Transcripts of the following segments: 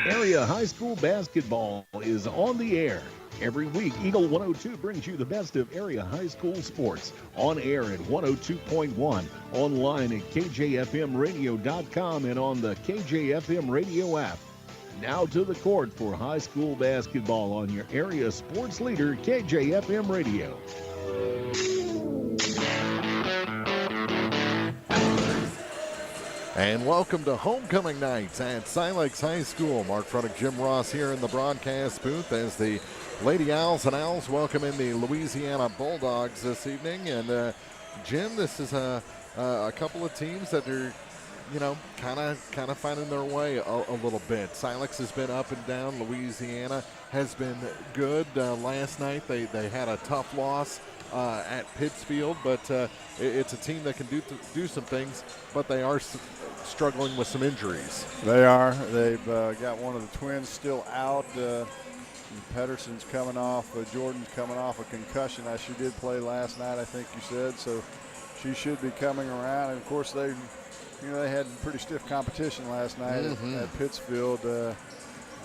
Area high school basketball is on the air. Every week, Eagle 102 brings you the best of area high school sports. On air at 102.1, online at kjfmradio.com, and on the KJFM radio app. Now to the court for high school basketball on your area sports leader, KJFM Radio. And welcome to homecoming nights at Silex High School. Mark Fronick, Jim Ross here in the broadcast booth as the Lady Owls and Owls welcome in the Louisiana Bulldogs this evening. And Jim, this is a couple of teams that are, kind of finding their way a little bit. Silex has been up and down. Louisiana has been good. Last night they had a tough loss at Pittsfield, but it's a team that can do some things, but they are struggling with some injuries. They are. They've got one of the twins still out. Pedersen's coming off. Jordan's coming off a concussion. She did play last night, I think you said, so she should be coming around. And of course, they had pretty stiff competition last night at Pittsfield. I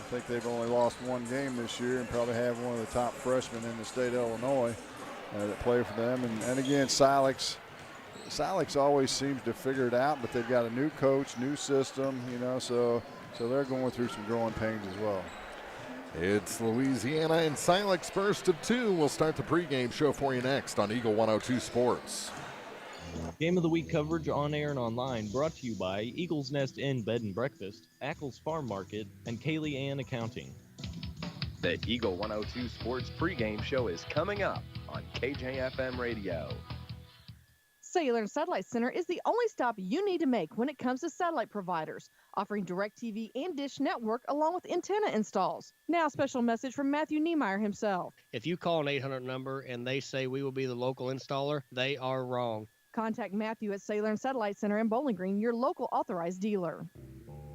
think they've only lost one game this year and probably have one of the top freshmen in the state of Illinois that play for them. And again, Silex always seems to figure it out, but they've got a new coach, new system, so they're going through some growing pains as well. It's Louisiana and Silex first of two. We'll start the pregame show for you next on Eagle 102 Sports. Game of the Week coverage on air and online brought to you by Eagles Nest Inn Bed and Breakfast, Ackles Farm Market, and Kaylee Ann Accounting. The Eagle 102 Sports pregame show is coming up on KJFM Radio. Cellular and Satellite Center is the only stop you need to make when it comes to satellite providers, offering DirecTV and Dish Network along with antenna installs. Now, a special message from Matthew Niemeyer himself. If you call an 800 number and they say we will be the local installer, they are wrong. Contact Matthew at Cellular and Satellite Center in Bowling Green, your local authorized dealer.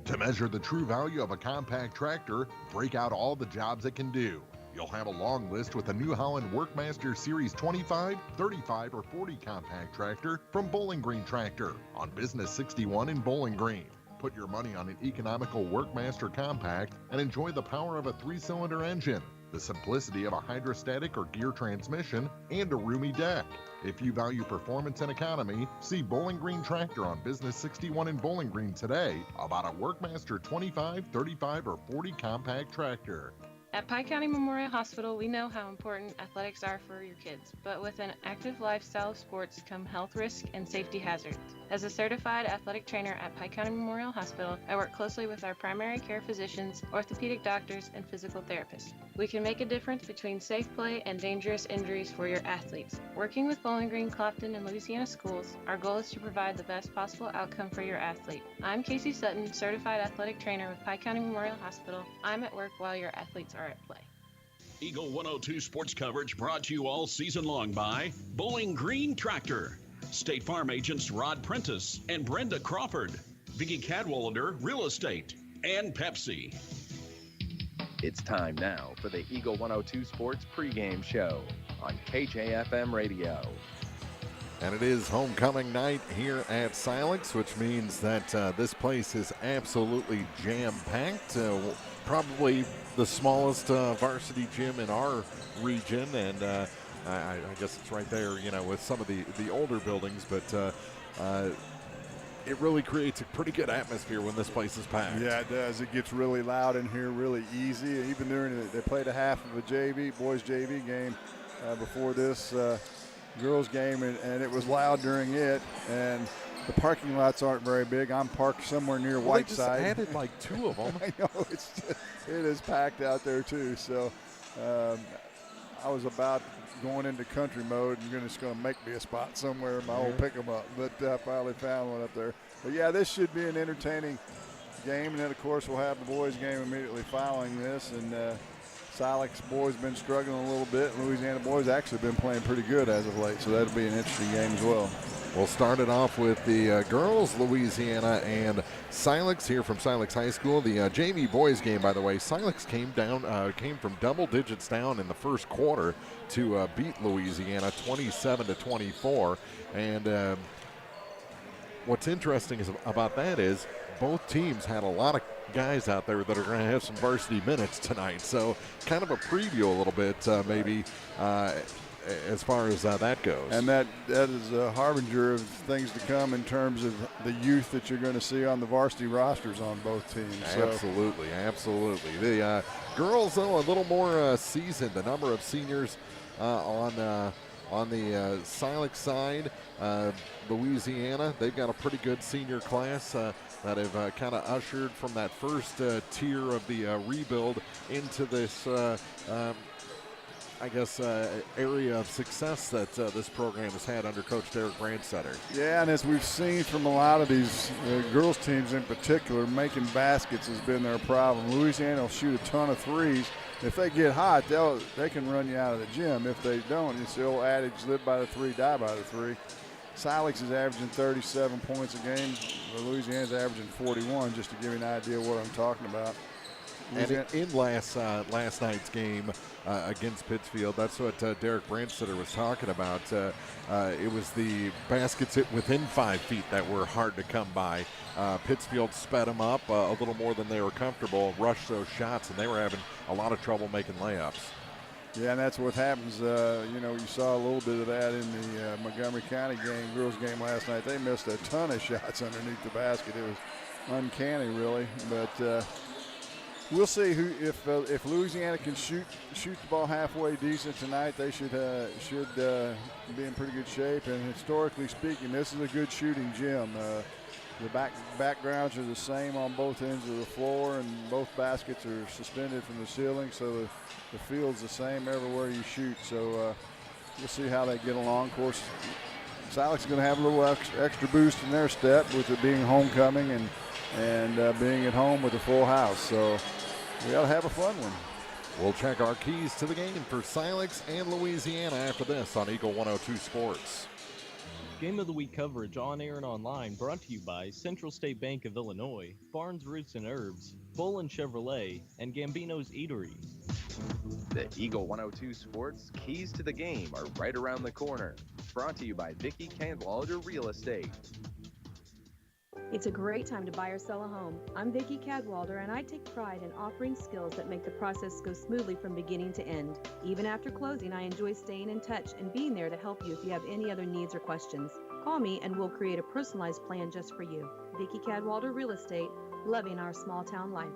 To measure the true value of a compact tractor, break out all the jobs it can do. You'll have a long list with the New Holland Workmaster Series 25, 35, or 40 compact tractor from Bowling Green Tractor on Business 61 in Bowling Green. Put your money on an economical Workmaster compact and enjoy the power of a 3-cylinder engine, the simplicity of a hydrostatic or gear transmission, and a roomy deck. If you value performance and economy, see Bowling Green Tractor on Business 61 in Bowling Green today about a Workmaster 25, 35, or 40 compact tractor. At Pike County Memorial Hospital, we know how important athletics are for your kids, but with an active lifestyle of sports come health risks and safety hazards. As a certified athletic trainer at Pike County Memorial Hospital, I work closely with our primary care physicians, orthopedic doctors, and physical therapists. We can make a difference between safe play and dangerous injuries for your athletes. Working with Bowling Green, Clopton, and Louisiana schools, our goal is to provide the best possible outcome for your athlete. I'm Casey Sutton, certified athletic trainer with Pike County Memorial Hospital. I'm at work while your athletes are at play. Eagle 102 sports coverage brought to you all season long by Bowling Green Tractor, State Farm agents Rod Prentice and Brenda Crawford, Vicki Cadwallader Real Estate, and Pepsi. It's time now for the Eagle 102 Sports pregame show on KJFM Radio. And it is homecoming night here at Silex, which means that this place is absolutely jam-packed. Probably the smallest varsity gym in our region, and I guess it's right there, with some of the older buildings, but it really creates a pretty good atmosphere when this place is packed. Yeah, it does. It gets really loud in here, really easy. Even during they played a half of a boys JV game before this girls game, and it was loud during it. And the parking lots aren't very big. I'm parked somewhere near Whiteside. They just added like 2 of them. I know, it is packed out there too. So I was about going into country mode and just going to make me a spot somewhere in my old pick-em-up, but I finally found one up there. But yeah, this should be an entertaining game, and then of course we'll have the boys game immediately following this. And Silex boys been struggling a little bit. Louisiana boys actually been playing pretty good as of late, so that'll be an interesting game as well. We'll start it off with the girls, Louisiana and Silex here from Silex High School. The JV boys game, by the way, Silex came from double digits down in the first quarter to beat Louisiana 27-24, and what's interesting about that is both teams had a lot of guys out there that are going to have some varsity minutes tonight. So kind of a preview a little bit maybe as far as that goes. And that is a harbinger of things to come in terms of the youth that you're going to see on the varsity rosters on both teams. Absolutely, absolutely. The girls, though, a little more seasoned. The number of seniors on the Silex side, Louisiana, they've got a pretty good senior class that have kind of ushered from that first tier of the rebuild into this area of success that this program has had under Coach Derek Brandsetter. Yeah, and as we've seen from a lot of these girls teams in particular, making baskets has been their problem. Louisiana will shoot a ton of threes. If they get hot, they can run you out of the gym. If they don't, it's the old adage, live by the three, die by the three. Silex is averaging 37 points a game. Louisiana's averaging 41, just to give you an idea of what I'm talking about. And in last night's game against Pittsfield, that's what Derek Brandsetter was talking about. It was the baskets within 5 feet that were hard to come by. Pittsfield sped them up a little more than they were comfortable, rushed those shots, and they were having a lot of trouble making layups. Yeah, and that's what happens. You saw a little bit of that in the Montgomery County girls game last night. They missed a ton of shots underneath the basket. It was uncanny, really. But we'll see if Louisiana can shoot the ball halfway decent tonight. They should be in pretty good shape. And historically speaking, this is a good shooting gym. The backgrounds are the same on both ends of the floor, and both baskets are suspended from the ceiling, so the field's the same everywhere you shoot. So we'll see how they get along. Of course, Silex is going to have a little extra boost in their step with it being homecoming and being at home with a full house. So we ought to have a fun one. We'll check our keys to the game for Silex and Louisiana after this on Eagle 102 Sports. Game of the Week coverage on air and online brought to you by Central State Bank of Illinois, Barnes Roots and Herbs, Bolin Chevrolet, and Gambino's Eatery. The Eagle 102 Sports keys to the game are right around the corner. Brought to you by Vicki Cadwalder Real Estate. It's a great time to buy or sell a home. I'm Vicki Cadwalder, and I take pride in offering skills that make the process go smoothly from beginning to end. Even after closing, I enjoy staying in touch and being there to help you if you have any other needs or questions. Call me and we'll create a personalized plan just for you. Vicki Cadwalder Real Estate, loving our small town life.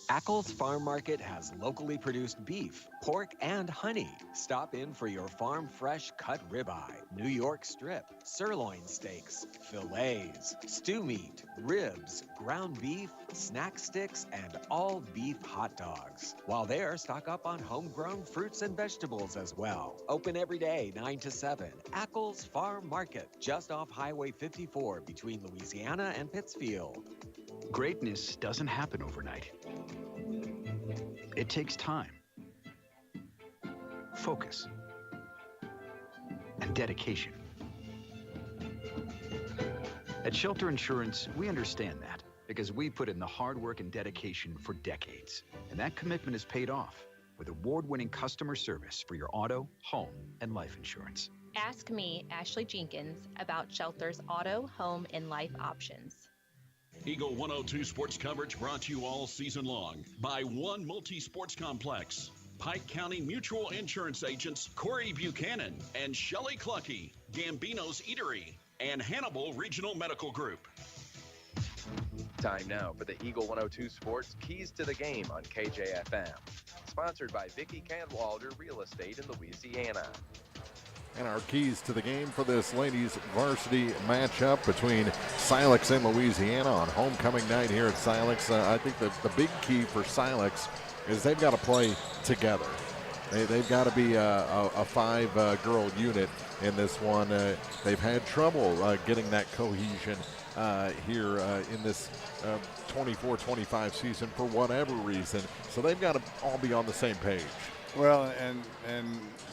Ackles Farm Market has locally produced beef, pork, and honey. Stop in for your farm fresh cut ribeye, New York strip, sirloin steaks, fillets, stew meat, ribs, ground beef, snack sticks, and all beef hot dogs. While there, stock up on homegrown fruits and vegetables as well. Open every day, 9 to 7. Ackles Farm Market, just off Highway 54 between Louisiana and Pittsfield. Greatness doesn't happen overnight. It takes time, focus, and dedication. At Shelter Insurance, we understand that because we put in the hard work and dedication for decades. And that commitment is paid off with award-winning customer service for your auto, home, and life insurance. Ask me, Ashley Jenkins, about Shelter's auto, home, and life options. Eagle 102 Sports coverage brought to you all season long by One Multi-Sports Complex, Pike County Mutual Insurance agents Corey Buchanan and Shelley Cluckey, Gambino's Eatery, and Hannibal Regional Medical Group. Time now for the Eagle 102 Sports keys to the game on KJFM. Sponsored by Vicki Cadwalder Real Estate in Louisiana. And our keys to the game for this ladies varsity matchup between Silex and Louisiana on homecoming night here at Silex. I think the big key for Silex is they've got to play together. They've got to be a five-girl unit in this one. They've had trouble getting that cohesion here in this 24-25 season for whatever reason. So they've got to all be on the same page. Well, and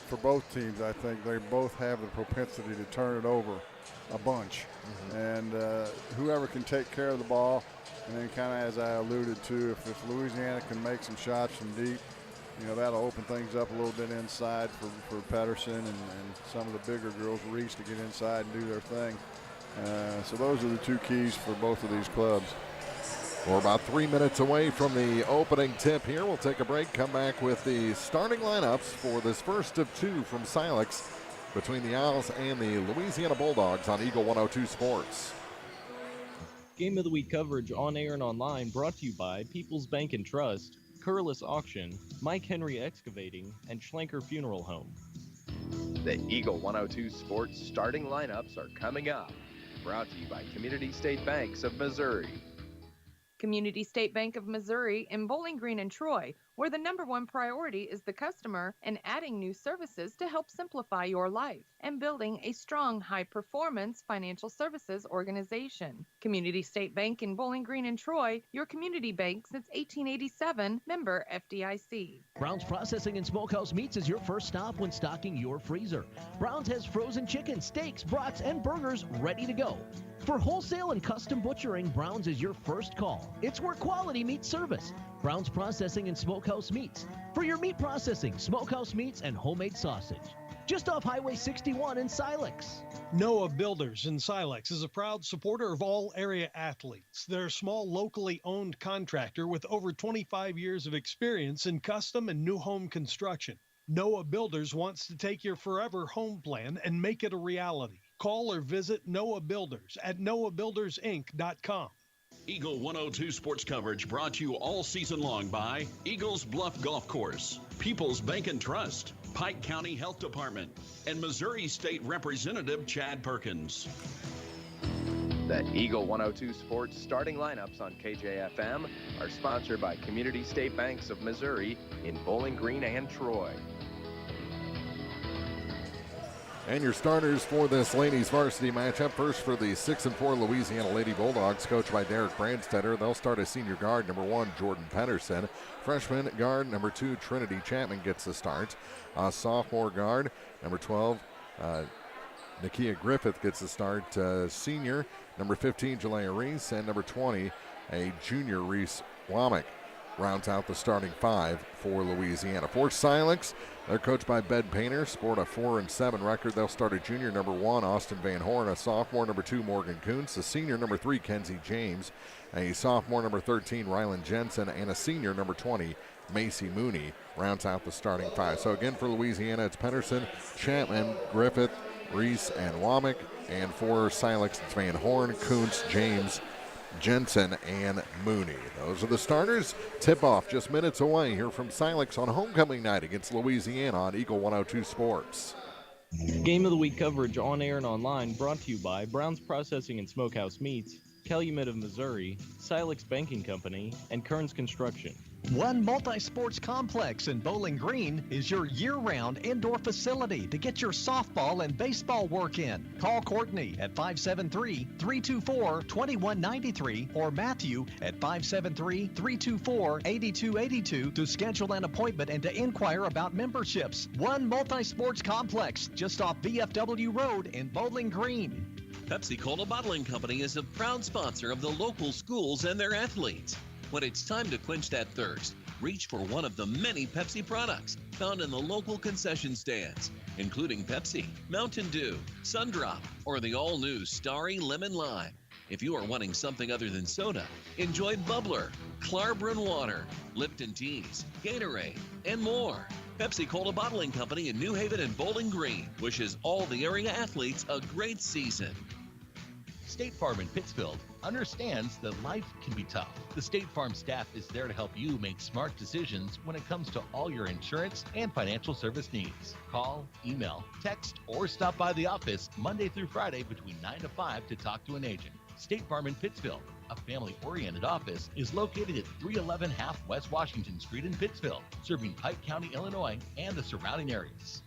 for both teams, I think they both have the propensity to turn it over a bunch. And whoever can take care of the ball, and then kind of as I alluded to, if Louisiana can make some shots from deep, that'll open things up a little bit inside for Pedersen and some of the bigger girls, Reese, to get inside and do their thing. So those are the two keys for both of these clubs. We're about 3 minutes away from the opening tip here. We'll take a break, come back with the starting lineups for this first of two from Silex between the Owls and the Louisiana Bulldogs on Eagle 102 Sports. Game of the Week coverage on air and online brought to you by People's Bank and Trust, Curlis Auction, Mike Henry Excavating, and Schlenker Funeral Home. The Eagle 102 Sports starting lineups are coming up. Brought to you by Community State Banks of Missouri. Community State Bank of Missouri in Bowling Green and Troy, where the #1 priority is the customer and adding new services to help simplify your life and building a strong, high-performance financial services organization. Community State Bank in Bowling Green and Troy, your community bank since 1887, member FDIC. Brown's Processing and Smokehouse Meats is your first stop when stocking your freezer. Brown's has frozen chicken, steaks, brats, and burgers ready to go. For wholesale and custom butchering, Brown's is your first call. It's where quality meets service. Brown's Processing and Smokehouse Meats. For your meat processing, smokehouse meats, and homemade sausage. Just off Highway 61 in Silex. Noah Builders in Silex is a proud supporter of all area athletes. They're a small, locally owned contractor with over 25 years of experience in custom and new home construction. Noah Builders wants to take your forever home plan and make it a reality. Call or visit Noah Builders at noahbuildersinc.com. Eagle 102 sports coverage brought to you all season long by Eagles Bluff Golf Course, People's Bank and Trust, Pike County Health Department, and Missouri State Representative Chad Perkins. The Eagle 102 Sports starting lineups on KJFM are sponsored by Community State Banks of Missouri in Bowling Green and Troy. And your starters for this ladies varsity matchup. First for the 6-4 Louisiana Lady Bulldogs, coached by Derek Brandstetter. They'll start as senior guard number 1, Jordan Pedersen. Freshman guard number 2, Trinity Chapman gets the start. Sophomore guard number 12, Nakia Griffith gets the start. Senior number 15, Jalea Reese, and number 20, a junior, Reese Womack, rounds out the starting 5 for Louisiana. For Silex, they're coached by Bed Painter, sport a 4-7 record. They'll start a junior number 1, Austin Van Horn, a sophomore number 2, Morgan Kuntz, a senior number 3, Kenzie James, a sophomore number 13, Rylan Jensen, and a senior number 20, Macy Mooney, rounds out the starting 5. So again for Louisiana, it's Pedersen, Chapman, Griffith, Reese, and Womack. And for Silex, it's Van Horn, Kuntz, James, Jensen, and Mooney. Those are the starters. Tip-off just minutes away here from Silex on homecoming night against Louisiana on Eagle 102 Sports. Game of the Week coverage on air and online brought to you by Brown's Processing and Smokehouse Meats, Calumet of Missouri, Silex Banking Company, and Kearns Construction. One multi-sports complex in Bowling Green is your year-round indoor facility to get your softball and baseball work in. Call Courtney at 573-324-2193 or Matthew at 573-324-8282 to schedule an appointment and to inquire about memberships. One multi-sports complex just off VFW Road in Bowling Green. Pepsi-Cola Bottling Company is a proud sponsor of the local schools and their athletes. When it's time to quench that thirst, reach for one of the many Pepsi products found in the local concession stands, including Pepsi, Mountain Dew, Sundrop, or the all-new Starry Lemon Lime. If you are wanting something other than soda, enjoy Bubbler, Clarbrun Water, Lipton Teas, Gatorade, and more. Pepsi-Cola Bottling Company in New Haven and Bowling Green wishes all the area athletes a great season. State Farm in Pittsfield understands that life can be tough. The State Farm staff is there to help you make smart decisions when it comes to all your insurance and financial service needs. Call, email, text, or stop by the office Monday through Friday between 9 to 5 to talk to an agent. State Farm in Pittsfield, a family-oriented office, is located at 311 Half West Washington Street in Pittsfield, serving Pike County, Illinois, and the surrounding areas.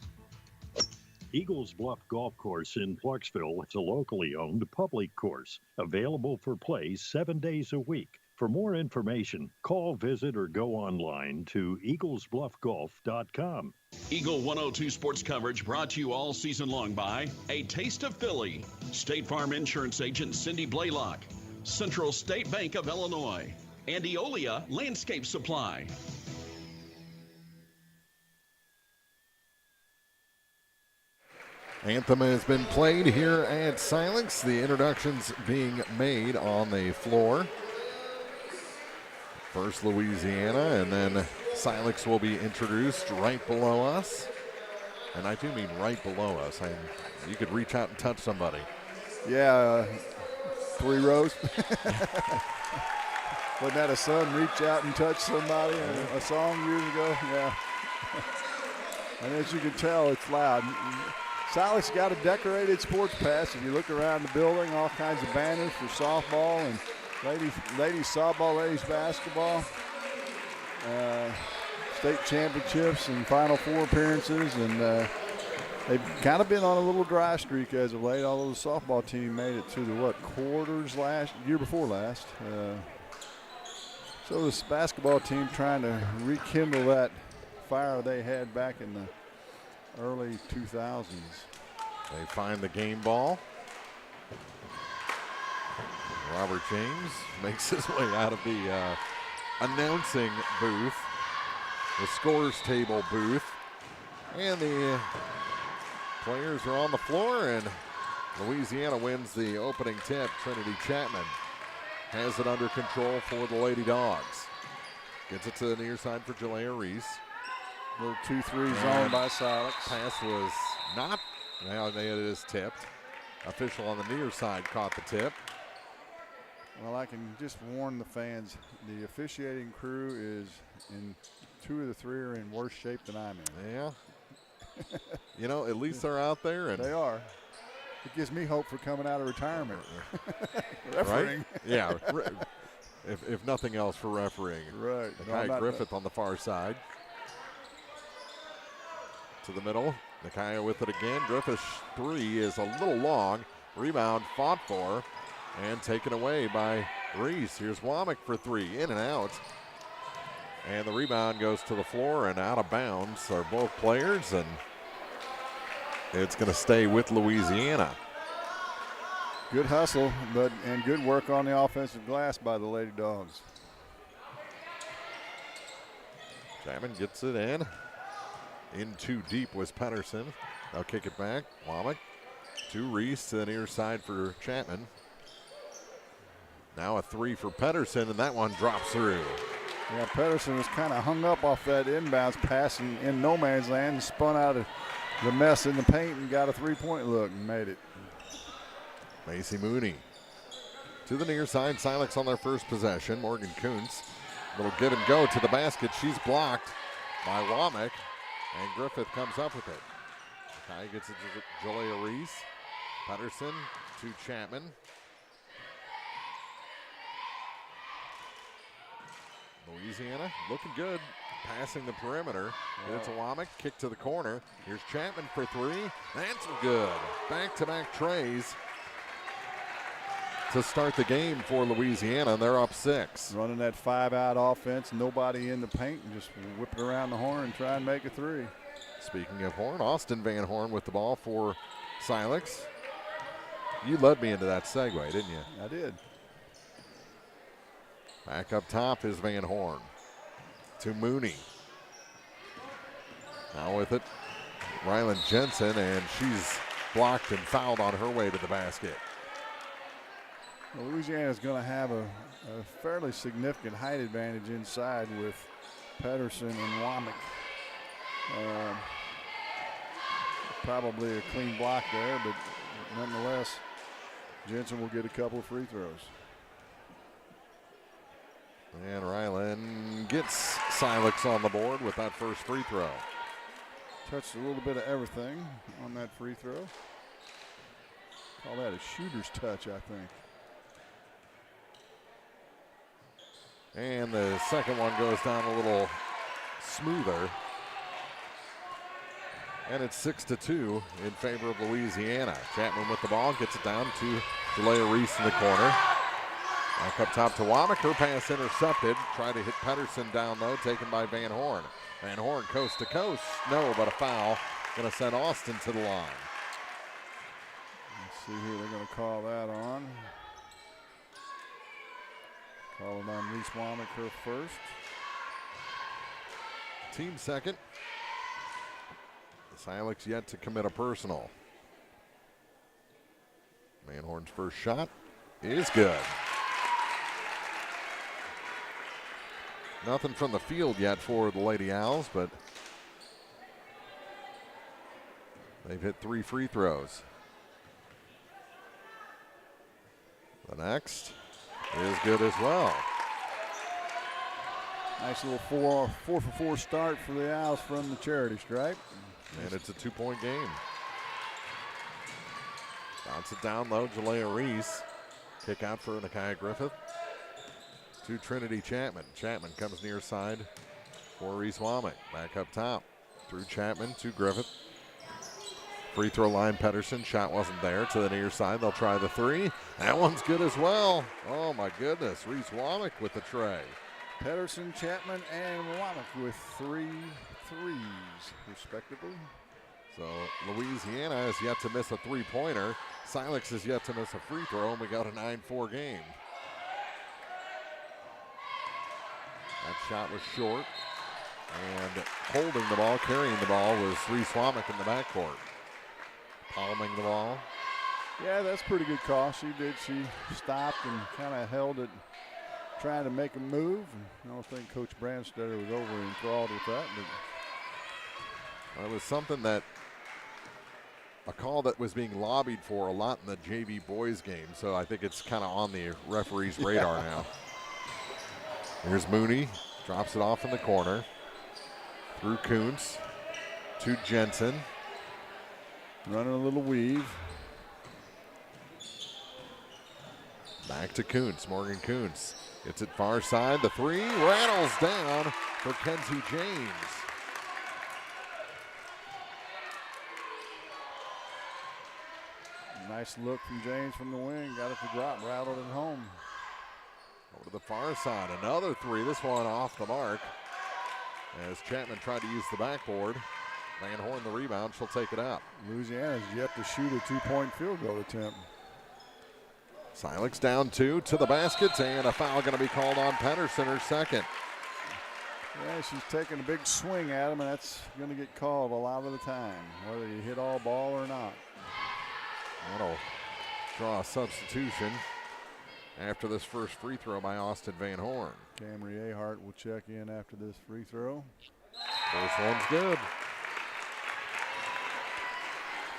Eagles Bluff Golf Course in Clarksville is a locally owned public course, available for play 7 days a week. For more information, call, visit, or go online to eaglesbluffgolf.com. Eagle 102 sports coverage brought to you all season long by A Taste of Philly, State Farm Insurance Agent Cindy Blaylock, Central State Bank of Illinois, and Eolia Landscape Supply. Anthem has been played here at Silex. The introductions being made on the floor. First Louisiana, and then Silex will be introduced right below us. And I do mean right below us. You could reach out and touch somebody. Yeah, 3 rows. Wasn't that a son reach out and touch somebody in a song years ago? Yeah. And as you can tell, it's loud. Silex got a decorated sports pass. If you look around the building, all kinds of banners for softball and ladies softball, ladies basketball, state championships and Final Four appearances, and they've kind of been on a little dry streak as of late. Although the softball team made it to the quarters year before last. So this basketball team trying to rekindle that fire they had back in the early 2000s. They find the game ball. Robert James makes his way out of the announcing booth, the scores table booth, and the players are on the floor, and Louisiana wins the opening tip. Trinity Chapman has it under control for the Lady Dogs. Gets it to the near side for Jalea Reese. Little 2-3 zone by Silex. Pass was not, now it is tipped. Official on the near side caught the tip. Well, I can just warn the fans, the officiating crew is in 2 of the 3 are in worse shape than I'm in. Yeah. You know, at least they're out there. And they are. It gives me hope for coming out of retirement. Refereeing. Right? Yeah. If nothing else for refereeing. Right. Nakia Griffith on the far side. To the middle. Nakia with it again. Griffith's 3 is a little long. Rebound fought for and taken away by Reese. Here's Womack for 3. In and out. And the rebound goes to the floor and out of bounds are both players, and it's going to stay with Louisiana. Good hustle, and good work on the offensive glass by the Lady Dogs. Chapman gets it in. In too deep was Pedersen. They'll kick it back. Womack to Reese to the near side for Chapman. Now a 3 for Pedersen, and that one drops through. Yeah, Pedersen was kind of hung up off that inbounds pass in no man's land and spun out of the mess in the paint and got a 3-point look and made it. Macy Mooney to the near side. Silex on their first possession. Morgan Kuntz. Little give and go to the basket. She's blocked by Womack, and Griffith comes up with it. Kai gets it to Jalea Reese. Pedersen to Chapman. Louisiana looking good, passing the perimeter. Get it to Womack, kick to the corner. Here's Chapman for 3. That's good. Back-to-back trays to start the game for Louisiana. They're up 6. Running that 5-out offense, nobody in the paint, and just whip it around the horn and try and make a 3. Speaking of horn, Austin Van Horn with the ball for Silex. You led me into that segue, didn't you? I did. Back up top is Van Horn to Mooney. Now with it, Ryland Jensen, and she's blocked and fouled on her way to the basket. Well, Louisiana is going to have a fairly significant height advantage inside with Pedersen and Womack. Probably a clean block there, but nonetheless, Jensen will get a couple of free throws. And Ryland gets Silex on the board with that first free throw. Touched a little bit of everything on that free throw. Call that a shooter's touch, I think. And the second one goes down a little smoother. And it's 6-2 in favor of Louisiana. Chapman with the ball, gets it down to Jalea Reese in the corner. Back up top to Womack. Her pass intercepted. Tried to hit Pedersen down, though, taken by Van Horn. Van Horn coast to coast. No, but a foul. Going to send Austin to the line. Let's see who they're going to call that on. Calling on Reese Womack, her first. Team second. Silex yet to commit a personal. Van Horn's first shot is good. Nothing from the field yet for the Lady Owls, but they've hit 3 free throws. The next is good as well. Nice little 4 for 4 start for the Owls from the charity stripe. And it's a 2-point game. Bounce it down low, Jalea Reese. Kick out for Nakia Griffith. To Trinity Chapman. Chapman comes near side for Reese Womack. Back up top. Through Chapman to Griffith. Free throw line, Pedersen. Shot wasn't there. To the near side, they'll try the 3. That one's good as well. Oh my goodness. Reese Womack with the tray. Pedersen, Chapman, and Womack with 3 threes, respectively. So Louisiana has yet to miss a 3-pointer. Silex has yet to miss a free throw, and we got a 9-4 game. That shot was short. And holding the ball, carrying the ball, was Reese Womack in the backcourt. Palming the ball. Yeah, that's pretty good call. She did. She stopped and kind of held it, trying to make a move. And I don't think Coach Brandstetter was over enthralled with that. But it was something that, a call that was being lobbied for a lot in the JV boys game. So I think it's kind of on the referee's radar now. Here's Mooney, drops it off in the corner. Through Kuntz to Jensen. Running a little weave. Back to Kuntz, Morgan Kuntz. Gets it far side, the 3 rattles down for Kenzie James. Nice look from James from the wing. Got it to drop, rattled it home. Over to the far side, another 3. This one off the mark. As Chapman tried to use the backboard. Van Horn the rebound, she'll take it up. Louisiana's yet to shoot a 2-point field goal attempt. Silex down 2 to the basket, and a foul going to be called on Pedersen, her second. Yeah, she's taking a big swing at him, and that's going to get called a lot of the time, whether you hit all ball or not. That'll draw a substitution after this first free throw by Austin Van Horn. Camry Ahart will check in after this free throw. First one's good.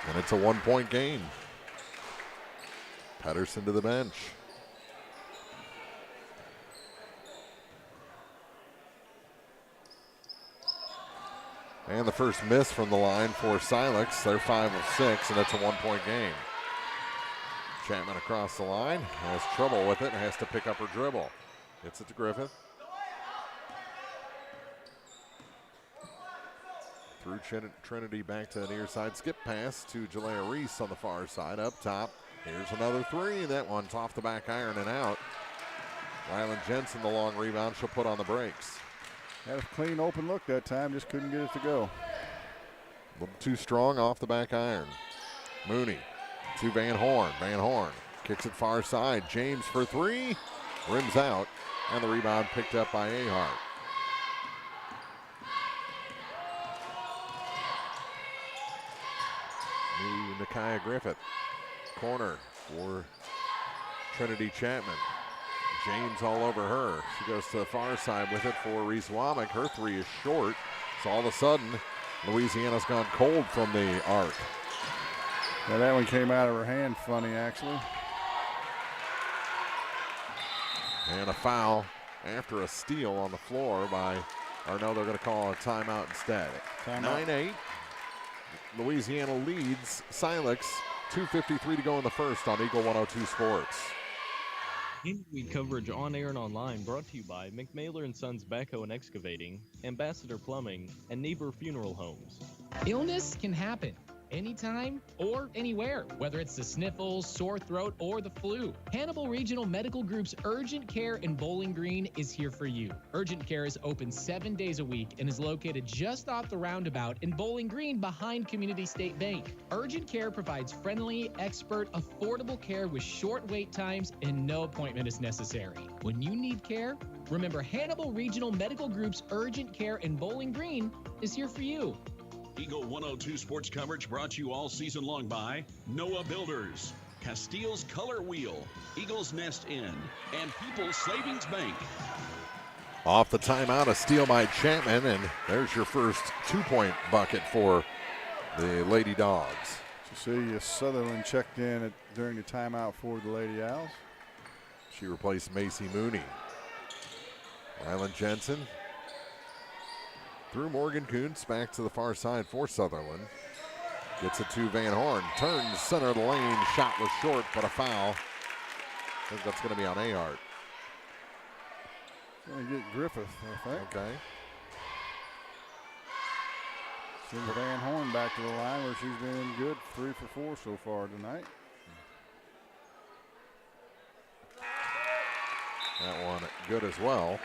And it's a 1-point game. Pedersen to the bench. And the first miss from the line for Silex. They're 5 of 6, and it's a 1-point game. Chapman across the line, has trouble with it, has to pick up her dribble. Gets it to Griffith. Through Trinity back to the near side. Skip pass to Jalea Reese on the far side. Up top, here's another 3. That one's off the back iron and out. Rylan Jensen, the long rebound, she'll put on the brakes. Had a clean open look that time, just couldn't get it to go. A little too strong off the back iron. Mooney to Van Horn. Van Horn kicks it far side. James for 3. Rims out, and the rebound picked up by Ahart. Nakia Griffith. Corner for Trinity Chapman. James all over her. She goes to the far side with it for Reese Womack. Her 3 is short. So all of a sudden, Louisiana's gone cold from the arc. Yeah, that one came out of her hand funny, actually. And a foul after a steal on the floor by, or no, they're going to call a timeout instead. 9-8. Louisiana leads Silex. 2:53 to go in the first on Eagle 102 Sports. In-week coverage on air and online brought to you by McMailer & Sons Backhoe and Excavating, Ambassador Plumbing, and Niebuhr Funeral Homes. Illness can happen anytime or anywhere, whether it's the sniffles, sore throat, or the flu. Hannibal Regional Medical Group's Urgent Care in Bowling Green is here for you. Urgent Care is open 7 days a week and is located just off the roundabout in Bowling Green behind Community State Bank. Urgent Care provides friendly, expert, affordable care with short wait times and no appointment is necessary. When you need care, remember Hannibal Regional Medical Group's Urgent Care in Bowling Green is here for you. Eagle 102 sports coverage brought to you all season long by Noah Builders. Castile's Color Wheel, Eagles Nest Inn, and People's Savings Bank. Off the timeout, a steal by Chapman, and there's your first 2-point bucket for the Lady Dogs. You see Sutherland checked in during the timeout for the Lady Owls. She replaced Macy Mooney. Rylan Jensen through Morgan Kuntz back to the far side for Sutherland. Gets it to Van Horn. Turns center of the lane. Shot was short, but a foul. I think that's going to be on Ahart. Going to get Griffith, I think. Okay. Send Van Horn back to the line where she's been good, 3 for 4 so far tonight. That one good as well.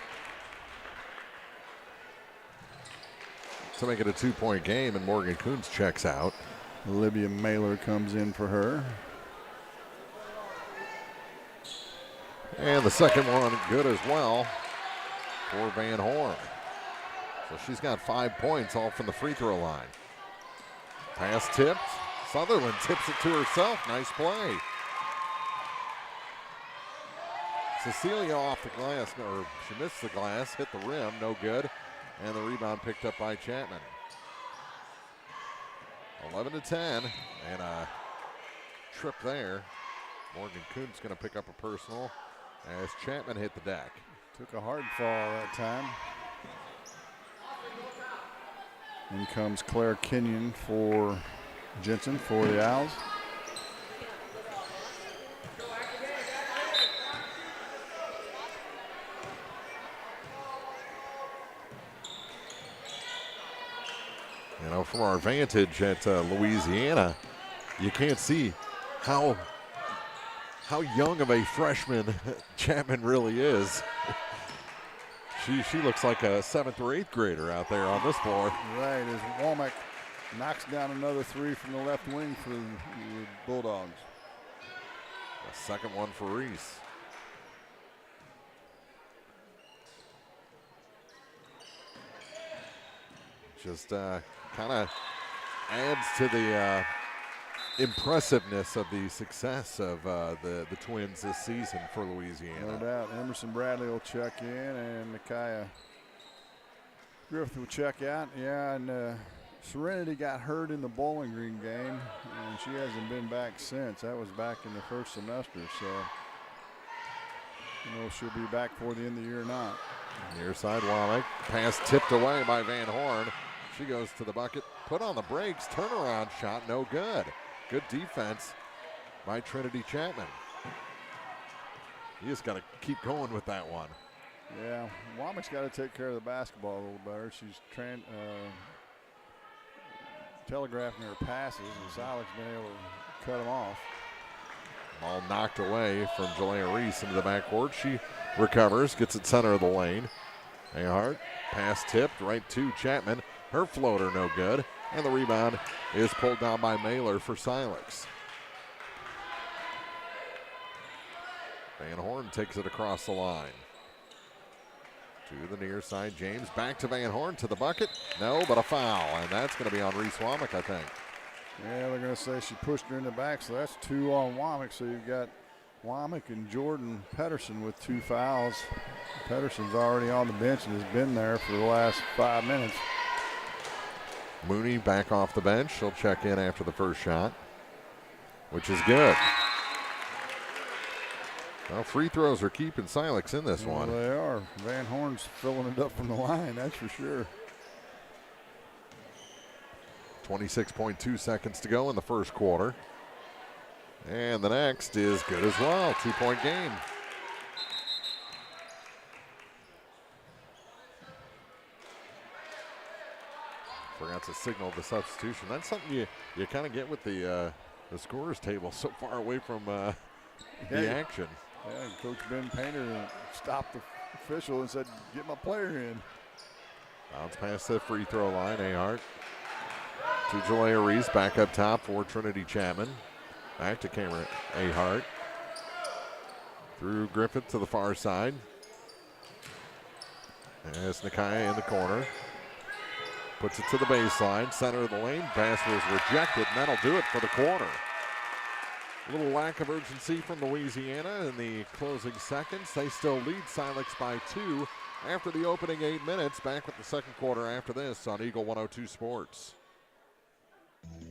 To make it a 2-point game, and Morgan Kuntz checks out. Olivia Mailer comes in for her. And the second one good as well for Van Horn. So she's got 5 points all from the free throw line. Pass tipped. Sutherland tips it to herself. Nice play. Cecilia off the glass, or she missed the glass, hit the rim, no good. And the rebound picked up by Chapman. 11-10, and a trip there. Morgan Kuntz going to pick up a personal as Chapman hit the deck. Took a hard fall that time. In comes Claire Kenyon for Jensen for the Owls. You know, from our vantage at Louisiana, you can't see how young of a freshman Chapman really is. She looks like a 7th or 8th grader out there on this floor. Right, as Womack knocks down another 3 from the left wing for the Bulldogs. The second one for Reese. Just kind of adds to the impressiveness of the success of the Twins this season for Louisiana. No doubt. Emerson Bradley will check in, and Micaiah Griffith will check out. Yeah, and Serenity got hurt in the Bowling Green game, and she hasn't been back since. That was back in the first semester, so you know she'll be back for the end of the year or not. Near side, Womack. Pass tipped away by Van Horn. She goes to the bucket, put on the brakes, turnaround shot, no good. Good defense by Trinity Chapman. You just got to keep going with that one. Yeah, Womack's got to take care of the basketball a little better. She's telegraphing her passes, and Silex been able to cut them off. Ball knocked away from Jalea Reese into the backcourt. She recovers, gets it center of the lane. Ahart, pass tipped right to Chapman. Her floater no good, and the rebound is pulled down by Mailer for Silex. Van Horn takes it across the line. To the near side, James back to Van Horn to the bucket. No, but a foul, and that's going to be on Reese Womack, I think. Yeah, they're going to say she pushed her in the back, so that's 2 on Womack. So you've got Womack and Jordan Pedersen with 2 fouls. Pedersen's already on the bench and has been there for the last 5 minutes. Mooney back off the bench. She'll check in after the first shot, which is good. Well, free throws are keeping Silex in this one. They are. Van Horn's filling it up from the line, that's for sure. 26.2 seconds to go in the first quarter. And the next is good as well. 2-point game. Forgot to signal the substitution. That's something you kind of get with the scorer's table so far away from the action. Yeah, Coach Ben Painter stopped the official and said, "Get my player in." Bounce past the free throw line. Ahart to Jalea Reese back up top for Trinity Chapman. Back to Cameron Ahart. Through Griffith to the far side. As Nakaya in the corner. Puts it to the baseline, center of the lane. Pass was rejected, and that'll do it for the quarter. A little lack of urgency from Louisiana in the closing seconds. They still lead Silex by 2 after the opening 8 minutes. Back with the second quarter after this on Eagle 102 Sports.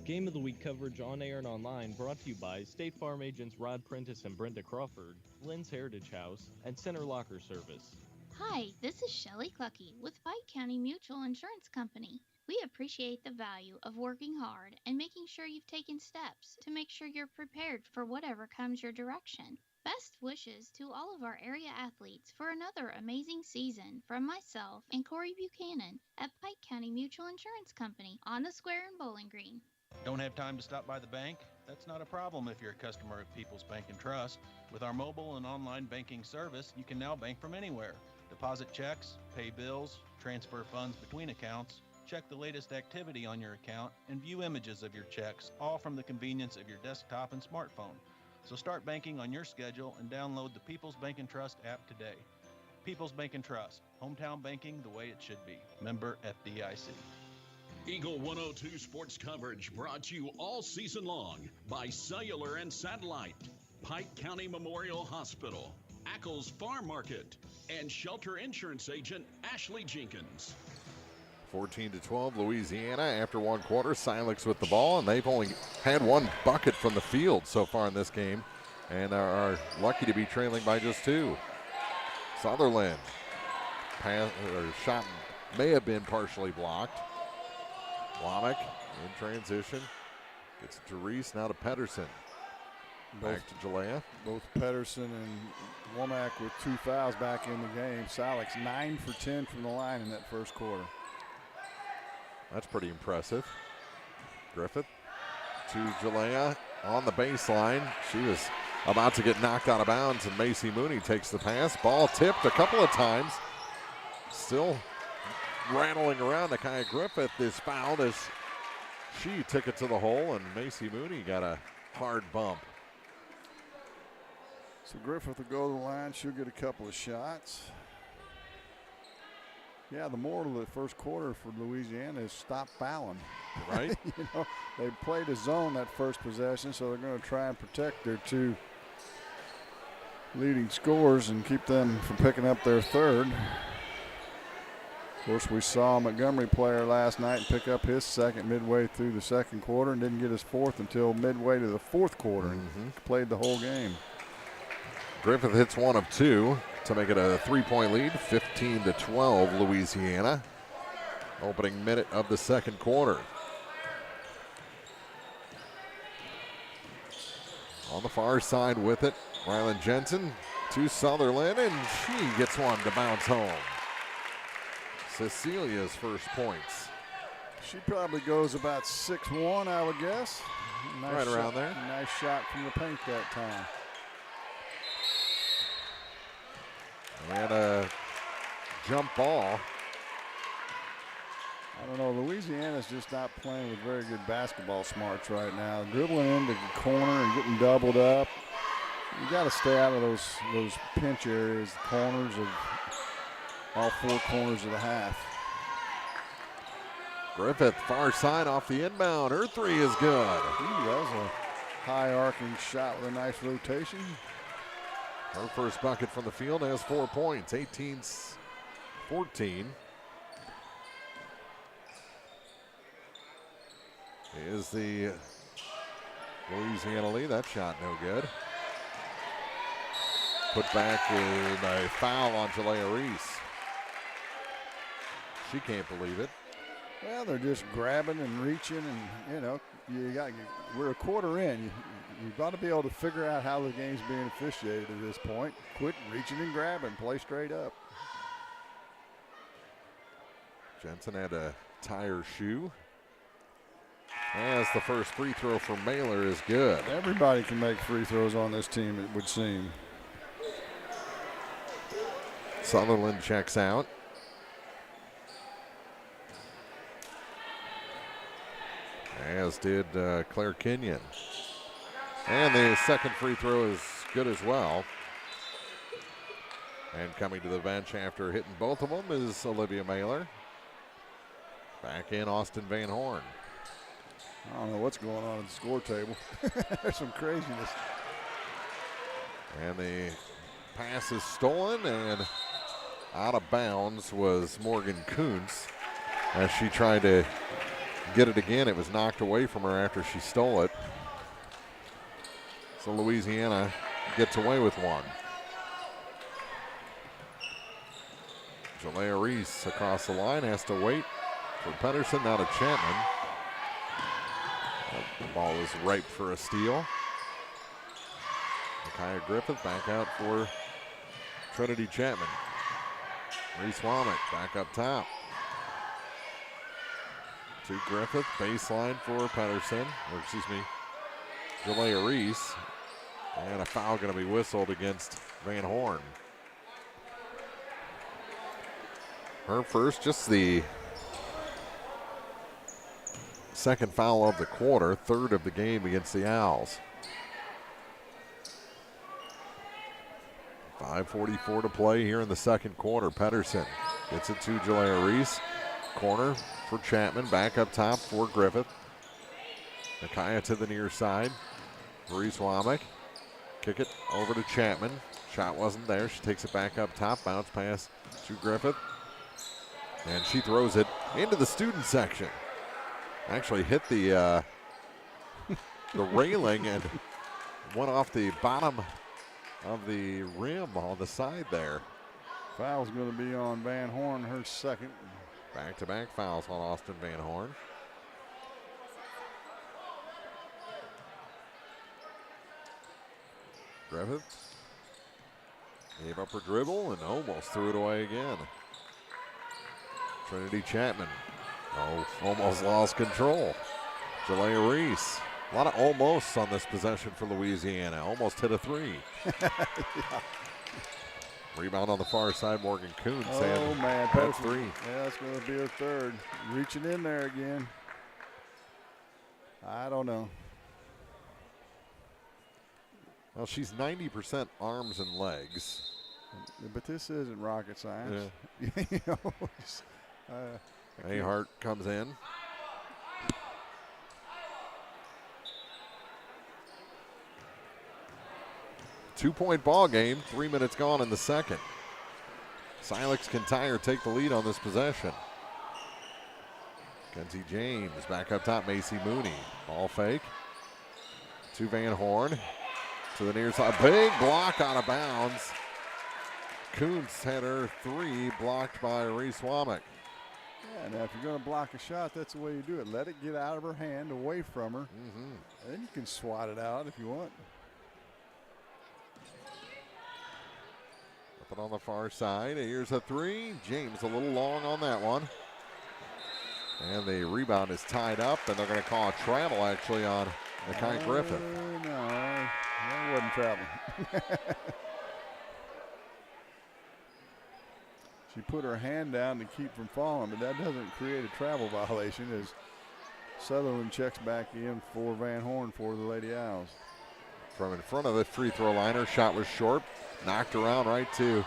Game of the Week coverage on air and online brought to you by State Farm agents Rod Prentice and Brenda Crawford, Lynn's Heritage House, and Center Locker Service. Hi, this is Shelley Clucky with Pike County Mutual Insurance Company. We appreciate the value of working hard and making sure you've taken steps to make sure you're prepared for whatever comes your direction. Best wishes to all of our area athletes for another amazing season from myself and Corey Buchanan at Pike County Mutual Insurance Company on the square in Bowling Green. Don't have time to stop by the bank? That's not a problem if you're a customer of People's Bank and Trust. With our mobile and online banking service, you can now bank from anywhere. Deposit checks, pay bills, transfer funds between accounts, check the latest activity on your account, and view images of your checks, all from the convenience of your desktop and smartphone. So start banking on your schedule and download the People's Bank and Trust app today. People's Bank and Trust, hometown banking the way it should be. Member FDIC. Eagle 102 sports coverage brought to you all season long by Cellular and Satellite, Pike County Memorial Hospital, Ackles Farm Market, and Shelter Insurance Agent Ashley Jenkins. 14-12, Louisiana after one quarter. Silex with the ball, and they've only had one bucket from the field so far in this game and are lucky to be trailing by just 2. Sutherland shot may have been partially blocked. Womack in transition. Gets it to Reese, now to Pedersen. Back to Jalea. Both Pedersen and Womack with 2 fouls back in the game. Silex 9 for 10 from the line in that first quarter. That's pretty impressive. Griffith to Jalea on the baseline. She was about to get knocked out of bounds, and Macy Mooney takes the pass. Ball tipped a couple of times. Still rattling around. Nakia Griffith is fouled as she took it to the hole, and Macy Mooney got a hard bump. So Griffith will go to the line. She'll get a couple of shots. Yeah, the moral of the first quarter for Louisiana is stop fouling. Right. They played a zone that first possession, so they're going to try and protect their 2 leading scorers and keep them from picking up their third. Of course, we saw a Montgomery player last night pick up his second midway through the second quarter and didn't get his fourth until midway to the fourth quarter and played the whole game. Griffith hits 1 of 2 to make it a 3-point lead, 15-12 Louisiana. Opening minute of the second quarter. On the far side with it, Rylan Jensen to Sutherland, and she gets one to bounce home. Cecilia's first points. She probably goes about 6'1", I would guess. Right around there. Nice shot from the paint that time. And a jump ball. I don't know, Louisiana's just not playing with very good basketball smarts right now. Dribbling into the corner and getting doubled up. You got to stay out of those pinch areas, the corners of all 4 corners of the half. Griffith, far side off the inbound. Her 3 is good. That was a high arcing shot with a nice rotation. Her first bucket from the field has 4 points, 18-14. Is the Louisiana lead. That shot no good. Put back with a foul on Jalea Reese. She can't believe it. Well, they're just grabbing and reaching, and we're a quarter in. You've got to be able to figure out how the game's being officiated at this point. Quit reaching and grabbing, play straight up. Jensen had to tie her shoe. As the first free throw for Mailer is good. Everybody can make free throws on this team, it would seem. Sutherland checks out. As did Claire Kenyon. And the second free throw is good as well. And coming to the bench after hitting both of them is Olivia Mailer. Back in Austin Van Horn. I don't know what's going on at the score table. There's some craziness. And the pass is stolen, and out of bounds was Morgan Kuntz. As she tried to get it again, it was knocked away from her after she stole it. So Louisiana gets away with one. Jalea Reese across the line, has to wait for Pedersen, now to Chapman. The ball is ripe for a steal. Micaiah Griffith back out for Trinity Chapman. Reese Womack back up top. To Griffith, baseline for Pedersen, or excuse me, Jalea Reese. And a foul going to be whistled against Van Horn. Her first, just the second foul of the quarter, third of the game against the Owls. 5:44 to play here in the second quarter. Pedersen gets it to Jalea Reese. Corner for Chapman, back up top for Griffith. Micaiah to the near side. Reese Womack. Kick it over to Chapman. Shot wasn't there. She takes it back up top. Bounce pass to Griffith. And she throws it into the student section. Actually hit the railing and went off the bottom of the rim on the side there. Foul's going to be on Van Horn, her second. Back-to-back fouls on Austin Van Horn. Griffith gave up her dribble and almost threw it away again. Trinity Chapman, almost lost control. Jalea Reese, a lot of almosts on this possession for Louisiana. Almost hit a three. Yeah. Rebound on the far side, Morgan Kuntz. Oh, man. That's three. Yeah, that's going to be her third. Reaching in there again. I don't know. Well, she's 90% arms and legs. But this isn't rocket science. Yeah. You know, Ahart comes in. Two-point ball game, 3 minutes gone in the second. Silex can tie or take the lead on this possession. Kenzie James back up top, Macy Mooney. Ball fake to Van Horn. To the near side, big block out of bounds. Kuntz had her three blocked by Reese Womack. Yeah, now if you're going to block a shot, that's the way you do it. Let it get out of her hand, away from her. And then you can swat it out if you want. Up on the far side, here's a three. James a little long on that one. And the rebound is tied up, and they're going to call a travel actually on Micaiah Griffith. No, that wasn't traveling. She put her hand down to keep from falling, but that doesn't create a travel violation as Sutherland checks back in for Van Horn for the Lady Owls. From in front of the free throw line, her shot was short. Knocked around right to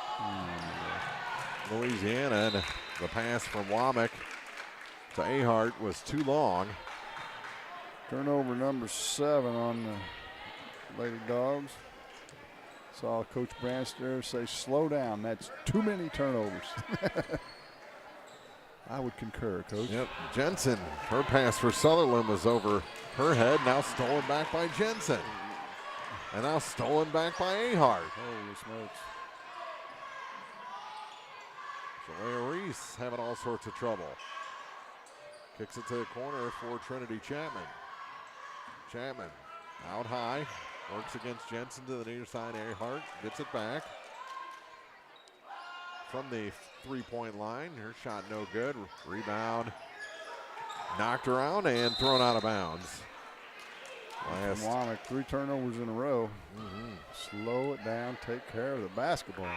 Louisiana, and the pass from Womack to Ahart was too long. Turnover number 7 on the Lady Dogs. Saw Coach Branster say, slow down. That's too many turnovers. I would concur, Coach. Yep, Jensen, her pass for Sutherland was over her head. Now stolen back by Jensen. And now stolen back by Ahart. Holy smokes. Jalea Reese having all sorts of trouble. Kicks it to the corner for Trinity Chapman. Chapman out high. Works against Jensen to the near side. Ahart gets it back. From the three-point line. Her shot no good. Rebound. Knocked around and thrown out of bounds. Womack, 3 turnovers in a row. Slow it down, take care of the basketball.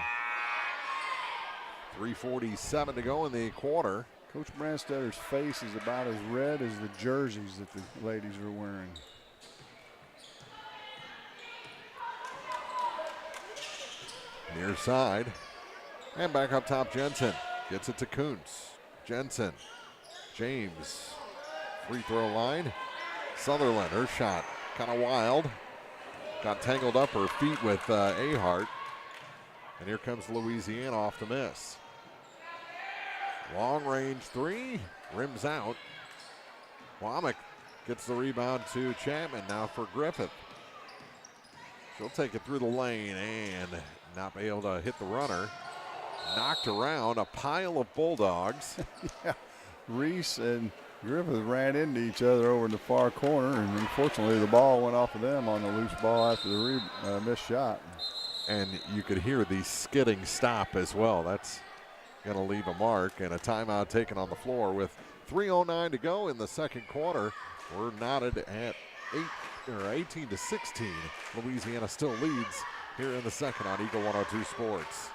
3:47 to go in the quarter. Coach Branstetter's face is about as red as the jerseys that the ladies are wearing. Near side. And back up top, Jensen. Gets it to Kuntz. Jensen. James. Free throw line. Sutherland, her shot kind of wild. Got tangled up her feet with Ahart. And here comes Louisiana off the miss. Long range three, rims out. Womack gets the rebound to Chapman, now for Griffith. She'll take it through the lane and not be able to hit the runner. Knocked around, a pile of Bulldogs. Yeah, Reese and Griffith ran into each other over in the far corner, and unfortunately the ball went off of them on the loose ball after the missed shot. And you could hear the skidding stop as well. That's going to leave a mark, and a timeout taken on the floor with 3:09 to go in the second quarter. We're knotted at 18-16. Louisiana still leads here in the second on Eagle 102 Sports.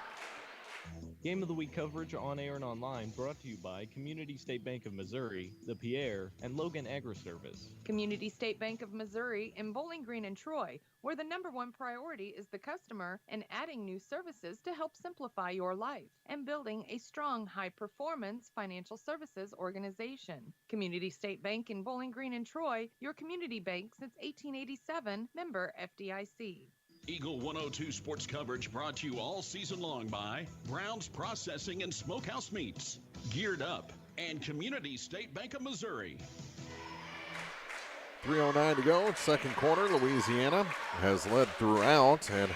Game of the Week coverage on air and online brought to you by Community State Bank of Missouri, the Pierre, and Logan Agri-Service. Community State Bank of Missouri in Bowling Green and Troy, where the #1 priority is the customer and adding new services to help simplify your life and building a strong, high-performance financial services organization. Community State Bank in Bowling Green and Troy, your community bank since 1887, member FDIC. Eagle 102 sports coverage brought to you all season long by Brown's Processing and Smokehouse Meats, Geared Up, and Community State Bank of Missouri. 3:09 to go, second quarter. Louisiana has led throughout and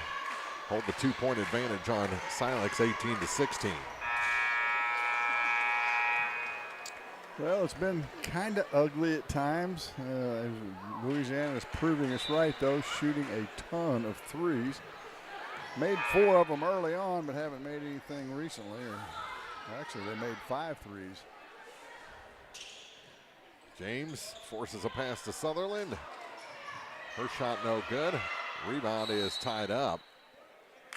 hold the 2-point advantage on Silex 18-16. Well, it's been kind of ugly at times. Louisiana is proving us right, though, shooting a ton of threes. Made 4 of them early on, but haven't made anything recently. Actually, they made 5 threes. James forces a pass to Sutherland. Her shot no good. Rebound is tied up.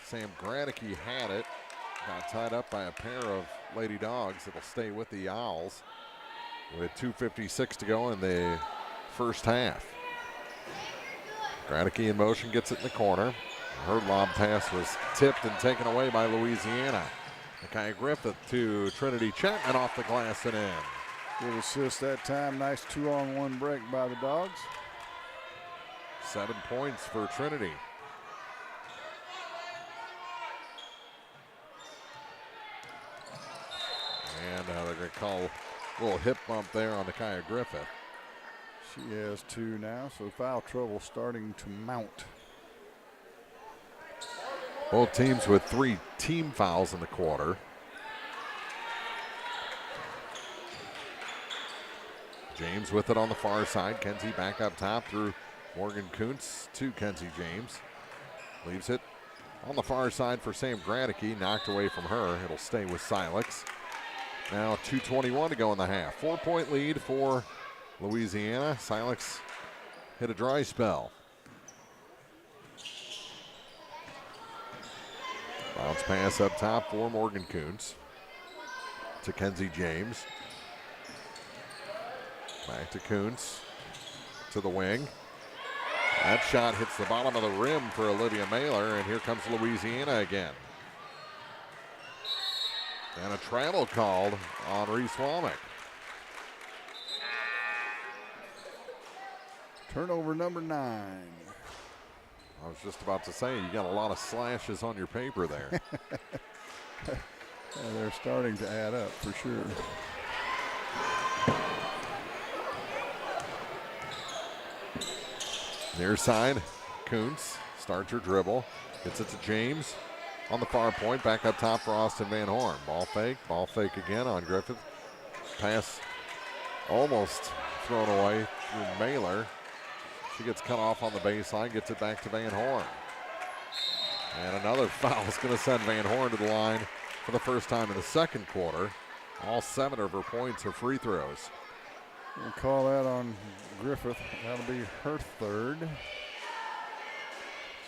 Sam Gradicke had it. Got tied up by a pair of Lady Dogs. It'll stay with the Owls with 2:56 to go in the first half. Gradicke in motion, gets it in the corner. Her lob pass was tipped and taken away by Louisiana. Nakia Griffith to Trinity Chapman off the glass and in. Good assist that time. Nice 2-on-1 break by the Dogs. 7 points for Trinity. And they're going to call a little hip bump there on Nakia Griffith. She has 2 now, so foul trouble starting to mount. Both teams with 3 team fouls in the quarter. James with it on the far side. Kenzie back up top through Morgan Kuntz to Kenzie James. Leaves it on the far side for Sam Gradicke. Knocked away from her. It'll stay with Silex. Now 2:21 to go in the half. 4-point lead for Louisiana. Silex hit a dry spell. Bounce pass up top for Morgan Kuntz to Kenzie James. Back to Kuntz to the wing. That shot hits the bottom of the rim for Olivia Mailer, and here comes Louisiana again. And a travel called on Reese Womack. Turnover number 9. I was just about to say, you got a lot of slashes on your paper there. Yeah, they're starting to add up for sure. Near side, Kuntz starts her dribble, gets it to James on the far point, back up top for Austin Van Horn. Ball fake again on Griffith. Pass almost thrown away through Mailer. She gets cut off on the baseline, gets it back to Van Horn. And another foul is going to send Van Horn to the line for the first time in the second quarter. All 7 of her points are free throws. We'll call that on Griffith. That'll be her 3rd.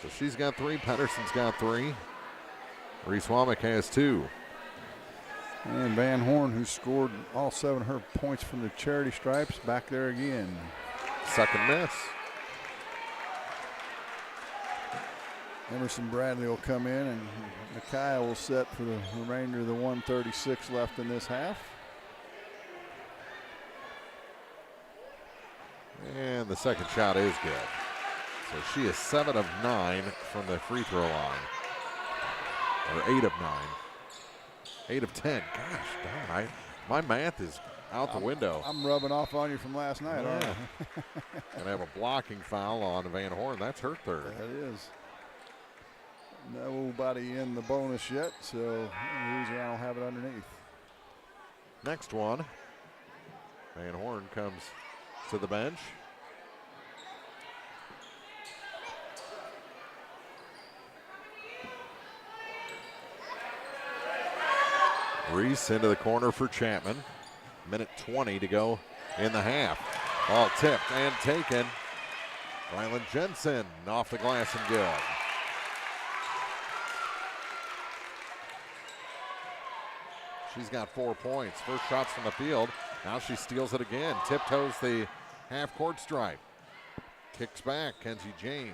So she's got 3, Pedersen's got 3. Reese Womack has 2. And Van Horn, who scored all 7 of her points from the charity stripes, back there again. Second miss. Emerson Bradley will come in, and Nakia will set for the remainder of the 1:36 left in this half. And the second shot is good. So she is 7 of 9 from the free throw line. Or 8 of 9. 8 of 10. Gosh, darn, my math is out the window. I'm rubbing off on you from last night, aren't I? Gonna have a blocking foul on Van Horn. That's her third. That is. Nobody in the bonus yet, so Louisiana will have it underneath. Next one. Van Horn comes to the bench. Reese into the corner for Chapman. Minute 20 to go in the half. Ball tipped and taken. Ryland Jensen off the glass and good. She's got 4 points. First shots from the field. Now she steals it again. Tiptoes the half-court stripe. Kicks back. Kenzie James.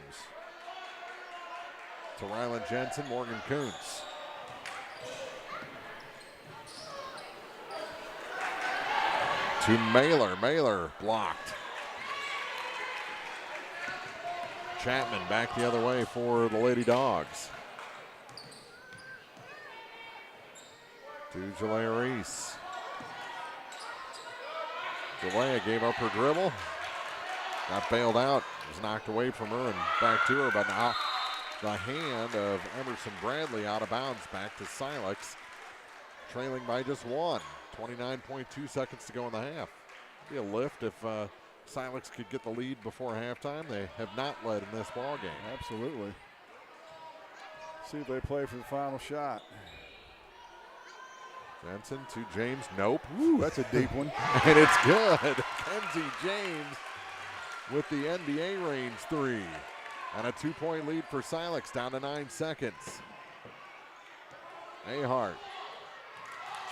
To Ryland Jensen. Morgan Kuntz. To Mailer. Mailer blocked. Chapman back the other way for the Lady Dogs. To Jalea Reese. Jalea gave up her dribble. Got bailed out. Was knocked away from her and back to her. But now the hand of Emerson Bradley out of bounds back to Silex. Trailing by just 1. 29.2 seconds to go in the half. Be a lift if Silex could get the lead before halftime. They have not led in this ball game. Absolutely. See if they play for the final shot. Jensen to James. Nope. Ooh, that's a deep one. And it's good. Kenzie James with the NBA range 3. And a 2-point lead for Silex, down to 9 seconds. Ahart.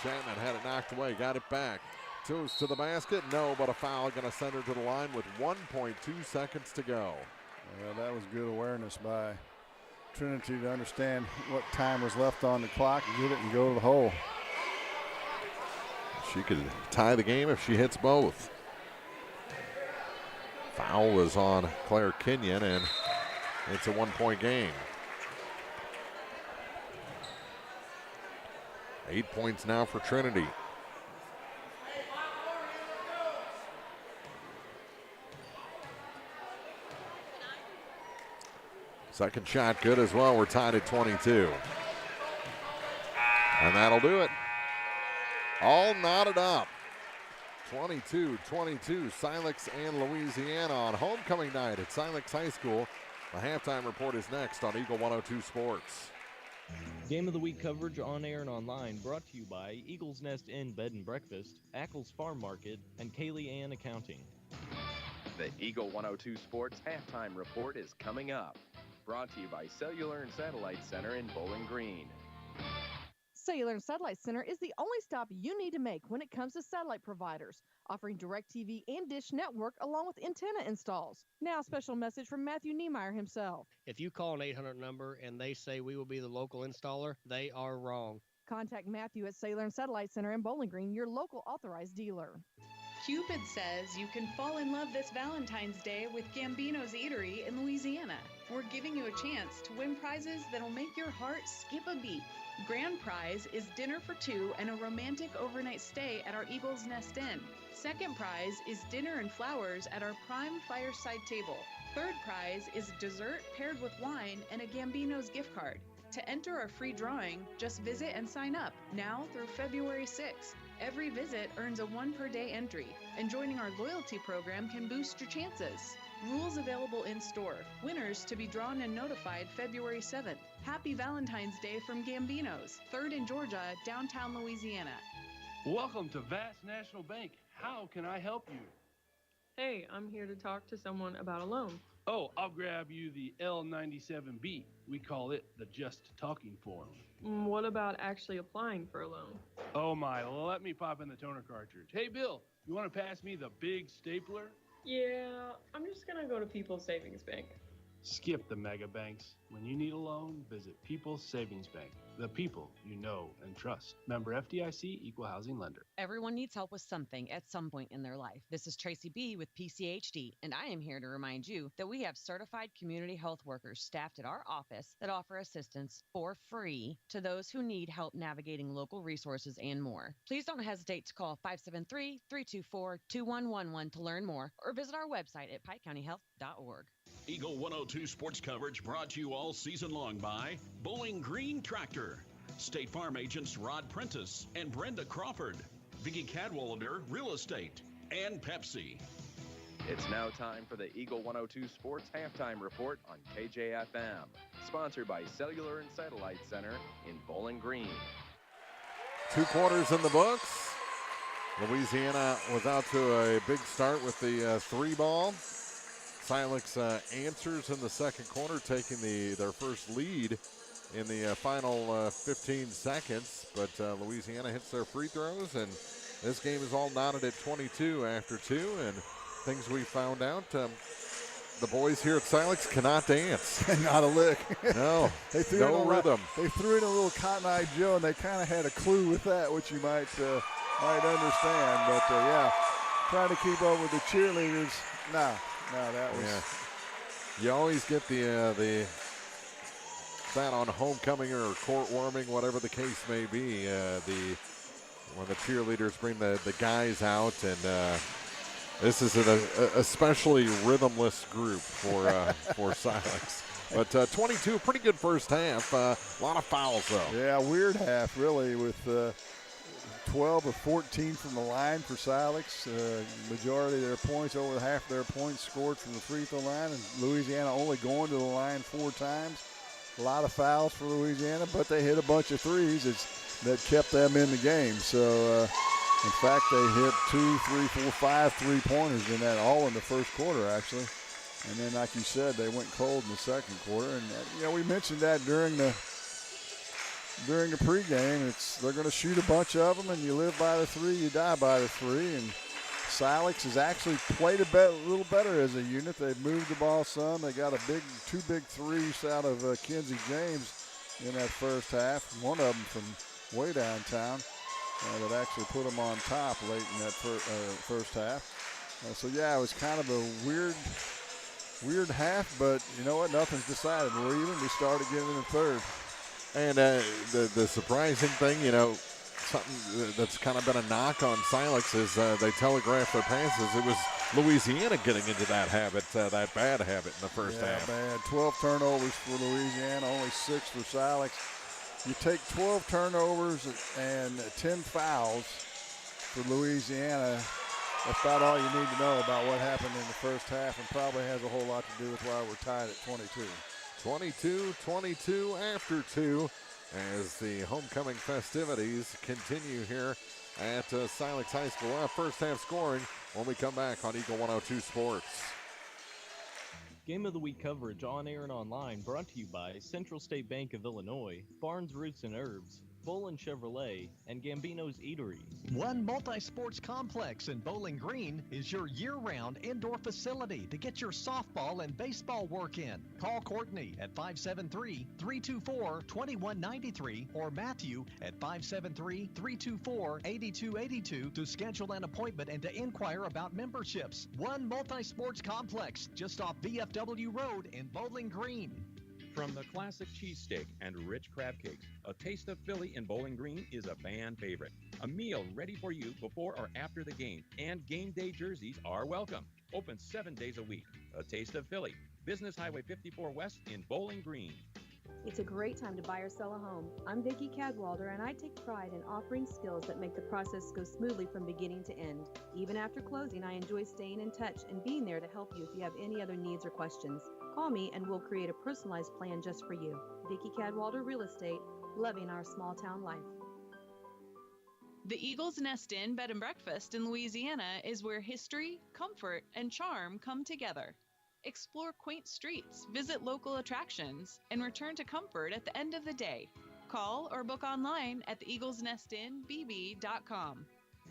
Chapman had it knocked away, got it back. Goes to the basket, no, but a foul going to send her to the line with 1.2 seconds to go. Well, that was good awareness by Trinity to understand what time was left on the clock and get it and go to the hole. She could tie the game if she hits both. Foul was on Claire Kenyon, and it's a 1-point game. 8 points now for Trinity. Second shot good as well. We're tied at 22. And that'll do it. All knotted up. 22-22, Silex and Louisiana on homecoming night at Silex High School. The halftime report is next on Eagle 102 Sports. Game of the Week coverage on air and online brought to you by Eagles Nest Inn Bed and Breakfast, Ackles Farm Market, and Kaylee Ann Accounting. The Eagle 102 Sports halftime report is coming up. Brought to you by Cellular and Satellite Center in Bowling Green. Cellular and Satellite Center is the only stop you need to make when it comes to satellite providers, offering DirecTV and Dish Network along with antenna installs. Now a special message from Matthew Niemeyer himself. If you call an 800 number and they say we will be the local installer, they are wrong. Contact Matthew at Cellular and Satellite Center in Bowling Green, your local authorized dealer. Cupid says you can fall in love this Valentine's Day with Gambino's Eatery in Louisiana. We're giving you a chance to win prizes that'll make your heart skip a beat. Grand prize is dinner for 2 and a romantic overnight stay at our Eagles Nest Inn. Second prize is dinner and flowers at our prime fireside table. Third prize is dessert paired with wine and a Gambino's gift card. To enter our free drawing, just visit and sign up now through February 6th. Every visit earns a 1 per day entry, and joining our loyalty program can boost your chances. Rules available in store. Winners to be drawn and notified February 7th. Happy Valentine's Day from Gambino's, 3rd in Georgia, downtown Louisiana. Welcome to Vast National Bank. How can I help you? Hey, I'm here to talk to someone about a loan. Oh, I'll grab you the L97B. We call it the Just Talking form. What about actually applying for a loan? Oh my, let me pop in the toner cartridge. Hey Bill, you want to pass me the big stapler? Yeah, I'm just gonna go to People's Savings Bank. Skip the mega banks. When you need a loan, visit People's Savings Bank. the people you know and trust. Member FDIC, Equal Housing Lender. Everyone needs help with something at some point in their life. This is Tracy B. with PCHD, and I am here to remind you that we have certified community health workers staffed at our office that offer assistance for free to those who need help navigating local resources and more. Please don't hesitate to call 573-324-2111 to learn more, or visit our website at pikecountyhealth.org. Eagle 102 sports coverage brought to you all season long by Bowling Green Tractor, State Farm agents Rod Prentice and Brenda Crawford, Vicki Cadwallader Real Estate, and Pepsi. It's now time for the Eagle 102 Sports Halftime Report on KJFM, sponsored by Cellular and Satellite Center in Bowling Green. 2 quarters in the books. Louisiana was out to a big start with the 3-ball. Silex answers in the second quarter, taking their first lead in the final 15 seconds. But Louisiana hits their free throws, and this game is all knotted at 22 after 2. And things we found out, the boys here at Silex cannot dance. Not a lick. No, They threw no in rhythm. They threw in a little Cotton Eye Joe, and they kind of had a clue with that, which you might understand. But, yeah, trying to keep up with the cheerleaders, no, that was. Yeah. You always get that on homecoming or court warming, whatever the case may be. When the cheerleaders bring the guys out, and this is an especially rhythmless group for Silex. But 22, pretty good first half. A lot of fouls though. Yeah, weird half really with 12 of 14 from the line for Silex. Majority of their points, over half of their points scored from the free throw line, and Louisiana only going to the line 4 times. A lot of fouls for Louisiana, but they hit a bunch of threes that kept them in the game. So, in fact, they hit 2, 3, 4, 5 three-pointers in that, all in the first quarter, actually. And then, like you said, they went cold in the second quarter. And, we mentioned that during the pregame. They're going to shoot a bunch of them, and you live by the 3, you die by the 3. And Silex has actually played a little better as a unit. They've moved the ball some. They got 2 big threes out of Kenzie James in that first half. One of them from way downtown that actually put them on top late in that first half. So, yeah, it was kind of a weird half, but you know what? Nothing's decided. We're even. We started getting in the third. And the surprising thing, something that's kind of been a knock on Silex is they telegraphed their passes. It was Louisiana getting into that habit, that bad habit in the first half. Bad. 12 turnovers for Louisiana, only 6 for Silex. You take 12 turnovers and 10 fouls for Louisiana. That's about all you need to know about what happened in the first half, and probably has a whole lot to do with why we're tied at 22. 22-22 after 2 as the homecoming festivities continue here at Silex High School. First half scoring when we come back on Eagle 102 Sports. Game of the Week coverage on air and online brought to you by Central State Bank of Illinois, Barnes Roots and Herbs, Bolin Chevrolet, and Gambino's Eatery. One multi-sports complex in Bowling Green is your year-round indoor facility to get your softball and baseball work in. Call Courtney at 573-324-2193 or Matthew at 573-324-8282 to schedule an appointment and to inquire about memberships. One multi-sports complex just off VFW Road in Bowling Green. From the classic cheesesteak and rich crab cakes, a Taste of Philly in Bowling Green is a fan favorite. A meal ready for you before or after the game, and game day jerseys are welcome. Open 7 days a week. A Taste of Philly, Business Highway 54 West in Bowling Green. It's a great time to buy or sell a home. I'm Vicki Cadwallader, and I take pride in offering skills that make the process go smoothly from beginning to end. Even after closing, I enjoy staying in touch and being there to help you if you have any other needs or questions. Call me and we'll create a personalized plan just for you. Vicki Cadwallader Real Estate, loving our small town life. The Eagle's Nest Inn Bed and Breakfast in Louisiana is where history, comfort, and charm come together. Explore quaint streets, visit local attractions, and return to comfort at the end of the day. Call or book online at theeaglesnestinbb.com.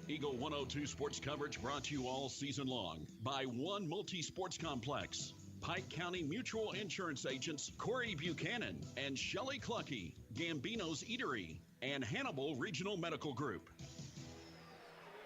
Eagle 102 sports coverage brought to you all season long by One Multi-Sports Complex. Pike County Mutual Insurance agents Corey Buchanan and Shelley Clucky, Gambino's Eatery, and Hannibal Regional Medical Group.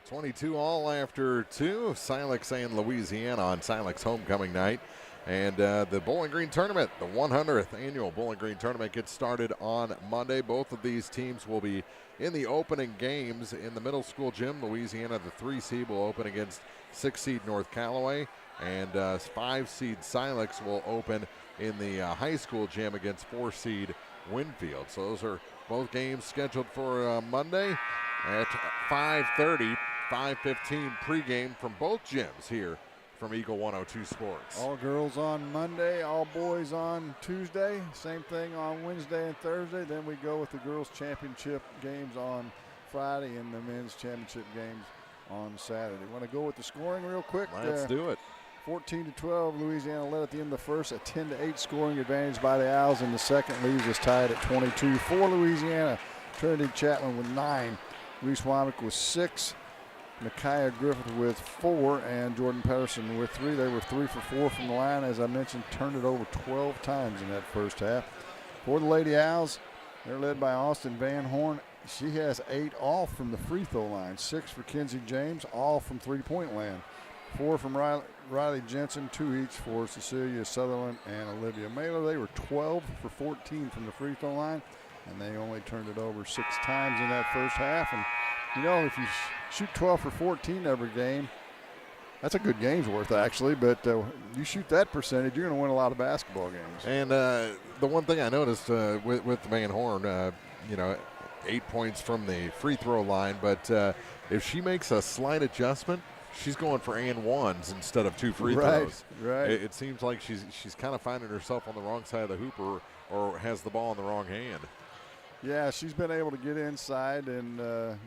22 all after 2. Silex and Louisiana on Silex homecoming night. And the Bowling Green Tournament, the 100th annual Bowling Green Tournament, gets started on Monday. Both of these teams will be in the opening games in the middle school gym. Louisiana, the 3 seed, will open against 6 seed North Callaway. And 5 seed Silex will open in the high school gym against 4 seed Winfield. So those are both games scheduled for Monday at 5:30, 5:15 pregame from both gyms here from Eagle 102 Sports. All girls on Monday, all boys on Tuesday. Same thing on Wednesday and Thursday. Then we go with the girls' championship games on Friday and the men's championship games on Saturday. Want to go with the scoring real quick? Let's do it. 14-12, Louisiana led at the end of the first. A 10-8 scoring advantage by the Owls in the second. Leaves us tied at 22 for Louisiana. Trinity Chapman with 9. Reese Wymick with 6. Micaiah Griffith with 4, and Jordan Pedersen with 3. They were 3 for 4 from the line. As I mentioned, turned it over 12 times in that first half. For the Lady Owls, they're led by Austin Van Horn. She has 8 all from the free throw line. 6 for Kenzie James, all from three-point land. 4 from Riley Jensen, 2 each for Cecilia Sutherland and Olivia Mailer. They were 12 for 14 from the free throw line, and they only turned it over 6 times in that first half. And you know, if you shoot 12 for 14 every game, that's a good game's worth, actually. But you shoot that percentage, you're going to win a lot of basketball games. And the one thing I noticed with Van Horn, 8 points from the free throw line. But if she makes a slight adjustment, she's going for and ones instead of 2 free throws. Right. It seems like she's kind of finding herself on the wrong side of the hoop or has the ball in the wrong hand. Yeah, she's been able to get inside, and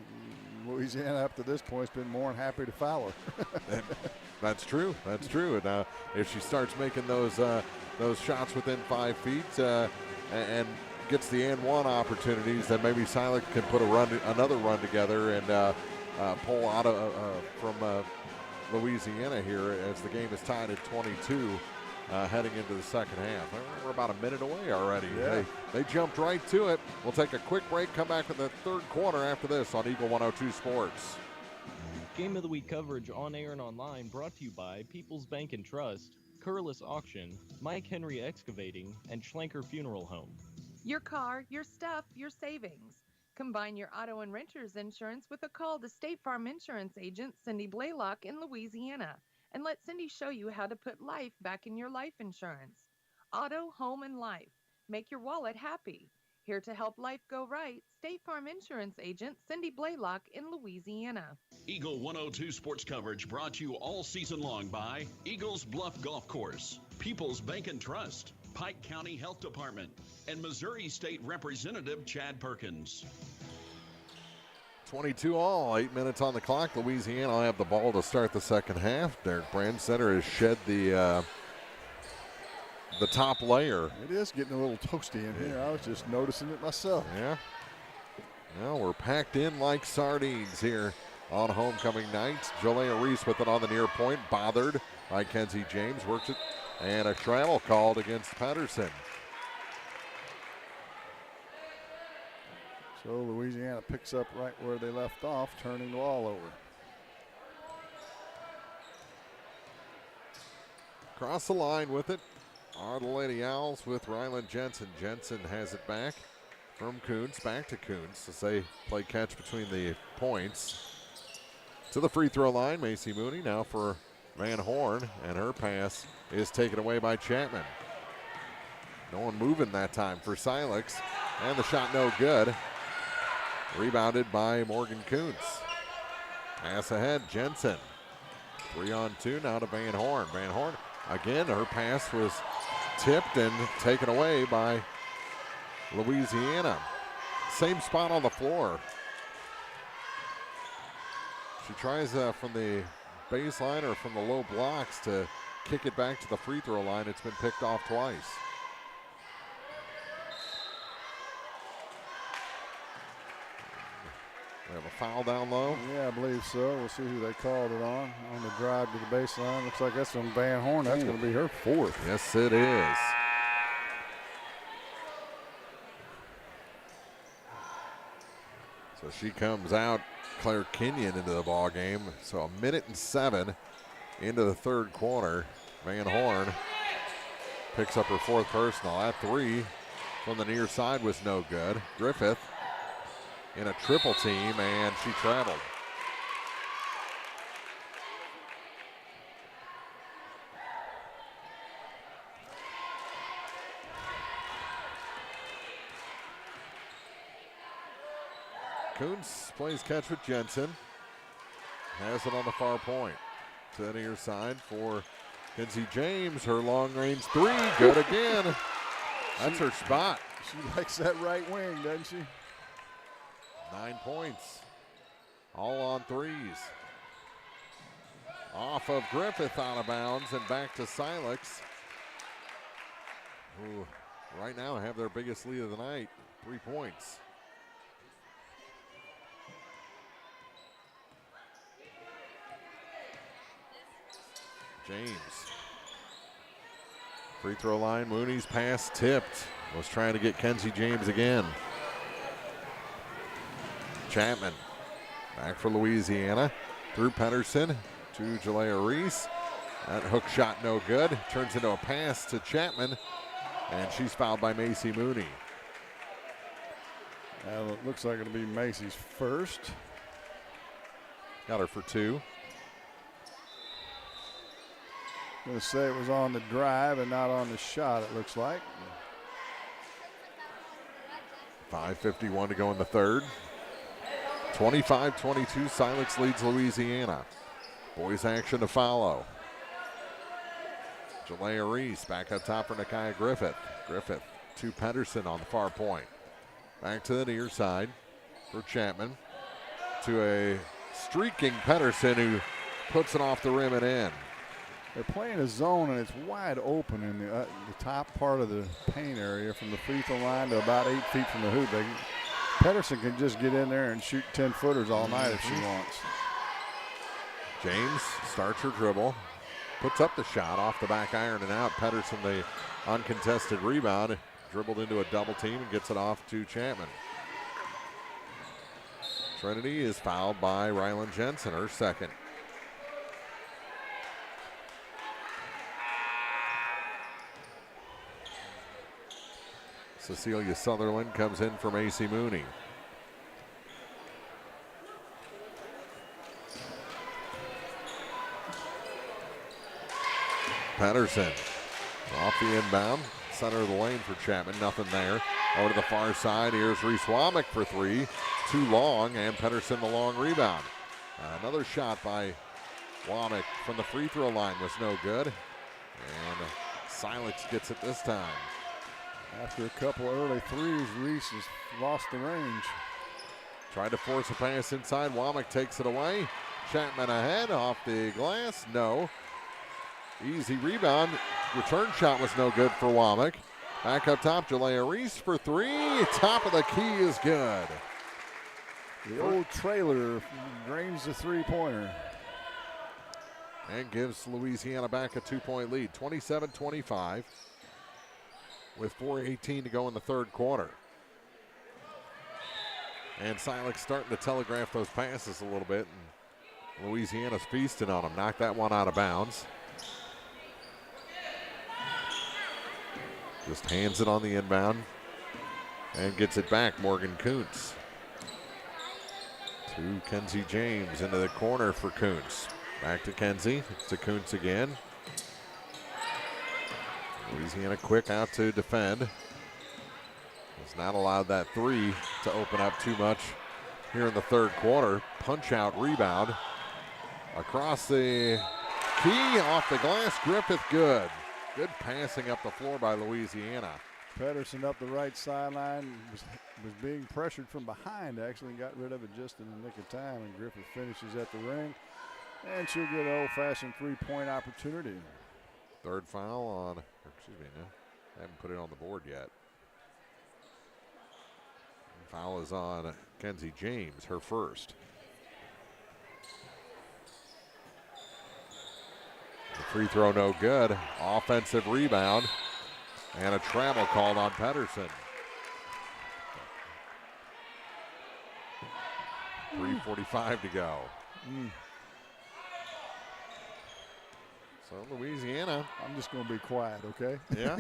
Louisiana up to this point has been more than happy to foul her. That's true. That's true. And if she starts making those shots within 5 feet and gets the and one opportunities, then maybe Silex can put another run together and pull out from Louisiana here as the game is tied at 22. Heading into the second half. We're about a minute away already. Yeah. They jumped right to it. We'll take a quick break, come back with the third quarter after this on Eagle 102 Sports. Game of the Week coverage on air and online brought to you by People's Bank and Trust, Curlis Auction, Mike Henry Excavating, and Schlenker Funeral Home. Your car, your stuff, your savings. Combine your auto and renter's insurance with a call to State Farm Insurance agent Cindy Blaylock in Louisiana. And let Cindy show you how to put life back in your life insurance. Auto, home, and life. Make your wallet happy. Here to help life go right, State Farm Insurance agent Cindy Blaylock in Louisiana. Eagle 102 sports coverage brought to you all season long by Eagles Bluff Golf Course, People's Bank and Trust, Pike County Health Department, and Missouri State Representative Chad Perkins. 22 all, 8 minutes on the clock. Louisiana will have the ball to start the second half. Derek Brandstetter has shed the top layer. It is getting a little toasty in here. I was just noticing it myself. Yeah. Well, we're packed in like sardines here on homecoming night. Jalea Reese with it on the near point, bothered by Kenzie James. Works it, and a travel called against Pedersen. So Louisiana picks up right where they left off, turning the ball over. Across the line with it are the Lady Owls with Ryland Jensen. Jensen has it back from Kuntz, back to Kuntz as they play catch between the points. To the free throw line, Macy Mooney now for Van Horn, and her pass is taken away by Chapman. No one moving that time for Silex, and the shot no good. Rebounded by Morgan Kuntz. Pass ahead, Jensen. 3-on-2 now to Van Horn. Van Horn, again, her pass was tipped and taken away by Louisiana. Same spot on the floor. She tries from the baseline or from the low blocks to kick it back to the free throw line. It's been picked off twice. We have a foul down low. Yeah, I believe so. We'll see who they called it on the drive to the baseline. Looks like that's from Van Horn. That's going to be her fourth. Yes, it is. So she comes out, Claire Kenyon, into the ball game. So 1:07 into the third quarter. Van Horn picks up her fourth personal. That three from the near side was no good. Griffith in a triple team, and she traveled. Kuntz plays catch with Jensen. Has it on the far point. To the near side for Kenzie James. Her long range three, good again. That's her spot. She likes that right wing, doesn't she? 9 points. All on threes. Off of Griffith, out of bounds, and back to Silex, who right now have their biggest lead of the night, 3 points. James. Free throw line, Mooney's pass tipped. Was trying to get Kenzie James again. Chapman back for Louisiana. Through Pedersen to Jalea Reese. That hook shot no good. Turns into a pass to Chapman, and she's fouled by Macy Mooney. It looks like it'll be Macy's first. Got her for 2. I'm going to say it was on the drive and not on the shot, it looks like. 5:51 to go in the third. 25-22, Silex leads Louisiana. Boys action to follow. Jalea Reese back up top for Nakia Griffith. Griffith to Pedersen on the far point. Back to the near side for Chapman. To a streaking Pedersen who puts it off the rim and in. They're playing a zone, and it's wide open in the top part of the paint area from the free throw line to about 8 feet from the hoop. Pedersen can just get in there and shoot 10-footers all night if she wants. James starts her dribble, puts up the shot off the back iron and out. Pedersen, the uncontested rebound, dribbled into a double team and gets it off to Chapman. Trinity is fouled by Rylan Jensen, her second. Cecilia Sutherland comes in for Macy Mooney. Pedersen off the inbound, center of the lane for Chapman, nothing there. Over to the far side, here's Reese Womack for 3. Too long, and Pedersen the long rebound. Another shot by Womack from the free throw line was no good. And Silex gets it this time. After a couple early threes, Reese has lost the range. Tried to force a pass inside. Womack takes it away. Chapman ahead off the glass. No. Easy rebound. Return shot was no good for Womack. Back up top, Jalea Reese for 3. Top of the key is good. The old trailer drains the three-pointer. And gives Louisiana back a 2-point lead, 27-25. With 4:18 to go in the third quarter. And Silex starting to telegraph those passes a little bit. And Louisiana's feasting on them. Knocked that one out of bounds. Just hands it on the inbound. And gets it back, Morgan Kuntz. To Kenzie James into the corner for Kuntz. Back to Kenzie, to Kuntz again. Louisiana quick out to defend. Has not allowed that 3 to open up too much here in the third quarter. Punch out rebound. Across the key, off the glass, Griffith good. Good passing up the floor by Louisiana. Pedersen up the right sideline, was being pressured from behind actually, and got rid of it just in the nick of time, and Griffith finishes at the ring, and she'll get an old-fashioned three-point opportunity. Third foul on, excuse me, no, I haven't put it on the board yet. Foul is on Kenzie James, her first. The free throw no good. Offensive rebound. And a travel called on Pedersen. 3:45 to go. So Louisiana. I'm just going to be quiet, okay? Yeah.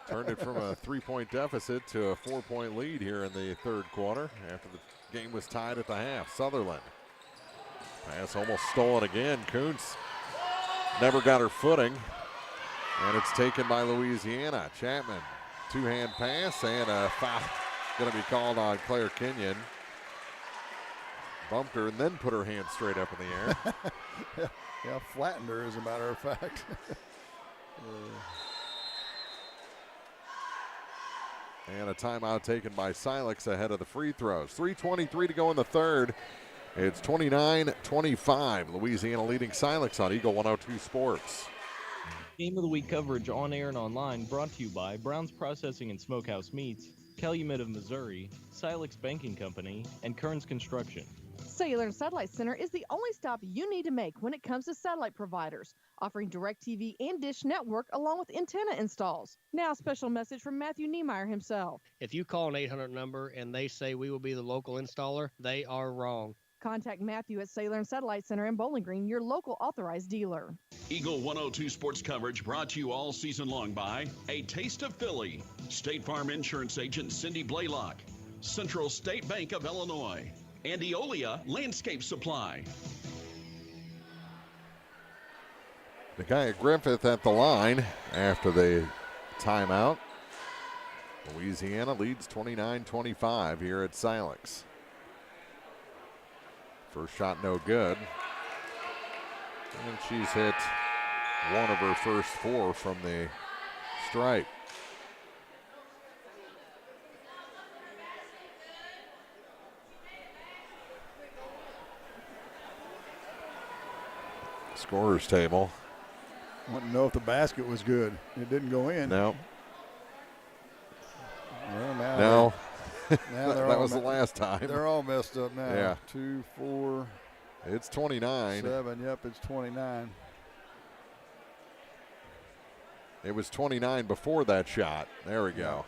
Turned it from a 3-point deficit to a 4-point lead here in the third quarter after the game was tied at the half. Sutherland. Pass almost stolen again. Kuntz never got her footing. And it's taken by Louisiana. Chapman, two-hand pass and a foul going to be called on Claire Kenyon. Bumped her and then put her hand straight up in the air. Yeah, flattened her as a matter of fact. And a timeout taken by Silex ahead of the free throws. 3:23 to go in the third. It's 29-25. Louisiana leading Silex on Eagle 102 Sports. Game of the Week coverage on air and online brought to you by Brown's Processing and Smokehouse Meats, Calumet of Missouri, Silex Banking Company, and Kearns Construction. Cellular and Satellite Center is the only stop you need to make when it comes to satellite providers, offering DirecTV and Dish Network along with antenna installs. Now, a special message from Matthew Niemeyer himself. If you call an 800 number and they say we will be the local installer, they are wrong. Contact Matthew at Cellular and Satellite Center in Bowling Green, your local authorized dealer. Eagle 102 Sports coverage brought to you all season long by A Taste of Philly, State Farm Insurance Agent Cindy Blaylock, Central State Bank of Illinois, and Eolia Landscape Supply. Nakia Griffith at the line after the timeout. Louisiana leads 29-25 here at Silex. First shot no good. And she's hit one of her first four from the stripe. Scorer's table. Want to know if the basket was good. It didn't go in. No. Well, now no. Now that was the last time. They're all messed up now. Yeah. 2, 4. It's 29. 7. Yep, it's 29. It was 29 before that shot. There we go.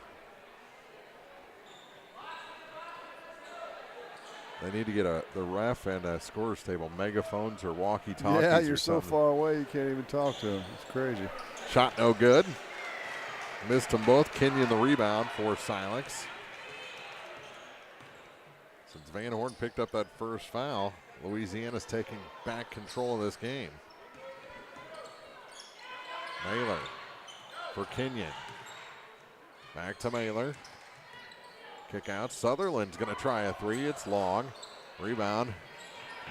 They need to get the ref and a scorer's table megaphones or walkie-talkies. Yeah, you're or so something. far away you can't even talk to them. It's crazy. Shot no good. Missed them both. Kenyon the rebound for Silex. Since Van Horn picked up that first foul, Louisiana's taking back control of this game. Mailer for Kenyon. Back to Mailer. Kick out. Sutherland's going to try a three. It's long. Rebound.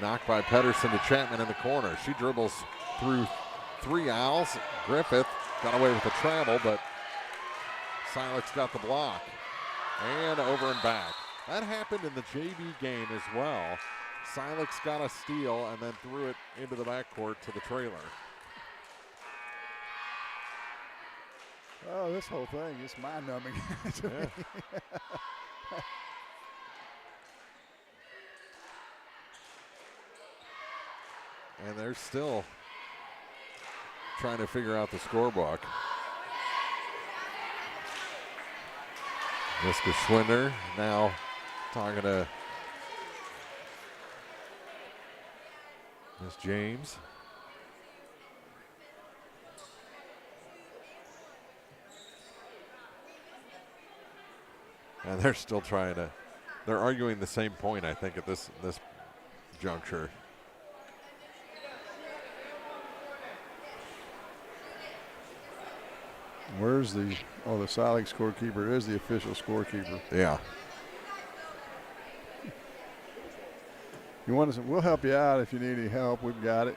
Knocked by Pedersen to Chapman in the corner. She dribbles through three Owls. Griffith got away with the travel, but Silex got the block. And over and back. That happened in the JV game as well. Silex got a steal and then threw it into the backcourt to the trailer. Oh, this whole thing is mind-numbing to me. And they're still trying to figure out the scorebook. Miska Schwinder now talking to Miss James. And they're still trying to, they're arguing the same point, I think, at this juncture. Where's the Silex scorekeeper is the official scorekeeper. Yeah. You want us? We'll help you out if you need any help. We've got it.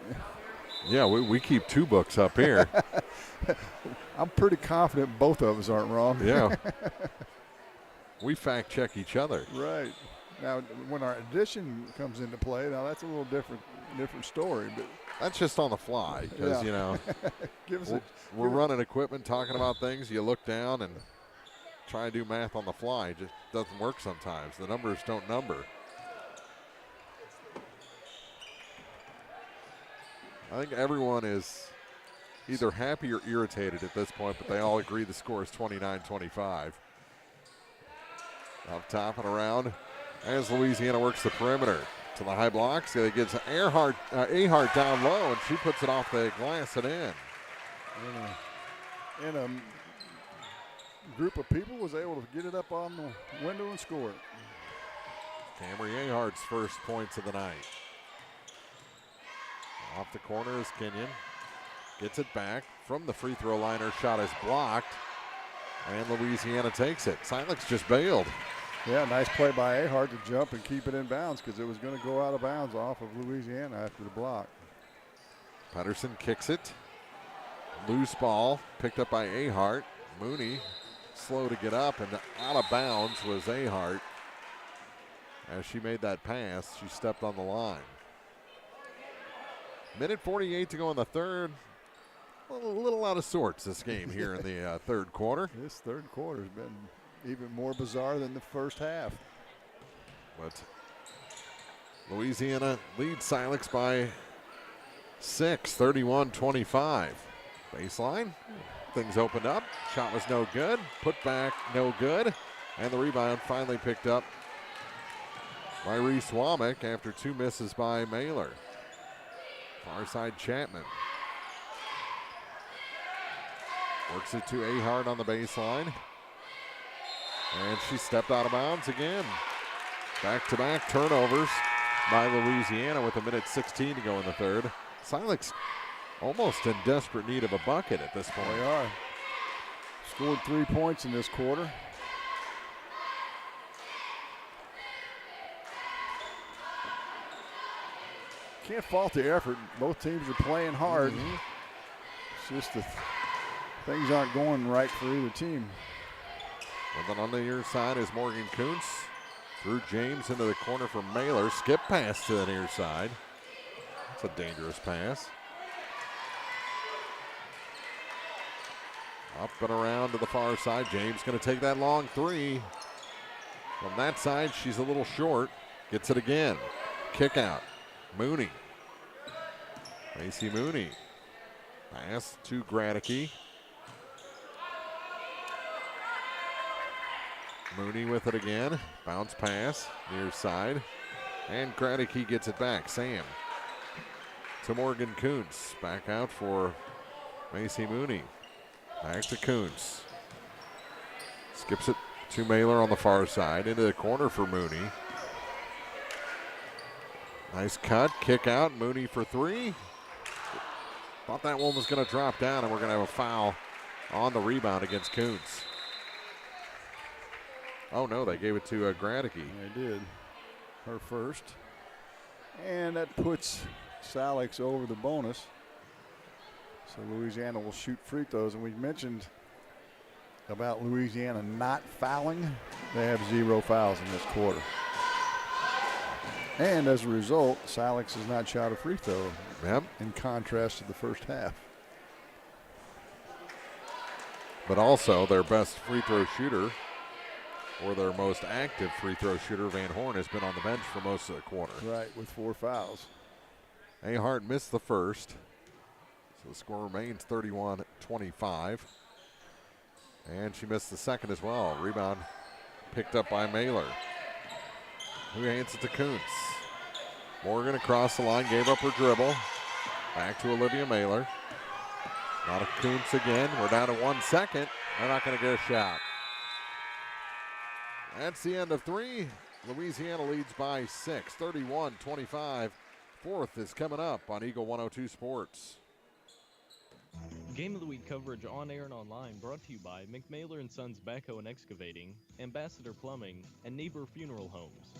Yeah, we keep two books up here. I'm pretty confident both of us aren't wrong. Yeah. We fact check each other. Right. Now, when our addition comes into play, now that's a little different story. But that's just on the fly because, you know, we're running equipment, talking about things. You look down and try to do math on the fly. It just doesn't work sometimes. The numbers don't number. I think everyone is either happy or irritated at this point, but they all agree the score is 29-25. Up top and around as Louisiana works the perimeter to the high blocks. It gets Ahart down low, and she puts it off the glass and in. In a group of people was able to get it up on the window and score it. Camry Ahart's first points of the night. Off the corner is Kenyon. Gets it back from the free throw line. Her shot is blocked, and Louisiana takes it. Silex just bailed. Yeah, nice play by Ahart to jump and keep it in bounds because it was going to go out of bounds off of Louisiana after the block. Pedersen kicks it. Loose ball picked up by Ahart. Mooney slow to get up, and out of bounds was Ahart. As she made that pass, she stepped on the line. Minute 48 to go in the third. A little out of sorts this game here in the third quarter. This third quarter has been even more bizarre than the first half. But Louisiana leads Silex by 6, 31-25. Baseline, things opened up. Shot was no good. Put back, no good. And the rebound finally picked up by Reese Womack after two misses by Mailer. Far side Chapman. Works it to Ahart on the baseline. And she stepped out of bounds again. Back-to-back turnovers by Louisiana with a minute 16 to go in the third. Silex almost in desperate need of a bucket at this point. They are. Scored 3 points in this quarter. Can't fault the effort. Both teams are playing hard. It's just that things aren't going right for either team. And then on the near side is Morgan Kuntz. Threw James into the corner for Mailer. Skip pass to the near side. That's a dangerous pass. Up and around to the far side. James going to take that long three. From that side, she's a little short. Gets it again. Kick out. Mooney. Macy Mooney. Pass to Gradicky. Mooney with it again. Bounce pass. Near side. And Gradicky gets it back. Sam. To Morgan Kuntz. Back out for Macy Mooney. Back to Kuntz. Skips it to Mailer on the far side. Into the corner for Mooney. Nice cut. Kick out. Mooney for three. Thought that one was going to drop down, and we're going to have a foul on the rebound against Kuntz. Oh, no, they gave it to Gradicky. They did. Her first. And that puts Silex over the bonus. So Louisiana will shoot free throws. And we mentioned about Louisiana not fouling. They have 0 fouls in this quarter. And as a result, Silex has not shot a free throw. Yep. In contrast to the first half. But also their best free throw shooter, or their most active free throw shooter, Van Horn, has been on the bench for most of the quarter. Right, with 4 fouls. Ahart missed the first. So the score remains 31-25. And she missed the second as well. Rebound picked up by Mailer, who hands it to Kuntz. Morgan across the line, gave up her dribble. Back to Olivia Mailer. Now to Kuntz again. We're down to 1 second. They're not going to get a shot. That's the end of three. Louisiana leads by 6, 31-25. Fourth is coming up on Eagle 102 Sports. Game of the Week coverage on air and online brought to you by McMailer & Sons Backhoe and Excavating, Ambassador Plumbing, and Neighbor Funeral Homes.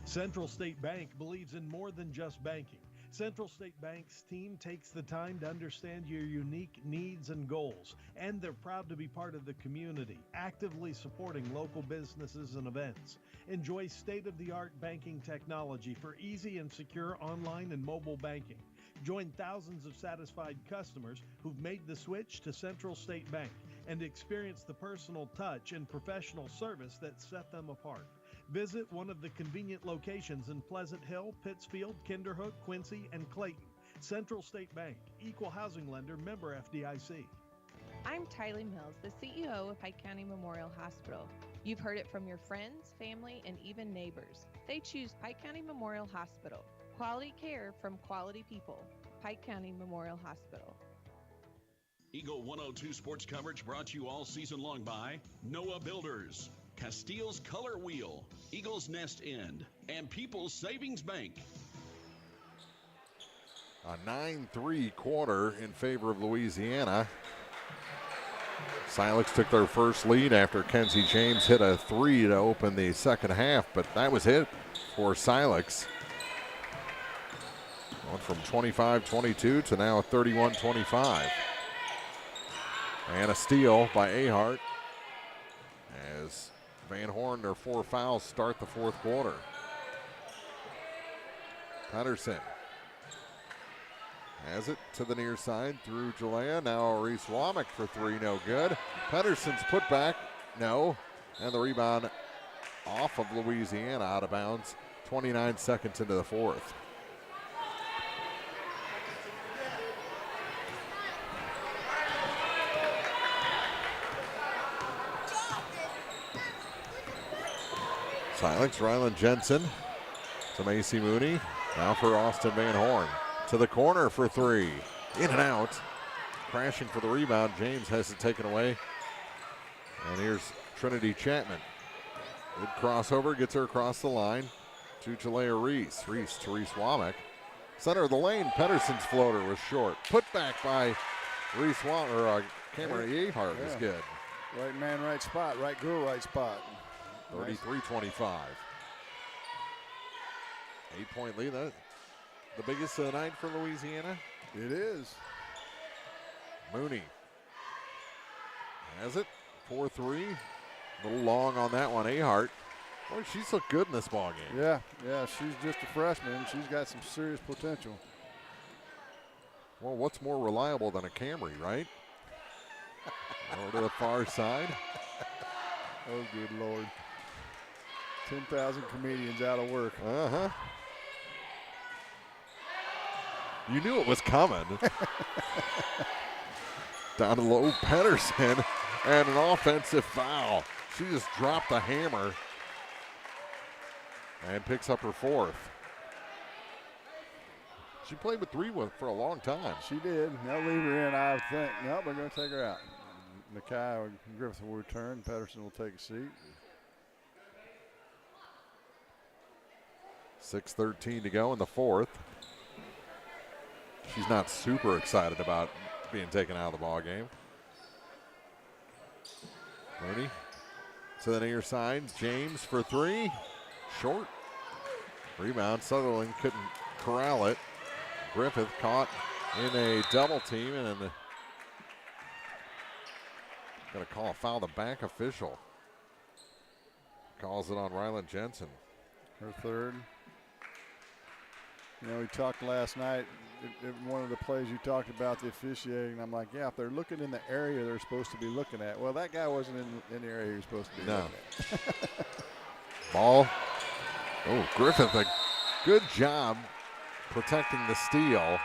Central State Bank believes in more than just banking. Central State Bank's team takes the time to understand your unique needs and goals, and they're proud to be part of the community, actively supporting local businesses and events. Enjoy state-of-the-art banking technology for easy and secure online and mobile banking. Join thousands of satisfied customers who've made the switch to Central State Bank and experience the personal touch and professional service that set them apart. Visit one of the convenient locations in Pleasant Hill, Pittsfield, Kinderhook, Quincy, and Clayton. Central State Bank, equal housing lender, member FDIC. I'm Tylee Mills, the CEO of Pike County Memorial Hospital. You've heard it from your friends, family, and even neighbors. They choose Pike County Memorial Hospital. Quality care from quality people. Pike County Memorial Hospital. Eagle 102 sports coverage brought to you all season long by Noah Builders, Castile's Color Wheel, Eagles Nest End, and People's Savings Bank. A 9-3 quarter in favor of Louisiana. Silex took their first lead after Kenzie James hit a 3 to open the second half, but that was it for Silex. Went from 25-22 to now 31-25. And a steal by Ahart as Van Horn, their 4 fouls, start the fourth quarter. Pedersen has it to the near side through Jalea. Now Reese Womack for 3, no good. Pedersen's put back, no. And the rebound off of Louisiana, out of bounds. 29 seconds into the fourth. Silex, Ryland Jensen to Macy Mooney. Now for Austin Van Horn. To the corner for 3. In and out. Crashing for the rebound. James has it taken away. And here's Trinity Chapman. Good crossover. Gets her across the line to Jalea Reese. Reese to Reese Womack. Center of the lane. Pedersen's floater was short. Put back by Reese Womack. Or Cameron Ahart was good. Right man, right spot. Right girl, right spot. 33-25. 8-point lead. The biggest of the night for Louisiana. It is. Mooney has it. 4-3. A little long on that one. Ahart. Boy, she's looked good in this ball game. Yeah, she's just a freshman. She's got some serious potential. Well, what's more reliable than a Camry, right? Over to the far side. Oh, good Lord. 10,000 comedians out of work. Uh-huh. You knew it was coming. Down to low, Pedersen, and an offensive foul. She just dropped the hammer and picks up her 4th. She played with 3 for a long time. She did. They'll leave her in, I think. Nope, they're going to take her out. Nakai Griffith will return. Pedersen will take a seat. 6:13 to go in the fourth. She's not super excited about being taken out of the ball game. Mooney to the near side. James for 3. Short. Rebound. Sutherland couldn't corral it. Griffith caught in a double team, and going to call a foul. The back official calls it on Ryland Jensen. Her 3rd. You know, we talked last night, one of the plays you talked about the officiating. I'm like, yeah, if they're looking in the area they're supposed to be looking at. Well, that guy wasn't in the area he was supposed to be looking at. Ball. Oh, Griffith, a good job protecting the steal.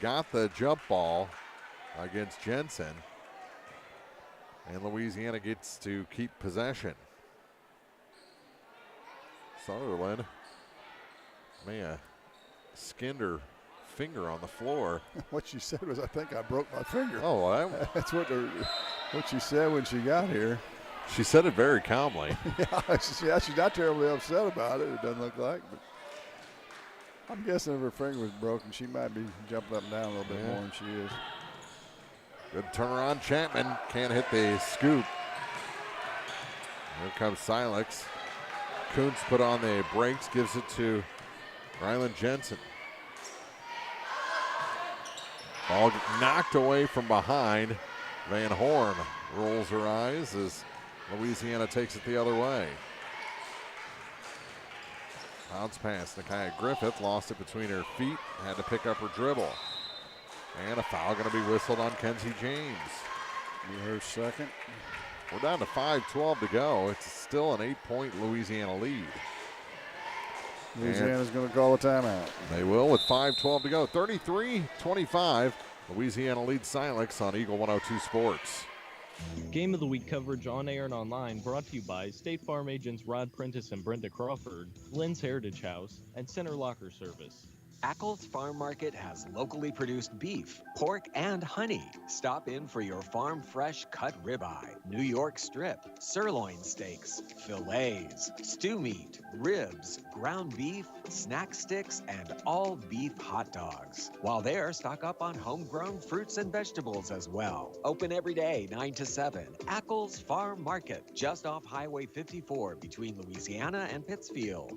Got the jump ball against Jensen. And Louisiana gets to keep possession. Sutherland may have skinned her finger on the floor. What she said was, I think I broke my finger. Oh, well, that's what she said when she got here. She said it very calmly. Yeah, she's not terribly upset about it, it doesn't look like. But I'm guessing if her finger was broken, she might be jumping up and down a little bit more than she is. Good turnaround. Chapman can't hit the scoop. Here comes Silex. Kuntz put on the brakes, gives it to Ryland Jensen. Ball knocked away from behind. Van Horn rolls her eyes as Louisiana takes it the other way. Bounce pass. Nakia Griffith lost it between her feet, had to pick up her dribble. And a foul going to be whistled on Kenzie James. Her 2nd. We're down to 5:12 to go. It's still an 8-point Louisiana lead. Louisiana's going to call a timeout. They will with 5:12 to go. 33-25. Louisiana leads Silex on Eagle 102 Sports. Game of the Week coverage on air and online brought to you by State Farm agents Rod Prentice and Brenda Crawford, Lynn's Heritage House, and Center Locker Service. Ackles Farm Market has locally produced beef, pork, and honey. Stop in for your farm fresh cut ribeye, New York strip, sirloin steaks, fillets, stew meat, ribs, ground beef, snack sticks, and all beef hot dogs. While there, stock up on homegrown fruits and vegetables as well. Open every day, 9 to 7. Ackles Farm Market, just off Highway 54 between Louisiana and Pittsfield.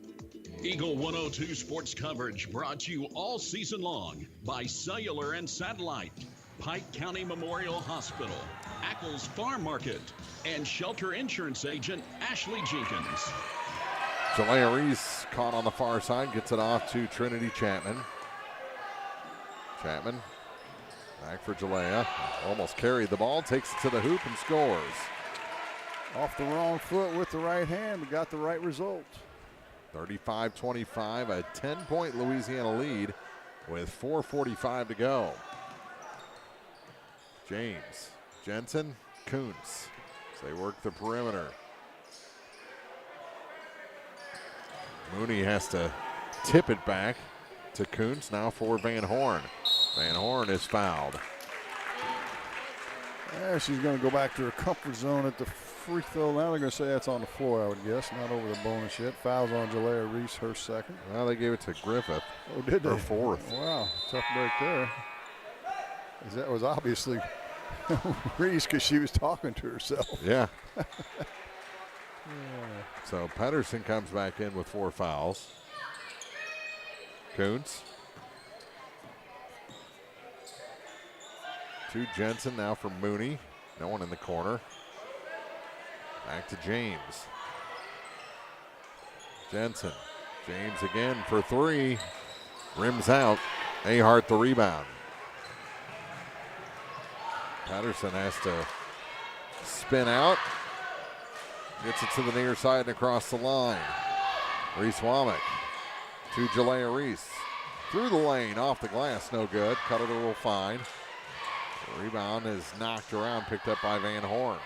Eagle 102 sports coverage brought to you all season long by Cellular and Satellite, Pike County Memorial Hospital, Ackles Farm Market, and Shelter Insurance Agent Ashley Jenkins. Jalea Reese caught on the far side, gets it off to Trinity Chapman. Chapman back for Jalea. Almost carried the ball, takes it to the hoop and scores. Off the wrong foot with the right hand, but got the right result. 35-25, a 10-point Louisiana lead with 4:45 to go. James, Jensen, Kuntz as they work the perimeter. Mooney has to tip it back to Kuntz, now for Van Horn. Van Horn is fouled. Yeah, she's going to go back to her comfort zone at the free throw. Now they're going to say that's on the floor, I would guess, not over the bonus yet. Fouls on Jalea Reese, her second. Well, they gave it to Griffith. Oh, did they? Her fourth. Wow, tough break there. That was obviously Reese because she was talking to herself. Yeah. So Pedersen comes back in with 4 fouls. Kuntz. To Jensen, now for Mooney. No one in the corner. Back to James. Jensen. James again for 3. Rims out. Ahart the rebound. Patterson has to spin out. Gets it to the near side and across the line. Reese Womack to Jalea Reese. Through the lane, off the glass, no good. Cut it a little fine. The rebound is knocked around, picked up by Van Horn.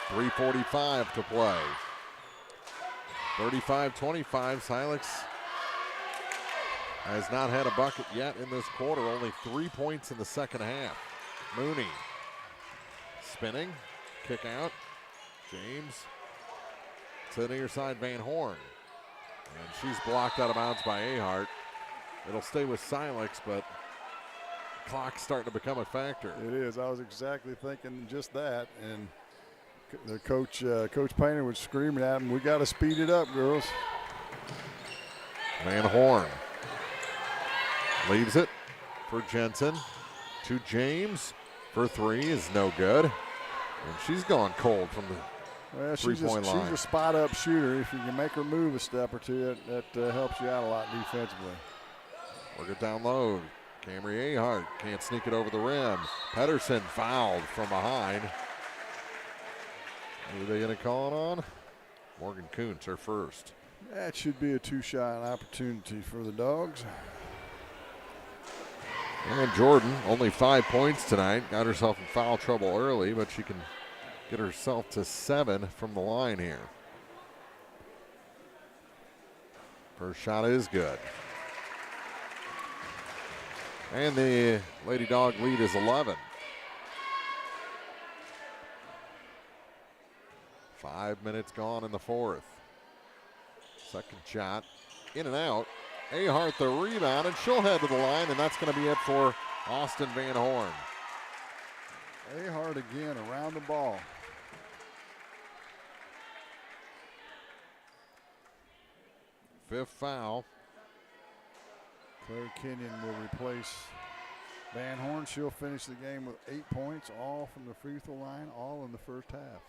3:45 to play. 35-25, Silex has not had a bucket yet in this quarter. Only 3 points in the second half. Mooney spinning, kick out. James to the near side, Van Horn. And she's blocked out of bounds by Ahart. It'll stay with Silex, but clock's starting to become a factor. It is. I was exactly thinking just that. And the Coach Painter was screaming at him, "We got to speed it up, girls." Van Horn leaves it for Jensen to James for 3 is no good. And she's gone cold from the three-point line. She's a spot-up shooter. If you can make her move a step or two, that helps you out a lot defensively. Work it down low. Camry Ahart can't sneak it over the rim. Pedersen fouled from behind. Who are they going to call it on? Morgan Kuntz, her first. That should be a 2-shot opportunity for the Dogs. And Jordan, only 5 points tonight. Got herself in foul trouble early, but she can get herself to 7 from the line here. First shot is good. And the Lady Dog lead is 11. 5 minutes gone in the fourth. Second shot, in and out. Ahart the rebound, and she'll head to the line, and that's going to be it for Austin Van Horn. Ahart again around the ball. Fifth foul. Claire Kenyon will replace Van Horn. She'll finish the game with 8 points, all from the free throw line, all in the first half.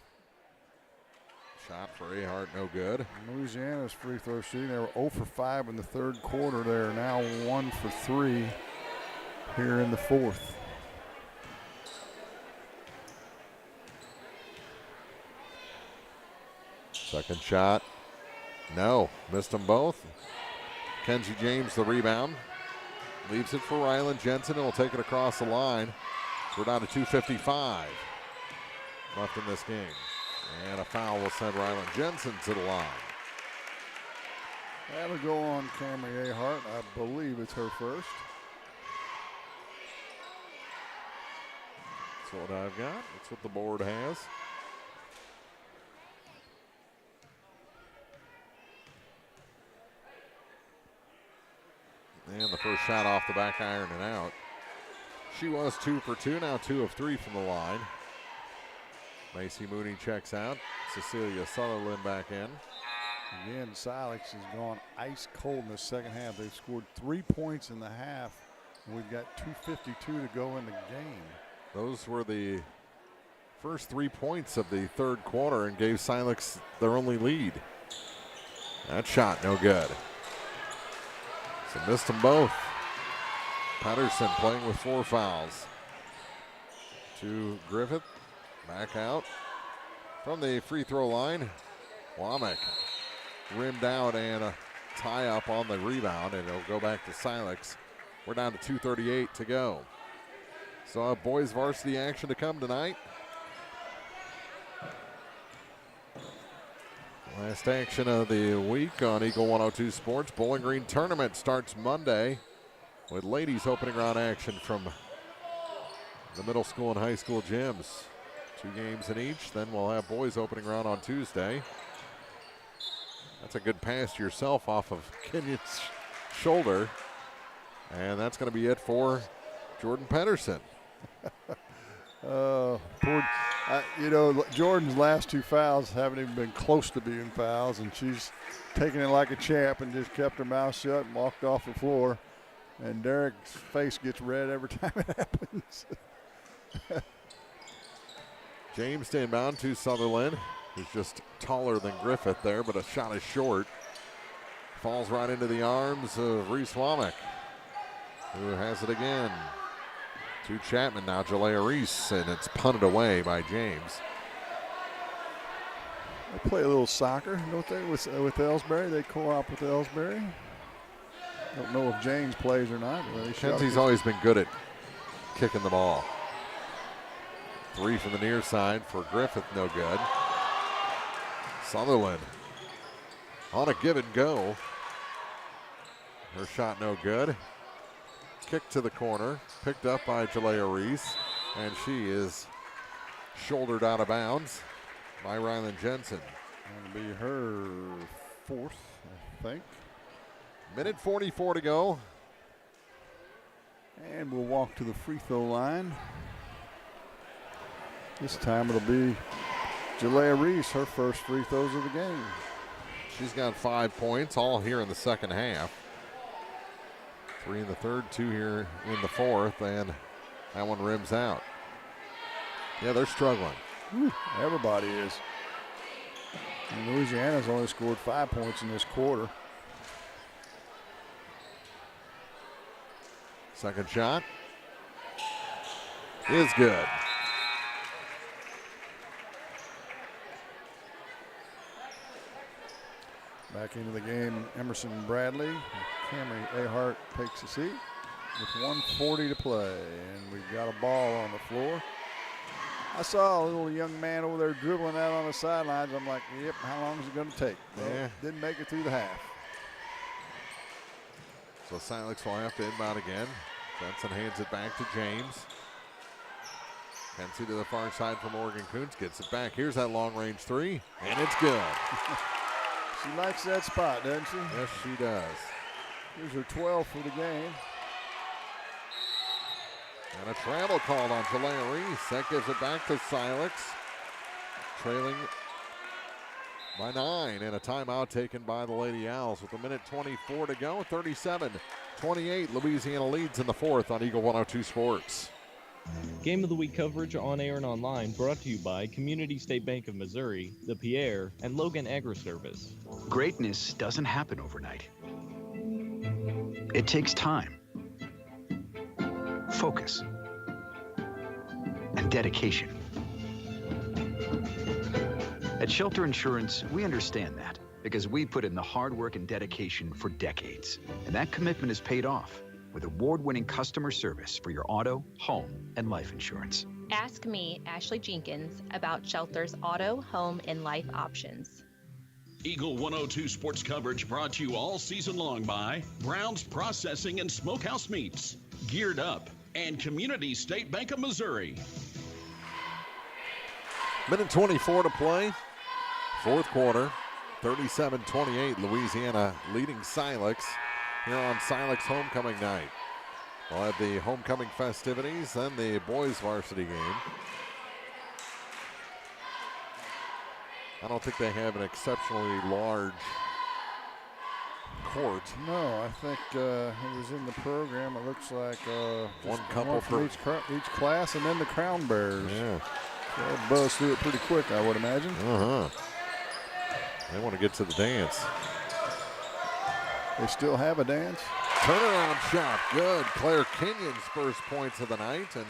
Shot for Ahart, no good. Louisiana's free throw shooting, they were 0 for 5 in the third quarter. They're now 1 for 3 here in the fourth. Second shot No, missed them both. Kenzie James the rebound. Leaves it for Rylan Jensen, and will take it across the line. We're down to 2:55 left in this game. And a foul will send Rylan Jensen to the line. That'll go on Camry Ahart. I believe it's her first. That's what I've got. That's what the board has. And the first shot off the back iron and out. She was 2 for 2, now 2 of 3 from the line. Macy Mooney checks out. Cecilia Sutherland back in. Again, Silex has gone ice cold in the second half. They've scored 3 points in the half. We've got 2:52 to go in the game. Those were the first 3 points of the third quarter and gave Silex their only lead. That shot no good. So missed them both. Patterson playing with 4 fouls. To Griffith, back out from the free throw line. Womack rimmed out and a tie up on the rebound, and it'll go back to Silex. We're down to 2:38 to go. So boys varsity action to come tonight. Last action of the week on Eagle 102 Sports. Bowling Green tournament starts Monday with ladies opening round action from the middle school and high school gyms. 2 games in each. Then we'll have boys opening round on Tuesday. That's a good pass to yourself off of Kenyon's shoulder. And that's going to be it for Jordan Pedersen. Jordan's last 2 fouls haven't even been close to being fouls, and she's taken it like a champ and just kept her mouth shut and walked off the floor. And Derek's face gets red every time it happens. James to inbound to Sutherland, who's just taller than Griffith there, but a shot is short. Falls right into the arms of Reese Womack, who has it again. To Chapman now, Jalea Reese, and it's punted away by James. They play a little soccer, don't they, with Ellsbury? They co-op with Ellsbury. Don't know if James plays or not. Kenzie's always been good at kicking the ball. 3 from the near side for Griffith, no good. Sutherland on a give and go. Her shot no good. Kick to the corner, picked up by Jalea Reese, and she is shouldered out of bounds by Rylan Jensen. That'll be her 4th, I think. Minute 44 to go. And we'll walk to the free throw line. This time it'll be Jalea Reese, her first free throws of the game. She's got 5 points, all here in the second half. 3 in the third, 2 here in the fourth, and that one rims out. Yeah, they're struggling. Everybody is. And Louisiana's only scored 5 points in this quarter. Second shot is good. Back into the game, Emerson Bradley. Camry Ahart takes a seat with 1:40 to play, and we've got a ball on the floor. I saw a little young man over there dribbling out on the sidelines. I'm like, yep, how long is it going to take? Well, Yeah. Didn't make it through the half. So Silex will have to inbound again. Jensen hands it back to James. Kenzie to the far side for Morgan Kuntz. Gets it back. Here's that long range 3, and it's good. She likes that spot, doesn't she? Yes, she does. Here's her 12th for the game. And a travel called on Jalea Reese. That gives it back to Silex. Trailing by 9, and a timeout taken by the Lady Owls with 1:24 to go. 37-28. Louisiana leads in the fourth on Eagle 102 Sports. Game of the Week coverage on air and online brought to you by Community State Bank of Missouri, the Pierre, and Logan Agri-Service. Greatness doesn't happen overnight. It takes time, focus, and dedication. At Shelter Insurance, we understand that, because we put in the hard work and dedication for decades. And that commitment has paid off with award-winning customer service for your auto, home, and life insurance. Ask me, Ashley Jenkins, about Shelter's auto, home, and life options. Eagle 102 sports coverage brought to you all season long by Brown's Processing and Smokehouse Meats, Geared Up, and Community State Bank of Missouri. Minute 24 to play. Fourth quarter, 37-28. Louisiana leading Silex here on Silex homecoming night. We'll have the homecoming festivities, then the boys varsity game. I don't think they have an exceptionally large court. No, I think it was in the program. It looks like one couple for each class, and then the crown bearers. Yeah. They'll buzz through it pretty quick, I would imagine. They want to get to the dance. They still have a dance. Turnaround shot, good. Claire Kenyon's first points of the night, and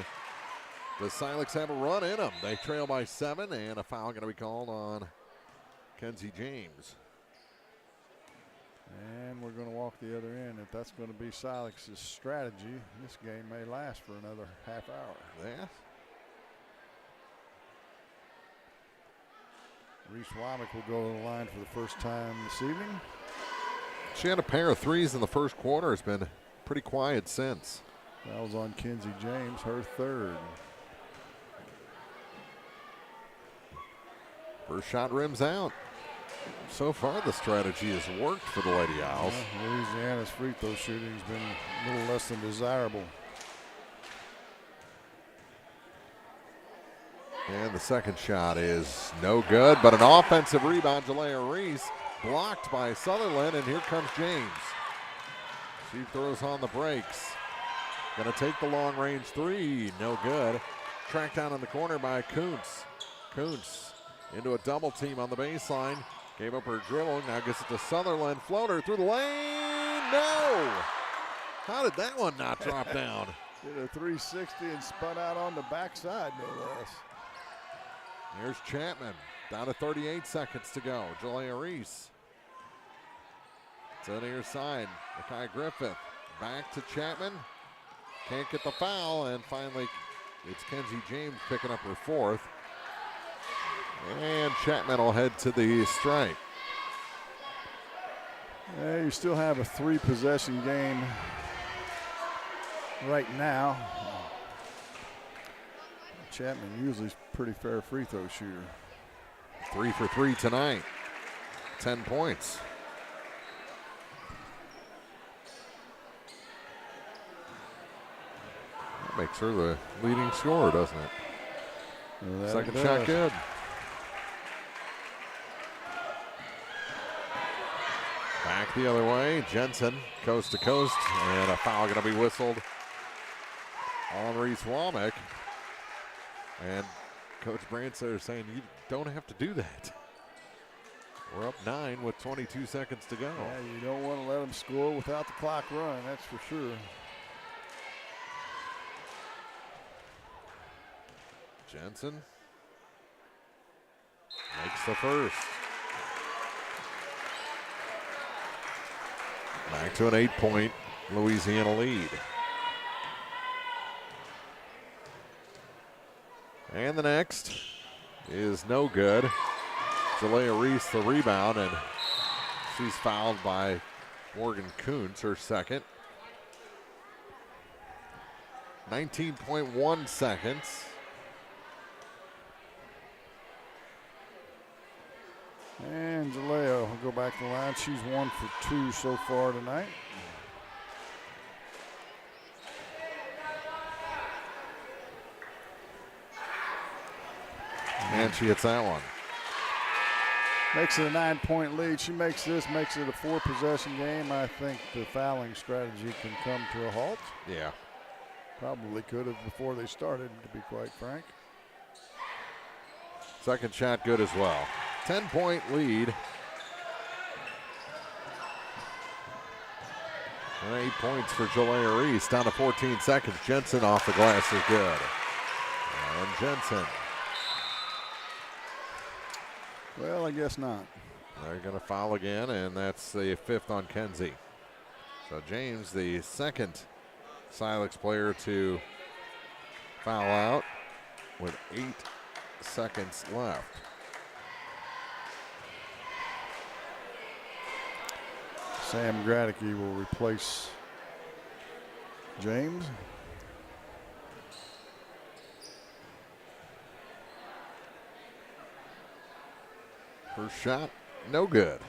the Silex have a run in them. They trail by 7, and a foul going to be called on Kenzie James. And we're going to walk the other end. If that's going to be Silex's strategy, this game may last for another half hour. Yeah. Reese Womack will go to the line for the first time this evening. She had a pair of threes in the first quarter. Has been pretty quiet since. That was on Kenzie James, her third. First shot rims out. So far, the strategy has worked for the Lady Owls. Louisiana's free throw shooting has been a little less than desirable. And the second shot is no good, but an offensive rebound. Jalea Reese blocked by Sutherland, and here comes James. She throws on the brakes. Going to take the long range three, no good. Tracked down in the corner by Kuntz. Kuntz into a double team on the baseline. Gave up her dribble, now gets it to Sutherland. Floater through the lane, no! How did that one not drop down? Did a 360 and spun out on the backside, no less. Here's Chapman, down to 38 seconds to go. Jalea Reese. To the near side, Nakai Griffith. Back to Chapman. Can't get the foul, and finally it's Kenzie James picking up her fourth. And Chapman will head to the stripe. Yeah, you still have a 3-possession game right now. Chapman usually is a pretty fair free throw shooter. 3 for 3 tonight. 10 points. That makes her the leading scorer, doesn't it? Well, second shot good. Back the other way. Jensen coast to coast, and a foul going to be whistled on Reese Womack. And Coach Brandstetter saying you don't have to do that. We're up 9 with 22 seconds to go. Yeah, you don't want to let them score without the clock run, that's for sure. Jensen makes the first. Back to an 8-point Louisiana lead. And the next is no good. Jalea Reese the rebound, and she's fouled by Morgan Kuntz, her second. 19.1 seconds. And Jalea will go back to the line. She's 1 for 2 so far tonight. And she hits that one. Makes it a 9-point lead. She makes this, makes it a 4-possession game. I think the fouling strategy can come to a halt. Yeah. Probably could have before they started, to be quite frank. Second shot good as well. 10-point lead. And 8 points for Jalea Reese. Down to 14 seconds. Jensen off the glass is good. And Jensen. Well, I guess not. They're going to foul again, and that's the 5th on Kenzie. So James, the second Silex player to foul out with 8 seconds left. Sam Gradicke will replace James. First shot, no good.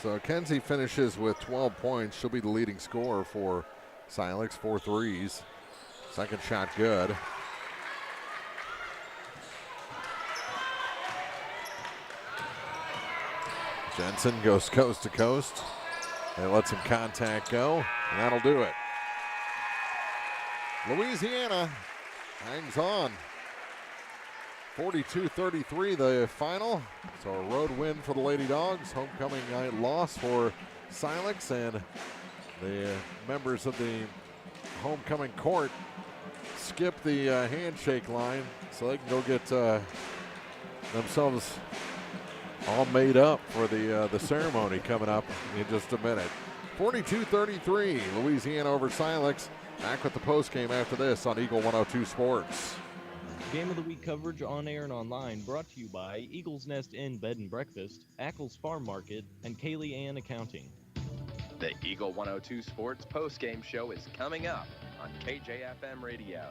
So Kenzie finishes with 12 points. She'll be the leading scorer for Silex, 4 threes. Second shot good. Jensen goes coast to coast and lets some contact go, and that'll do it. Louisiana hangs on. 42-33 the final. So a road win for the Lady Dogs. Homecoming night loss for Silex, and the members of the homecoming court skip the handshake line so they can go get themselves all made up for the ceremony coming up in just a minute. 42-33, Louisiana over Silex. Back with the postgame after this on Eagle 102 Sports. Game of the Week coverage on air and online brought to you by Eagles Nest Inn Bed and Breakfast, Ackles Farm Market, and Kaylee Ann Accounting. The Eagle 102 Sports postgame show is coming up on KJFM Radio.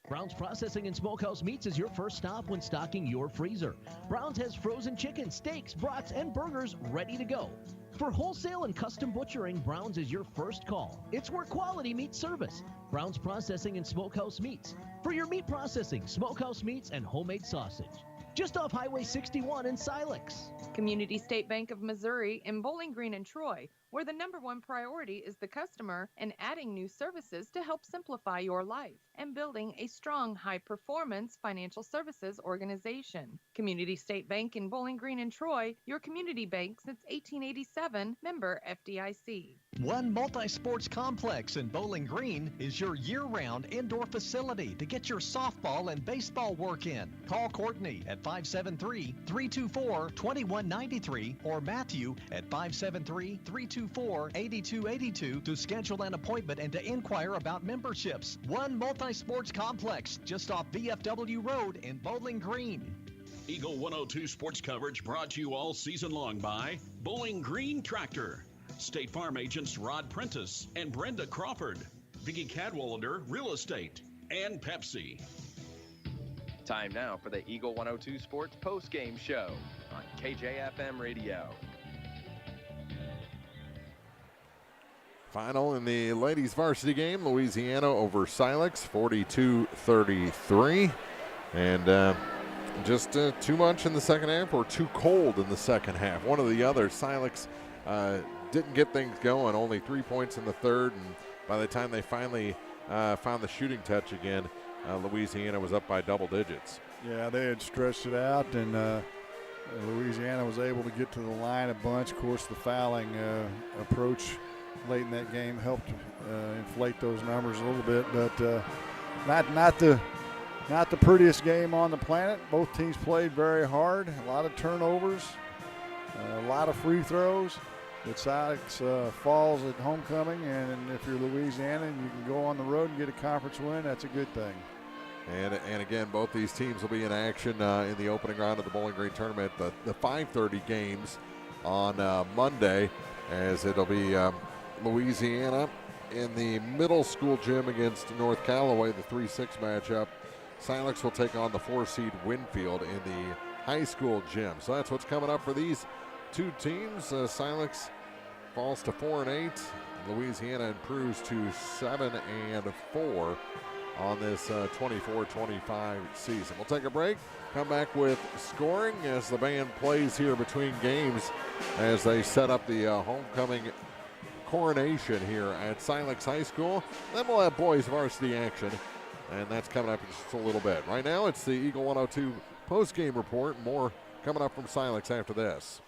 Brown's Processing and Smokehouse Meats is your first stop when stocking your freezer. Brown's has frozen chicken, steaks, brats, and burgers ready to go. For wholesale and custom butchering, Brown's is your first call. It's where quality meets service. Brown's Processing and Smokehouse Meats. For your meat processing, smokehouse meats, and homemade sausage. Just off Highway 61 in Silex. Community State Bank of Missouri in Bowling Green and Troy, where the #1 priority is the customer and adding new services to help simplify your life, and building a strong, high-performance financial services organization. Community State Bank in Bowling Green and Troy, your community bank since 1887, member FDIC. One Multi-Sports Complex in Bowling Green is your year-round indoor facility to get your softball and baseball work in. Call Courtney at 573-324-2193 or Matthew at 573-324-8282 to schedule an appointment and to inquire about memberships. One Multi-Sports Complex just off VFW Road in Bowling Green. Eagle 102 Sports coverage brought to you all season long by Bowling Green Tractor, State Farm agents Rod Prentice and Brenda Crawford, Vicki Cadwallader Real Estate, and Pepsi. Time now for the Eagle 102 Sports postgame show on KJFM Radio. Final in the ladies varsity game, Louisiana over Silex, 42-33. And just too much in the second half, or too cold in the second half. One or the other. Silex didn't get things going, only 3 points in the third, and by the time they finally found the shooting touch again, Louisiana was up by double digits. Yeah, they had stretched it out, and Louisiana was able to get to the line a bunch. Of course, the fouling approach late in that game helped inflate those numbers a little bit, but not the prettiest game on the planet. Both teams played very hard, a lot of turnovers, a lot of free throws. But Silex falls at homecoming, and if you're Louisiana and you can go on the road and get a conference win, that's a good thing. And again, both these teams will be in action in the opening round of the Bowling Green tournament. The 5:30 games on Monday, as it'll be Louisiana in the middle school gym against North Callaway, the 3-6 matchup. Silex will take on the 4-seed Winfield in the high school gym. So that's what's coming up for these two teams. Silex falls to 4-8. Louisiana improves to 7-4 on this 24-25 season. We'll take a break, come back with scoring as the band plays here between games as they set up the homecoming coronation here at Silex High School. Then we'll have boys varsity action, and that's coming up in just a little bit. Right now, it's the Eagle 102 post-game report. More coming up from Silex after this.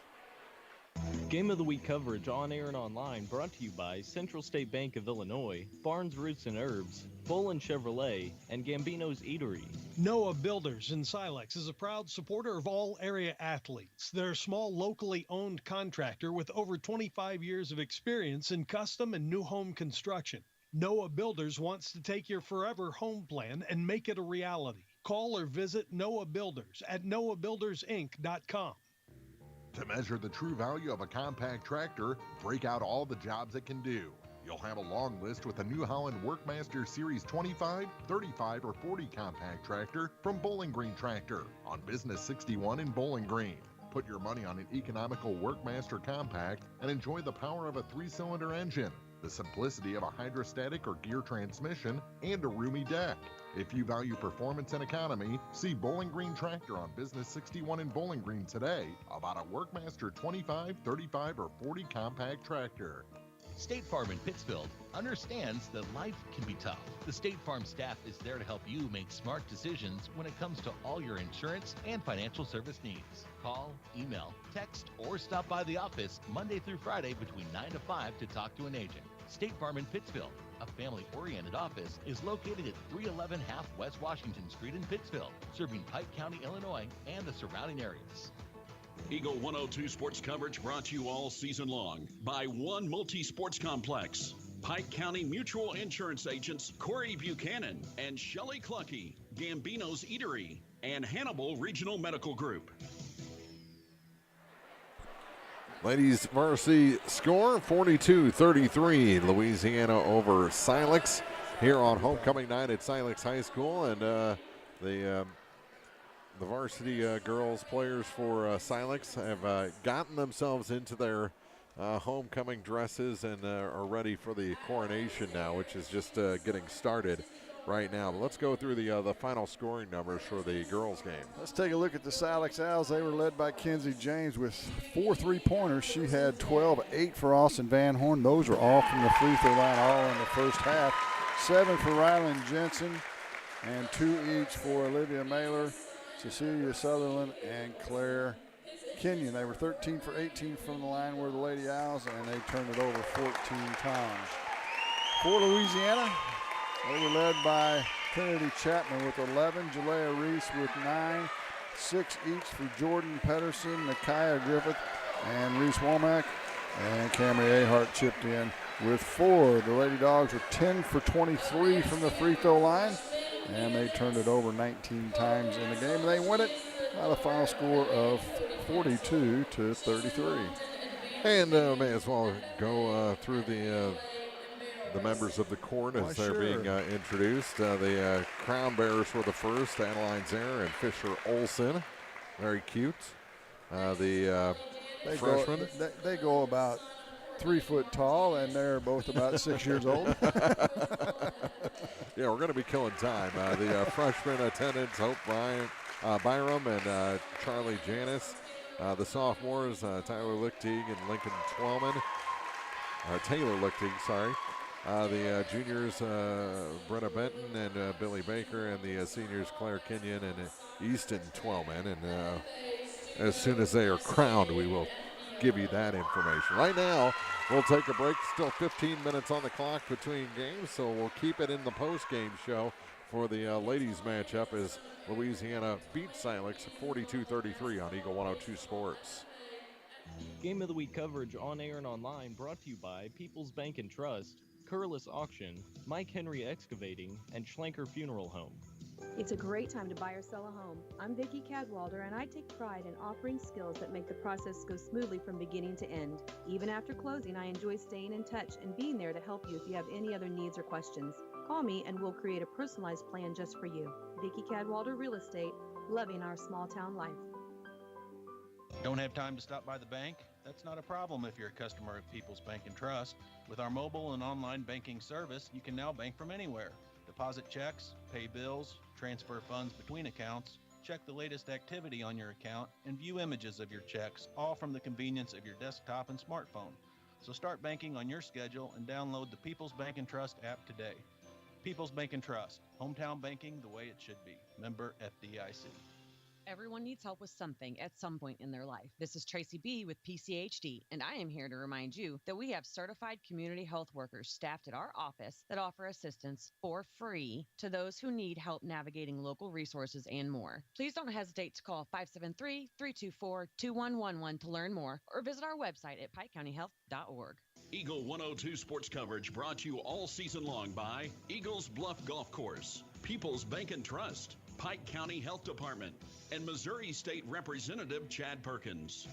Game of the Week coverage on air and online brought to you by Central State Bank of Illinois, Barnes Roots and Herbs, Bolin Chevrolet, and Gambino's Eatery. Noah Builders in Silex is a proud supporter of all area athletes. They're a small, locally owned contractor with over 25 years of experience in custom and new home construction. Noah Builders wants to take your forever home plan and make it a reality. Call or visit Noah Builders at noahbuildersinc.com. To measure the true value of a compact tractor, break out all the jobs it can do. You'll have a long list with a New Holland Workmaster Series 25, 35, or 40 compact tractor from Bowling Green Tractor on Business 61 in Bowling Green. Put your money on an economical Workmaster compact and enjoy the power of a 3-cylinder engine, the simplicity of a hydrostatic or gear transmission, and a roomy deck. If you value performance and economy, see Bowling Green Tractor on Business 61 in Bowling Green today about a Workmaster 25, 35, or 40 compact tractor. State Farm in Pittsfield understands that life can be tough. The State Farm staff is there to help you make smart decisions when it comes to all your insurance and financial service needs. Call, email, text, or stop by the office Monday through Friday between 9 to 5 to talk to an agent. State Farm in Pittsfield, a family-oriented office, is located at 311 Half West Washington Street in Pittsfield, serving Pike County, Illinois, and the surrounding areas. Eagle 102 sports coverage brought to you all season long by One Multi-Sports Complex, Pike County Mutual Insurance agents Corey Buchanan and Shelley Clucky, Gambino's Eatery, and Hannibal Regional Medical Group. Ladies varsity score 42-33, Louisiana over Silex here on homecoming night at Silex High School. And the varsity girls players for Silex have gotten themselves into their homecoming dresses and are ready for the coronation now, which is just getting started right now. But let's go through the final scoring numbers for the girls game. Let's take a look at the Silex Owls. They were led by Kenzie James with 4 3-pointers. She had 12, 8 for Austin Van Horn. Those were all from the free throw line, all in the first half. 7 for Ryland Jensen and 2 each for Olivia Mailer, Cecilia Sutherland, and Claire Kenyon. They were 13 for 18 from the line were the Lady Owls, and they turned it over 14 times. For Louisiana, they were led by Kennedy Chapman with 11, Jalea Reese with 9, 6 each for Jordan Pedersen, Nakaya Griffith, and Reese Womack, and Camry Ahart chipped in with 4. The Lady Dogs were 10 for 23 from the free throw line, and they turned it over 19 times in the game. They win it by the final score of 42-33. And may as well go through the members of the court as they're being introduced. The crown bearers were the first, Adeline Zare and Fisher Olson. Very cute. The freshmen. They go about 3 foot tall, and they're both about 6 years old. Yeah, we're going to be killing time. The freshman attendants, Hope Byram and Charlie Janis. The sophomores, Tyler Lichtig and Lincoln Twellman. Taylor Lichtig, sorry. The juniors, Brenna Benton and Billy Baker, and the seniors, Claire Kenyon and Easton Twellman. And as soon as they are crowned, we will give you that information. Right now, we'll take a break. Still 15 minutes on the clock between games, so we'll keep it in the post-game show for the ladies matchup as Louisiana beats Silex 42-33 on Eagle 102 Sports. Game of the Week coverage on air and online brought to you by People's Bank and Trust, Curlis Auction, Mike Henry Excavating, and Schlenker Funeral Home. It's a great time to buy or sell a home. I'm Vicki Cadwalder, and I take pride in offering skills that make the process go smoothly from beginning to end. Even after closing, I enjoy staying in touch and being there to help you if you have any other needs or questions. Call me and we'll create a personalized plan just for you. Vicki Cadwalder Real Estate, loving our small town life. Don't have time to stop by the bank? That's not a problem if you're a customer of People's Bank and Trust. With our mobile and online banking service, you can now bank from anywhere. Deposit checks, pay bills, transfer funds between accounts, check the latest activity on your account, and view images of your checks, all from the convenience of your desktop and smartphone. So start banking on your schedule and download the People's Bank and Trust app today. People's Bank and Trust, hometown banking the way it should be. Member FDIC. Everyone needs help with something at some point in their life. This is Tracy B with PCHD, and I am here to remind you that we have certified community health workers staffed at our office that offer assistance for free to those who need help navigating local resources and more. Please don't hesitate to call 573-324-2111 to learn more or visit our website at pikecountyhealth.org. Eagle 102 sports coverage brought to you all season long by Eagles Bluff Golf Course, People's Bank and Trust, Pike County Health Department, and Missouri State Representative Chad Perkins.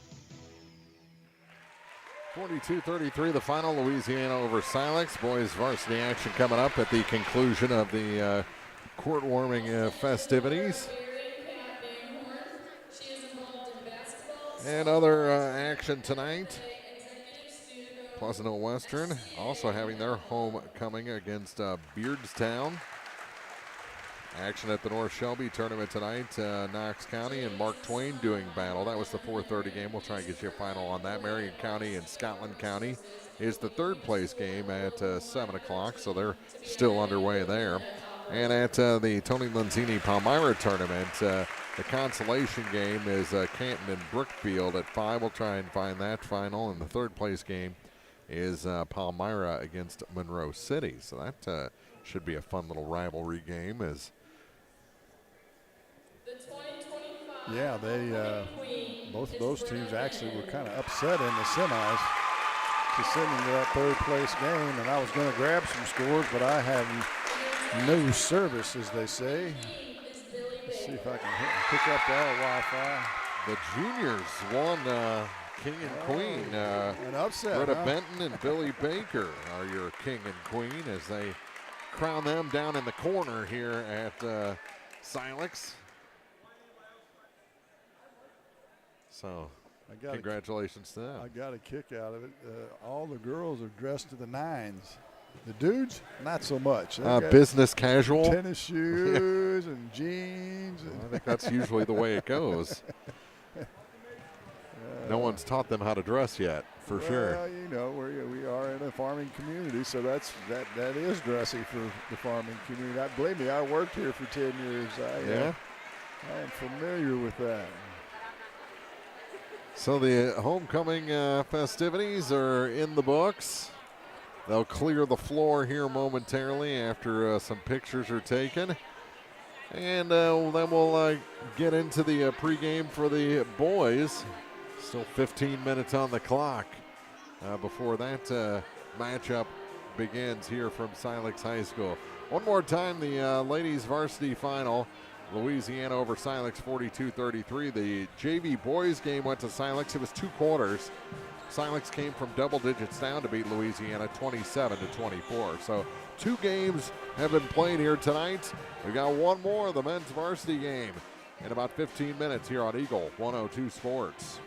42-33, the final, Louisiana over Silex. Boys varsity action coming up at the conclusion of the court warming festivities. And other action tonight. Pleasant Hill Western also having their homecoming against Beardstown. Action at the North Shelby tournament tonight. Knox County and Mark Twain doing battle. That was the 4:30 game. We'll try and get you a final on that. Marion County and Scotland County is the third place game at 7 o'clock, so they're still underway there. And at the Tony Lanzini Palmyra tournament, the consolation game is Canton and Brookfield at 5. We'll try and find that final. And the third place game is Palmyra against Monroe City. So that should be a fun little rivalry game. As yeah, they both of those teams actually were kind of upset in the semis to send into that third place game, and I was going to grab some scores, but I have no service, as they say. Let's see if I can pick up our Wi-Fi. The juniors won King and Queen. An upset. Britta Benton and Billy Baker are your King and Queen as they crown them down in the corner here at Silex. So, congratulations to them. I got a kick out of it. All the girls are dressed to the nines. The dudes, not so much. Business casual. Tennis shoes and jeans. I think that's usually the way it goes. No one's taught them how to dress yet, for sure. Well, you know, we are in a farming community, so that is dressy for the farming community. Believe me, I worked here for 10 years. I am familiar with that. So the homecoming festivities are in the books. They'll clear the floor here momentarily after some pictures are taken. And then we'll get into the pregame for the boys. Still 15 minutes on the clock before that matchup begins here from Silex High School. One more time, the ladies varsity final. Louisiana over Silex 42-33. The JV boys game went to Silex. It was 2 quarters. Silex came from double digits down to beat Louisiana 27-24. So 2 games have been played here tonight. We got one more, the men's varsity game, in about 15 minutes here on Eagle 102 Sports.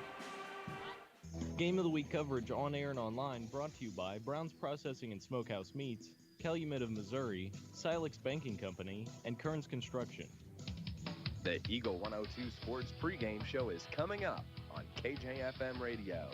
Game of the Week coverage on air and online brought to you by Brown's Processing and Smokehouse Meats, Calumet of Missouri, Silex Banking Company, and Kearns Construction. The Eagle 102 Sports pregame show is coming up on KJFM Radio.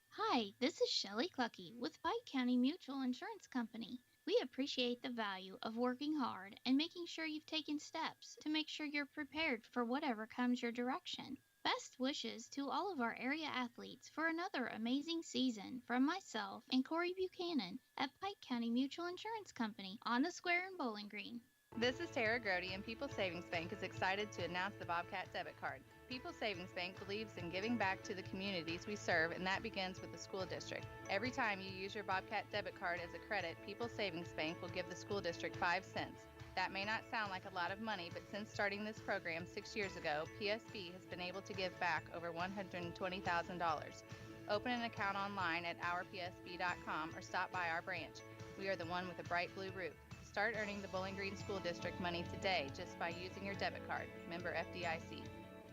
Hi, this is Shelley Clucky with Pike County Mutual Insurance Company. We appreciate the value of working hard and making sure you've taken steps to make sure you're prepared for whatever comes your direction. Best wishes to all of our area athletes for another amazing season from myself and Corey Buchanan at Pike County Mutual Insurance Company on the Square in Bowling Green. This is Tara Grody, and People's Savings Bank is excited to announce the Bobcat debit card. People's Savings Bank believes in giving back to the communities we serve, and that begins with the school district. Every time you use your Bobcat debit card as a credit, People's Savings Bank will give the school district 5 cents. That may not sound like a lot of money, but since starting this program 6 years ago, PSB has been able to give back over $120,000. Open an account online at ourpsb.com or stop by our branch. We are the one with a bright blue roof. Start earning the Bowling Green School District money today just by using your debit card. Member FDIC.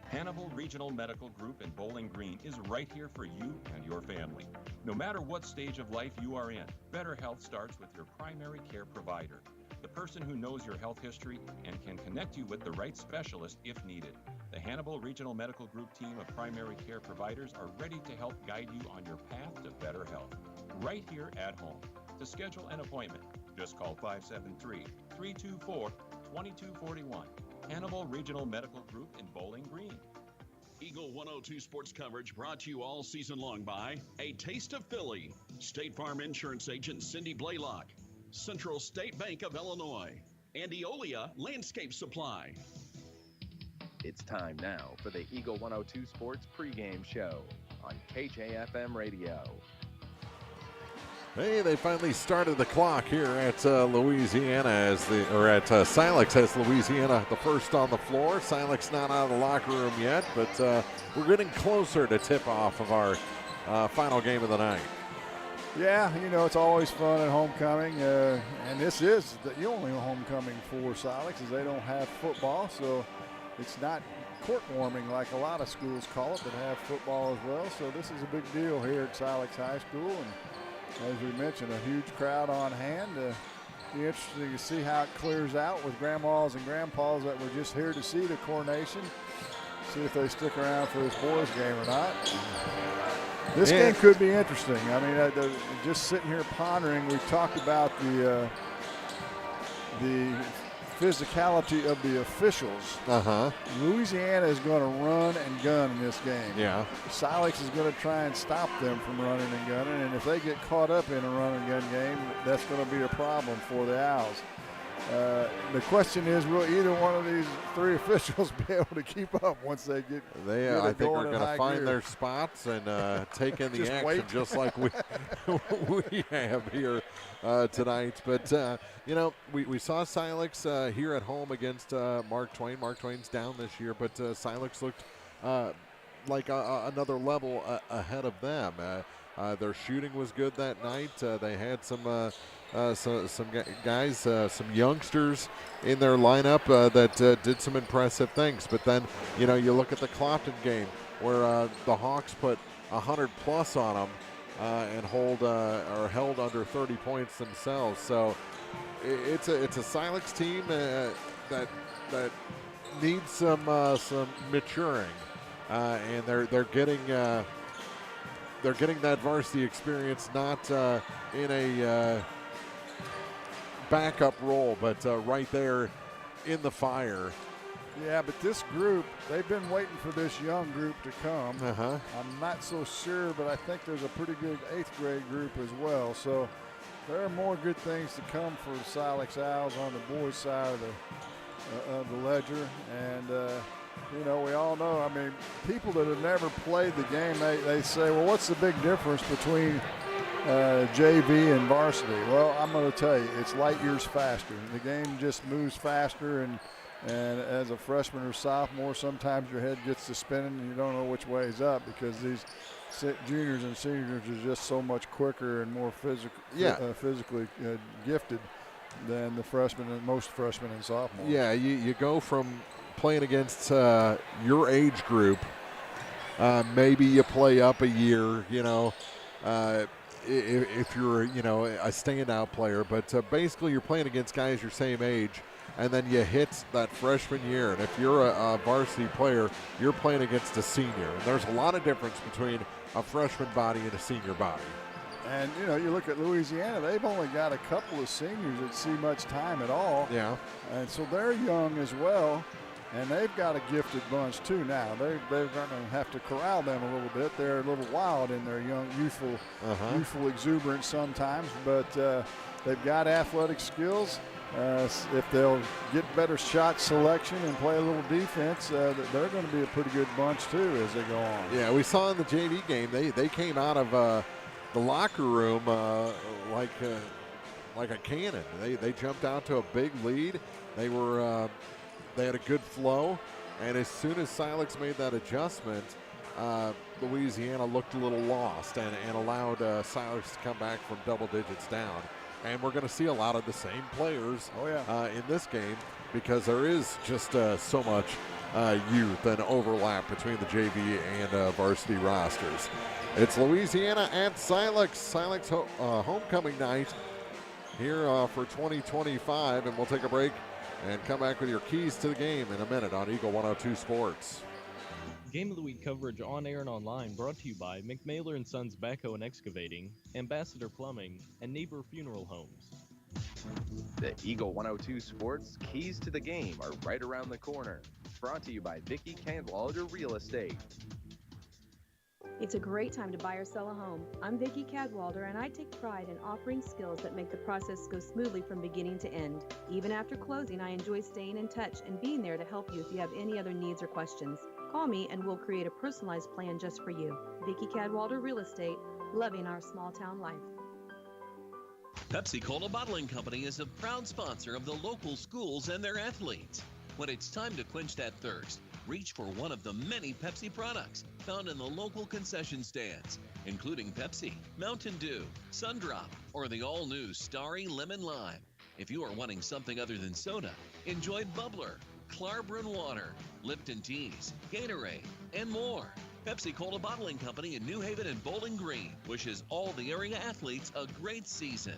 Hannibal Regional Medical Group in Bowling Green is right here for you and your family. No matter what stage of life you are in, better health starts with your primary care provider, the person who knows your health history and can connect you with the right specialist if needed. The Hannibal Regional Medical Group team of primary care providers are ready to help guide you on your path to better health, right here at home. To schedule an appointment, just call 573-324-2241. Hannibal Regional Medical Group in Bowling Green. Eagle 102 sports coverage brought to you all season long by A Taste of Philly, State Farm Insurance Agent Cindy Blaylock, Central State Bank of Illinois, and Eolia Landscape Supply. It's time now for the Eagle 102 Sports pregame show on KJFM Radio. Hey, they finally started the clock here at Louisiana at Silex has Louisiana the first on the floor. Silex not out of the locker room yet, but we're getting closer to tip-off of our final game of the night. Yeah, it's always fun at homecoming, and this is the only homecoming for Silex, as they don't have football, so it's not court warming like a lot of schools call it that have football as well. So this is a big deal here at Silex High School, and as we mentioned, a huge crowd on hand. Be interesting to see how it clears out with grandmas and grandpas that were just here to see the coronation. See if they stick around for this boys game or not. This game could be interesting. I mean, just sitting here pondering, we talked about the physicality of the officials. Louisiana is going to run and gun in this game. Yeah. Silex is going to try and stop them from running and gunning, and if they get caught up in a run and gun game, that's going to be a problem for the Owls. The question is, will either one of these three officials be able to keep up once they get I think going are going to find gear? their spots and take in the Just action wait. just like we have here tonight. But, we saw Silex here at home against Mark Twain. Mark Twain's down this year, but Silex looked like another level ahead of them. Their shooting was good that night. They had some guys, some youngsters in their lineup that did some impressive things. But then, you look at the Clopton game where the Hawks put 100 plus on them and held under 30 points themselves. So it's a Silex team that needs some maturing, and they're getting that varsity experience, not in a backup role, but right there in the fire. Yeah, but this group, they've been waiting for this young group to come. I'm not so sure, but I think there's a pretty good 8th grade group as well. So there are more good things to come for the Silex Owls on the boys' side of the ledger. And, we all know, I mean, people that have never played the game, they say, well, what's the big difference between JV and varsity? Well, I'm going to tell you, it's light years faster. The game just moves faster, and as a freshman or sophomore, sometimes your head gets to spinning and you don't know which way is up, because these juniors and seniors are just so much quicker and more physically gifted than the freshmen and most freshmen and sophomores. Yeah, you go from playing against your age group, maybe you play up a year, if you're, a standout player. But basically you're playing against guys your same age, and then you hit that freshman year. And if you're a varsity player, you're playing against a senior. And there's a lot of difference between a freshman body and a senior body. And, you look at Louisiana, they've only got a couple of seniors that see much time at all. Yeah. And so they're young as well. And they've got a gifted bunch too now. They're going to have to corral them a little bit. They're a little wild in their young, youthful exuberance sometimes, but they've got athletic skills. If they'll get better shot selection and play a little defense, they're going to be a pretty good bunch too as they go on. Yeah, we saw in the JV game, they came out of the locker room like a cannon. They jumped out to a big lead. They had a good flow, and as soon as Silex made that adjustment, Louisiana looked a little lost and allowed Silex to come back from double digits down. And we're going to see a lot of the same players in this game, because there is just so much youth and overlap between the JV and varsity rosters. It's Louisiana at Silex. Silex homecoming night here for 2025, and we'll take a break and come back with your keys to the game in a minute on Eagle 102 Sports. Game of the Week coverage on air and online brought to you by McMailer & Sons Backhoe and Excavating, Ambassador Plumbing, and Neighbor Funeral Homes. The Eagle 102 Sports Keys to the Game are right around the corner. Brought to you by Vicki Cadwalder Real Estate. It's a great time to buy or sell a home. I'm Vicki Cadwalder, and I take pride in offering skills that make the process go smoothly from beginning to end. Even after closing, I enjoy staying in touch and being there to help you if you have any other needs or questions. Call me and we'll create a personalized plan just for you. Vicki Cadwalder Real Estate, loving our small town life. Pepsi Cola Bottling Company is a proud sponsor of the local schools and their athletes. When it's time to quench that thirst, reach for one of the many Pepsi products found in the local concession stands, including Pepsi, Mountain Dew, Sundrop, or the all-new Starry Lemon Lime. If you are wanting something other than soda, enjoy Bubbler, Klarbrunn Water, Lipton Teas, Gatorade, and more. Pepsi Cola Bottling Company in New Haven and Bowling Green wishes all the area athletes a great season.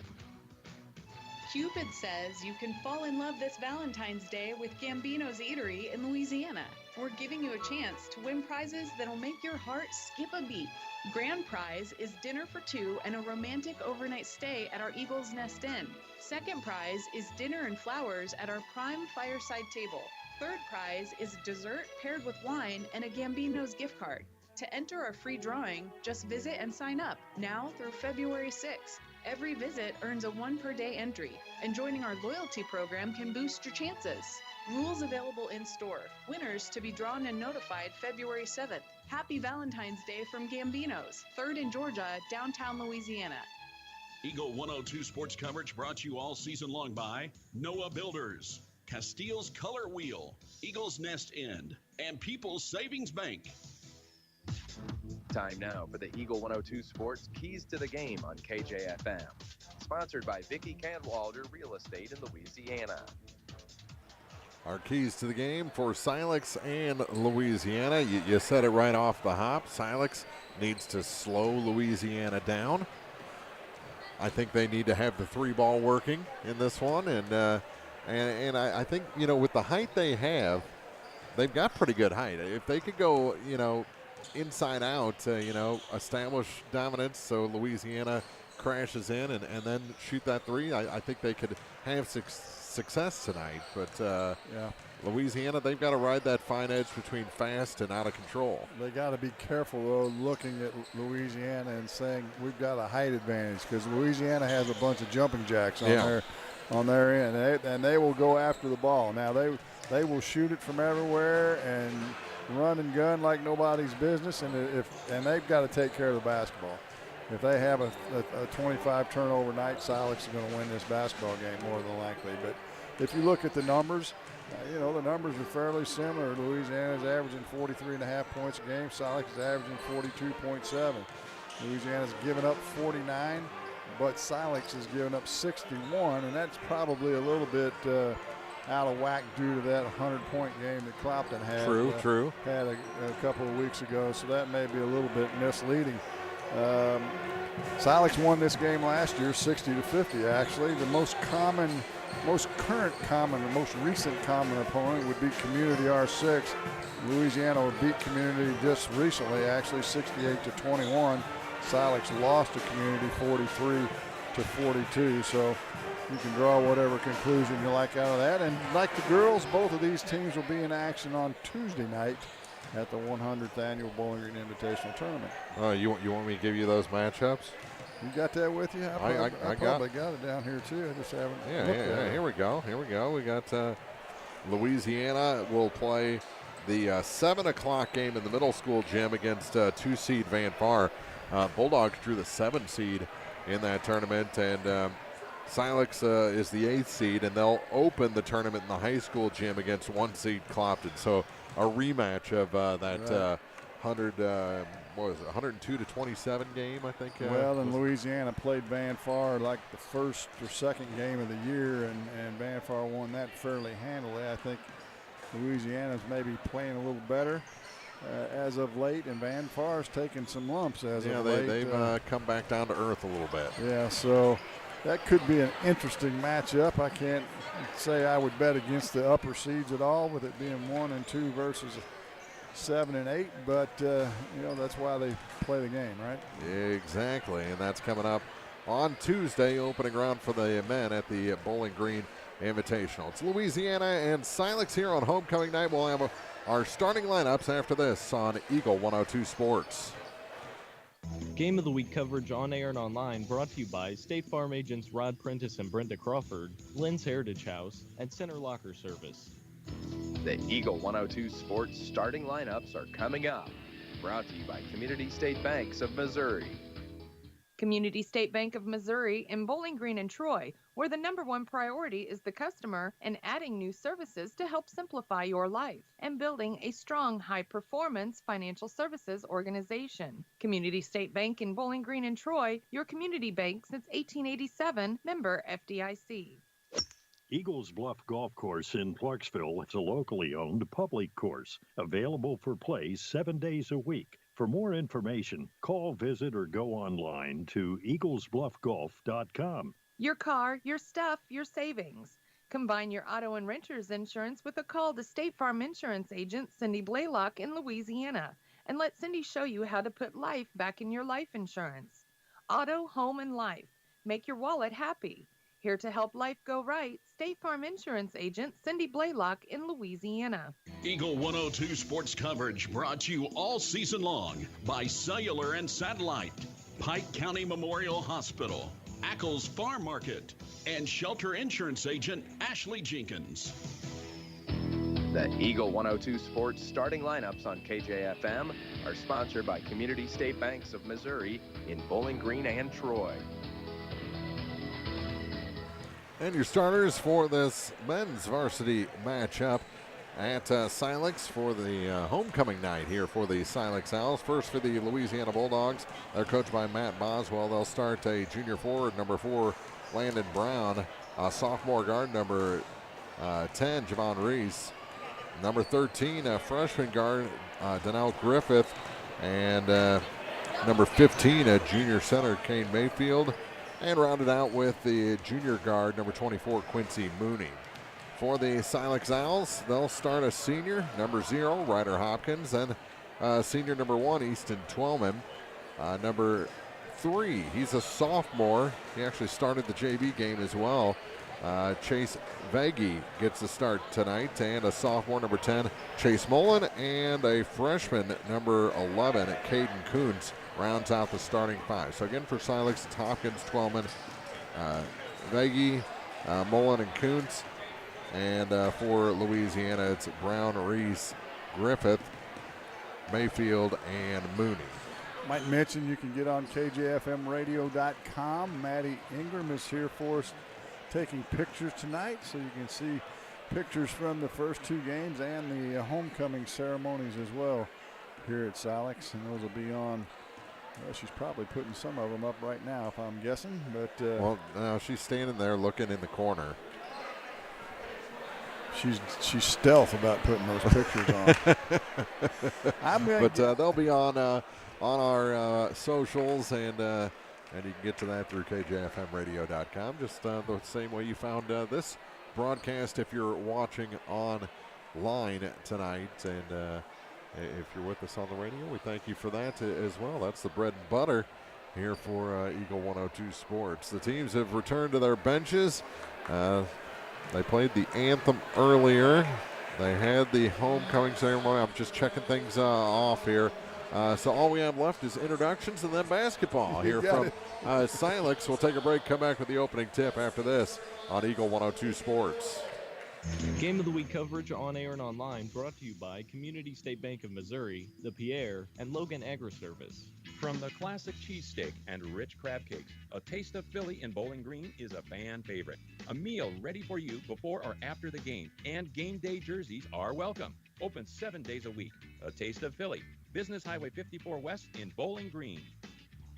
Cupid says you can fall in love this Valentine's Day with Gambino's Eatery in Louisiana. We're giving you a chance to win prizes that'll make your heart skip a beat. Grand prize is dinner for two and a romantic overnight stay at our Eagle's Nest Inn. Second prize is dinner and flowers at our prime fireside table. Third prize is dessert paired with wine and a Gambino's gift card. To enter our free drawing, just visit and sign up now through February 6th. Every visit earns a 1 per day entry, and joining our loyalty program can boost your chances. Rules available in store. Winners to be drawn and notified February 7th. Happy Valentine's Day from Gambino's, 3rd in Georgia, downtown Louisiana. Eagle 102 sports coverage brought to you all season long by Noah Builders, Castile's Color Wheel, Eagle's Nest Inn, and People's Savings Bank. Time now for the Eagle 102 Sports Keys to the Game on KJFM. Sponsored by Vicki Cadwalder Real Estate in Louisiana. Our keys to the game for Silex and Louisiana. You said it right off the hop. Silex needs to slow Louisiana down. I think they need to have the three ball working in this one. And I think, with the height they have, they've got pretty good height. If they could go, inside out, establish dominance so Louisiana crashes in and then shoot that three, I think they could have success tonight. But Louisiana, they've got to ride that fine edge between fast and out of control. They got to be careful, though, looking at Louisiana and saying we've got a height advantage, because Louisiana has a bunch of jumping jacks on their end, and they will go after the ball. Now they will shoot it from everywhere and run and gun like nobody's business, and they've got to take care of the basketball. If they have a 25 turnover night, Silex is going to win this basketball game more than likely. But if you look at the numbers, the numbers are fairly similar. Louisiana's averaging 43.5 points a game. Silex is averaging 42.7. Louisiana's given up 49, but Silex has given up 61, and that's probably a little bit out of whack due to that 100-point game that Clopton had. True. Had a couple of weeks ago, so that may be a little bit misleading. Silex won this game last year, 60-50. Actually, the most recent common opponent would be Community R6. Louisiana would beat Community just recently, actually 68-21. Silex lost to Community 43-42. So you can draw whatever conclusion you like out of that. And like the girls, both of these teams will be in action on Tuesday night at the 100th Annual Bowling Green Invitational Tournament. You want me to give you those matchups? You got that with you? I probably got it down here, too. I just haven't looked at it. Here we go. We got Louisiana will play the 7 o'clock game in the middle school gym against 2-seed Van Far. Bulldogs drew the 7 seed in that tournament, and Silex is the 8th seed, and they'll open the tournament in the high school gym against 1-seed Clopton. So a rematch of that 102-27 game, I think. And Louisiana played Van Far like the first or second game of the year, and Van Far won that fairly handily. I think Louisiana's maybe playing a little better as of late, and Van Far's taken some lumps as of late. They've come back down to earth a little bit. Yeah, so that could be an interesting matchup. I can't say I would bet against the upper seeds at all, with it being 1 and 2 versus 7 and 8, but that's why they play the game, right? Exactly, and that's coming up on Tuesday, opening round for the men at the Bowling Green Invitational. It's Louisiana and Silex here on homecoming night. We'll have our starting lineups after this on Eagle 102 Sports. Game of the Week coverage on air and online brought to you by State Farm agents Rod Prentice and Brenda Crawford, Lynn's Heritage House, and Center Locker Service. The Eagle 102 Sports starting lineups are coming up. Brought to you by Community State Banks of Missouri. Community State Bank of Missouri in Bowling Green and Troy, where the #1 priority is the customer and adding new services to help simplify your life and building a strong, high-performance financial services organization. Community State Bank in Bowling Green and Troy, your community bank since 1887, member FDIC. Eagles Bluff Golf Course in Clarksville is a locally owned public course, available for play 7 days a week. For more information, call, visit, or go online to eaglesbluffgolf.com. Your car, your stuff, your savings. Combine your auto and renter's insurance with a call to State Farm Insurance agent Cindy Blaylock in Louisiana, and let Cindy show you how to put life back in your life insurance. Auto, home, and life. Make your wallet happy. Here to help life go right, State Farm Insurance agent Cindy Blaylock in Louisiana. Eagle 102 sports coverage brought to you all season long by Cellular and Satellite, Pike County Memorial Hospital, Ackles Farm Market, and Shelter Insurance agent Ashley Jenkins. The Eagle 102 Sports starting lineups on KJFM are sponsored by Community State Banks of Missouri in Bowling Green and Troy. And your starters for this men's varsity matchup at Silex for the homecoming night here for the Silex Owls. First for the Louisiana Bulldogs. They're coached by Matt Boswell. They'll start a junior forward, number 4, Landon Brown. Sophomore guard, number 10, Javon Reese. Number 13, freshman guard, Donnell Griffith. And number 15, junior center, Kane Mayfield. And rounded out with the junior guard, number 24, Quincy Mooney. For the Silex Owls, they'll start a senior, number 0, Ryder Hopkins, and senior number 1, Easton Twellman. Number 3, he's a sophomore. He actually started the JV game as well. Chase Vagey gets the start tonight, and a sophomore, number 10, Chase Mullen, and a freshman, number 11, Caden Coons, rounds out the starting 5. So again for Silex, it's Hopkins, Twellman, Vagey, Mullen, and Coons. And for Louisiana, it's Brown, Reese, Griffith, Mayfield, and Mooney. Might mention you can get on KJFMradio.com. Maddie Ingram is here for us taking pictures tonight, so you can see pictures from the first 2 games and the homecoming ceremonies as well here at Silex, and those will be on. Well, she's probably putting some of them up right now, if I'm guessing. But well, no, she's standing there looking in the corner. She's stealth about putting those pictures on. But they'll be on our socials, and you can get to that through KJFMradio.com, just the same way you found this broadcast if you're watching online tonight. And if you're with us on the radio, we thank you for that as well. That's the bread and butter here for Eagle 102 Sports. The teams have returned to their benches. They played the anthem earlier. They had the homecoming ceremony. I'm just checking things off here. So all we have left is introductions and then basketball here from Silex. We'll take a break, come back with the opening tip after this on Eagle 102 Sports. Game of the Week coverage on air and online brought to you by Community State Bank of Missouri, the Pierre, and Logan Agri-Service. From the classic cheesesteak and rich crab cakes, a taste of Philly in Bowling Green is a fan favorite. A meal ready for you before or after the game, and game day jerseys are welcome. Open 7 days a week. A taste of Philly. Business Highway 54 West in Bowling Green.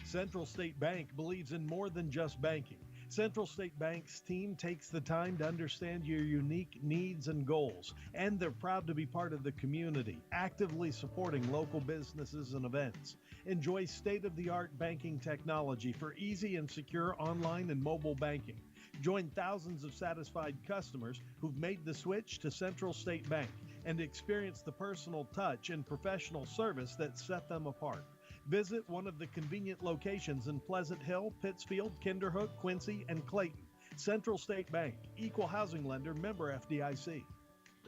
Central State Bank believes in more than just banking. Central State Bank's team takes the time to understand your unique needs and goals, and they're proud to be part of the community, actively supporting local businesses and events. Enjoy state-of-the-art banking technology for easy and secure online and mobile banking. Join thousands of satisfied customers who've made the switch to Central State Bank and experience the personal touch and professional service that set them apart. Visit one of the convenient locations in Pleasant Hill, Pittsfield, Kinderhook, Quincy, and Clayton. Central State Bank, equal housing lender, member FDIC.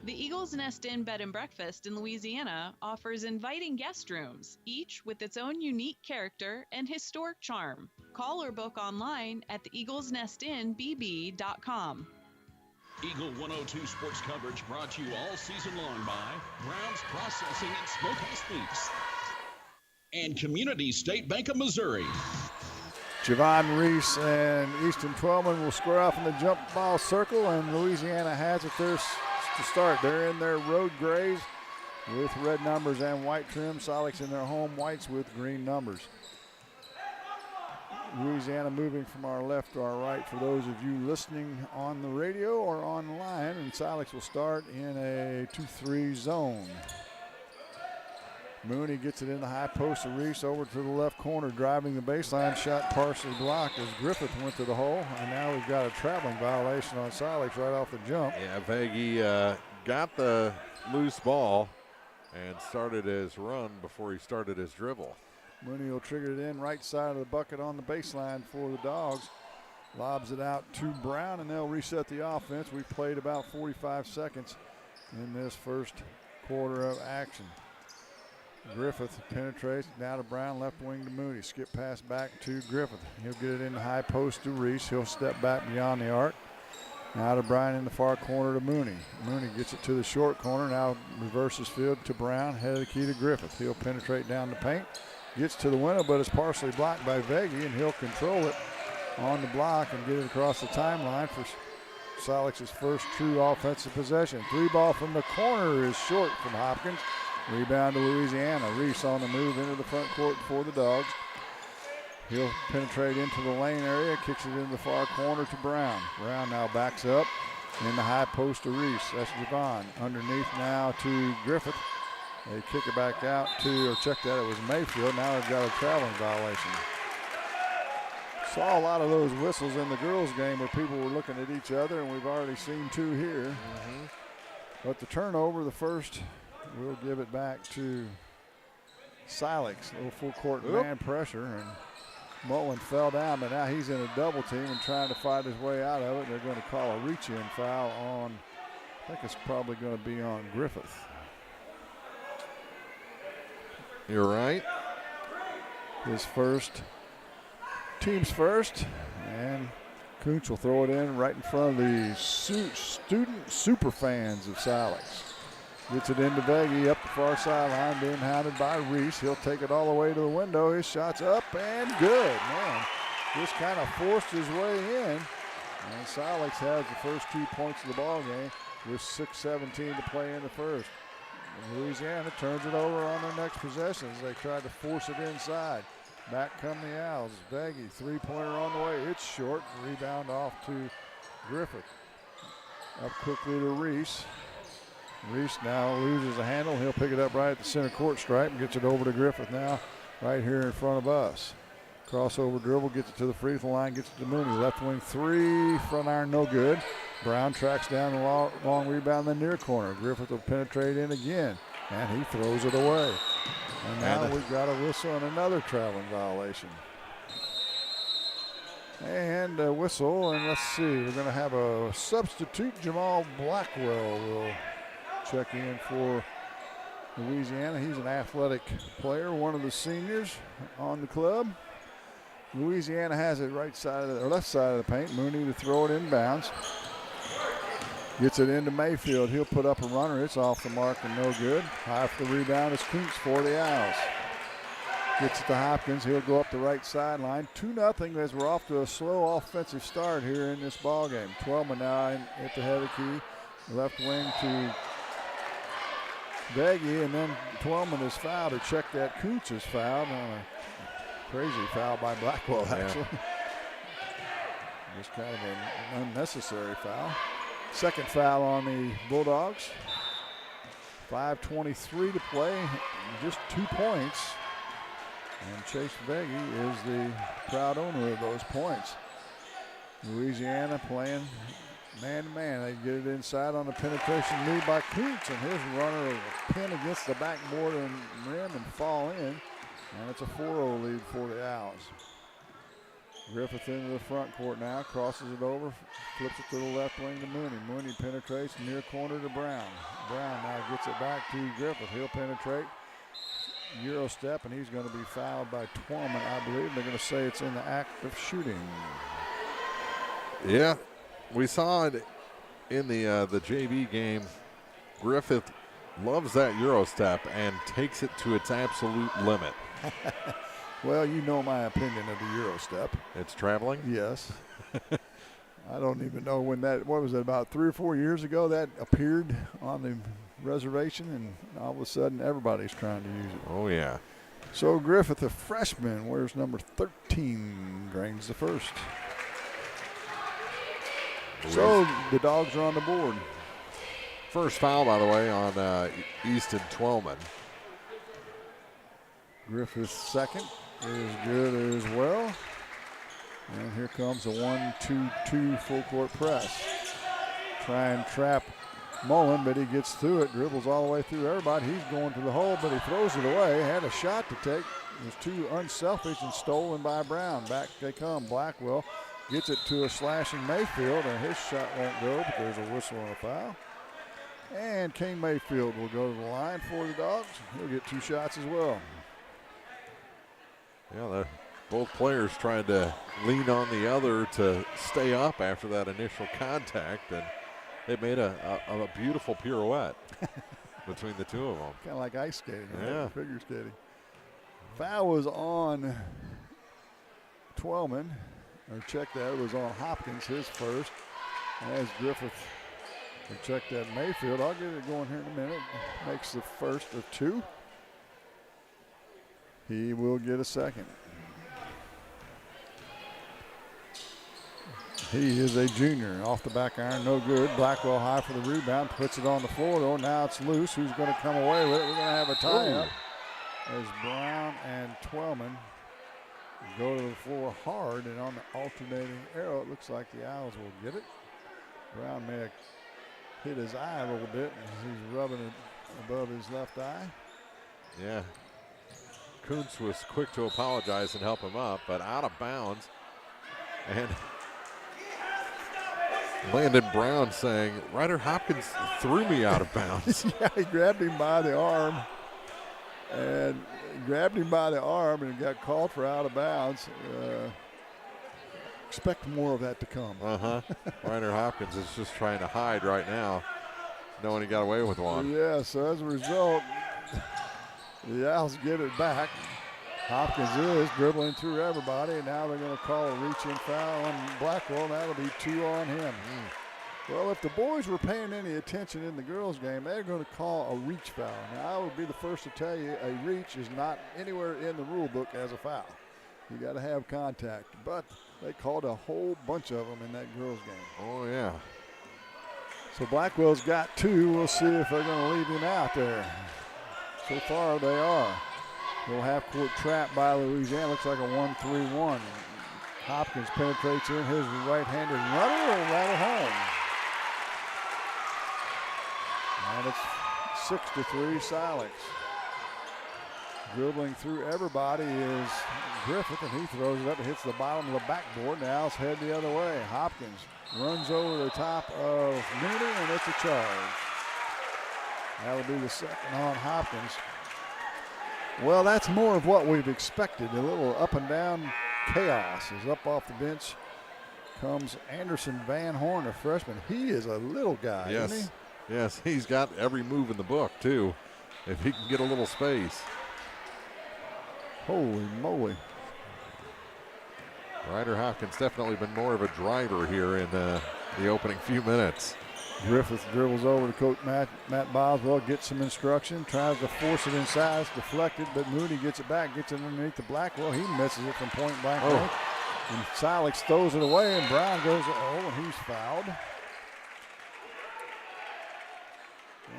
The Eagle's Nest Inn Bed and Breakfast in Louisiana offers inviting guest rooms, each with its own unique character and historic charm. Call or book online at theeaglesnestinbb.com. Eagle 102 sports coverage brought to you all season long by Browns Processing and Smokehouse Meats and Community State Bank of Missouri. Javon Reese and Easton Twellman will square off in the jump ball circle, and Louisiana has it there to start. They're in their road grays with red numbers and white trim. Silex in their home whites with green numbers. Louisiana moving from our left to our right for those of you listening on the radio or online, and Silex will start in a 2-3 zone. Mooney gets it in the high post of Reese over to the left corner, driving the baseline, shot partially blocked as Griffith went to the hole, and now we've got a traveling violation on Silex right off the jump. Yeah, Veggie got the loose ball and started his run before he started his dribble. Mooney will trigger it in right side of the bucket on the baseline for the Dogs. Lobs it out to Brown, and they'll reset the offense. We've played about 45 seconds in this first quarter of action. Griffith penetrates now to Brown, left wing to Mooney. Skip pass back to Griffith. He'll get it in the high post to Reese. He'll step back beyond the arc. Now to Brown in the far corner to Mooney. Mooney gets it to the short corner. Now reverses field to Brown. Head of the key to Griffith. He'll penetrate down the paint. Gets to the window, but it's partially blocked by Veggie, and he'll control it on the block and get it across the timeline for Silex's first true offensive possession. Three ball from the corner is short from Hopkins. Rebound to Louisiana. Reese on the move into the front court for the Dogs. He'll penetrate into the lane area, kicks it into the far corner to Brown. Brown now backs up in the high post to Reese. That's Javon. Underneath now to Griffith. They kick it back out to, or check that, it was Mayfield. Now they've got a traveling violation. Saw a lot of those whistles in the girls' game where people were looking at each other, and we've already seen two here. But the turnover, the first, we'll give it back to Silex. A little full court man pressure, and Mullen fell down, but now he's in a double team and trying to fight his way out of it. They're going to call a reach-in foul on, I think it's probably going to be on Griffith. You're right. His first, team's first, and Kuntz will throw it in right in front of the student super fans of Silex. Gets it into Veggie up the far sideline, being hounded by Reese. He'll take it all the way to the window. His shot's up and good. Man, just kind of forced his way in. And Silex has the first 2 points of the ball game with 6:17 to play in the first. And Louisiana turns it over on their next possession as they try to force it inside. Back come the Owls. Veggie, three-pointer on the way. It's short. Rebound off to Griffith. Up quickly to Reese. Reese now loses a handle. He'll pick it up right at the center court stripe and gets it over to Griffith now right here in front of us. Crossover dribble, gets it to the free throw line, gets it to Mooney. Left wing three, front iron no good. Brown tracks down the long rebound in the near corner. Griffith will penetrate in again, and he throws it away. And now we've got a whistle and another traveling violation. And a whistle, and let's see, we're going to have a substitute. Jamal Blackwell will check in for Louisiana. He's an athletic player, one of the seniors on the club. Louisiana has it right side of the, or left side of the paint. Mooney to throw it inbounds. Gets it into Mayfield. He'll put up a runner. It's off the mark and no good. High for the rebound is Kuntz for the Owls. Gets it to Hopkins. He'll go up the right sideline. 2-0 as we're off to a slow offensive start here in this ball game. Twellman now at the head of the key. Left wing to Veggie, and then Twellman is fouled, or check that. Kuntz is fouled on a crazy foul by Blackwell, actually. Just kind of an unnecessary foul. Second foul on the Bulldogs. 5:23 to play, just 2 points. And Chase Veggie is the proud owner of those points. Louisiana playing man-to-man. They get it inside on the penetration lead by Kuntz, and his runner will pin against the backboard and rim and fall in. And it's a 4-0 lead for the Owls. Griffith into the front court now, crosses it over, flips it to the left wing to Mooney. Mooney penetrates near corner to Brown. Brown now gets it back to Griffith. He'll penetrate. Euro step, and he's going to be fouled by Twelman, I believe. They're going to say it's in the act of shooting. Yeah, we saw it in the JV game. Griffith loves that Euro step and takes it to its absolute limit. Well, you know my opinion of the Euro step. It's traveling? Yes. I don't even know when that, what was it, about 3 or 4 years ago that appeared on the reservation, and all of a sudden everybody's trying to use it. Oh, yeah. So Griffith, a freshman, wears number 13, drains the first. So the Dogs are on the board. First foul, by the way, on Easton Twelman. Griffith's second is good as well. And here comes a 1-2-2 full court press. Try and trap Mullen, but he gets through it, dribbles all the way through everybody. He's going to the hole, but he throws it away. Had a shot to take. It was too unselfish and stolen by Brown. Back they come. Blackwell gets it to a slashing Mayfield, and his shot won't go, but there's a whistle and a foul. And Kane Mayfield will go to the line for the Dogs. He'll get 2 shots as well. Yeah, both players trying to lean on the other to stay up after that initial contact, and they made a beautiful pirouette between the two of them. Kind of like ice skating, yeah. Right? Figure skating. Foul was on Twelman, or check that, it was on Hopkins, his first. As Griffith, check that Mayfield. I'll get it going here in a minute. Makes the first of 2. He will get a second. He is a junior. Off the back iron, no good. Blackwell high for the rebound, puts it on the floor though. Now it's loose. Who's going to come away with it? We're going to have a tie-up as Brown and Twelman go to the floor hard, and on the alternating arrow, it looks like the Owls will get it. Brown may have hit his eye a little bit, and he's rubbing it above his left eye. Yeah. Kuntz was quick to apologize and help him up, but out of bounds. And Landon Brown saying, Ryder Hopkins threw me out of bounds. Yeah, he grabbed him by the arm and got called for out of bounds. Expect more of that to come. Ryder Hopkins is just trying to hide right now, knowing he got away with one. Yeah, so as a result, the Owls get it back. Hopkins is dribbling through everybody, and now they're going to call a reach-in foul on Blackwell. That'll be 2 on him. Well, if the boys were paying any attention in the girls' game, they're going to call a reach foul. Now, I would be the first to tell you a reach is not anywhere in the rule book as a foul. You got to have contact, but they called a whole bunch of them in that girls' game. Oh, yeah. So Blackwell's got 2. We'll see if they're going to leave him out there. So far, they are. Little half-court trap by Louisiana. Looks like a 1-3-1. Hopkins penetrates in. His right-handed runner will rattle home. And it's 6-3 Silex. Dribbling through everybody is Griffith, and he throws it up and hits the bottom of the backboard. Now it's head the other way. Hopkins runs over the top of Mooney, and it's a charge. That'll be the second on Hopkins. Well, that's more of what we've expected. A little up and down chaos. Is up off the bench comes Anderson Van Horn, a freshman. He is a little guy, Yes. isn't he? Yes, he's got every move in the book, too, if he can get a little space. Holy moly. Ryder Hopkins definitely been more of a driver here in the opening few minutes. Griffith dribbles over to Coach Matt Boswell, gets some instruction, tries to force it inside, it's deflected, but Mooney gets it back, gets it underneath the Blackwell. He misses it from point blank. And Silex throws it away, and Brown goes, and he's fouled.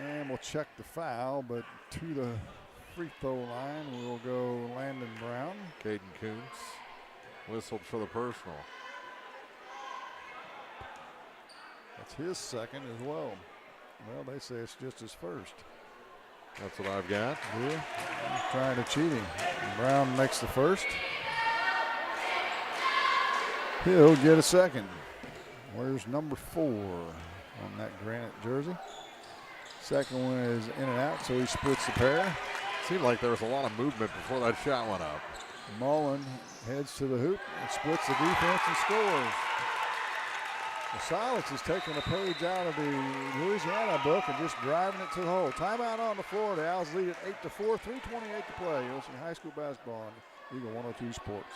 And we'll check the foul, but to the free throw line will go Landon Brown. Caden Kuntz whistled for the personal. That's his second as well. Well, they say it's just his first. That's what I've got. Yeah, he's trying to cheat him. Brown makes the first. He'll get a second. Where's number 4 on that granite jersey? Second one is in and out, so he splits the pair. Seemed like there was a lot of movement before that shot went up. Mullen heads to the hoop and splits the defense and scores. The Silex is taking a page out of the Louisiana book and just driving it to the hole. Timeout on the floor. The Owls lead at 8-4, 3:28 to play. You'll see high school basketball on Eagle 102 Sports.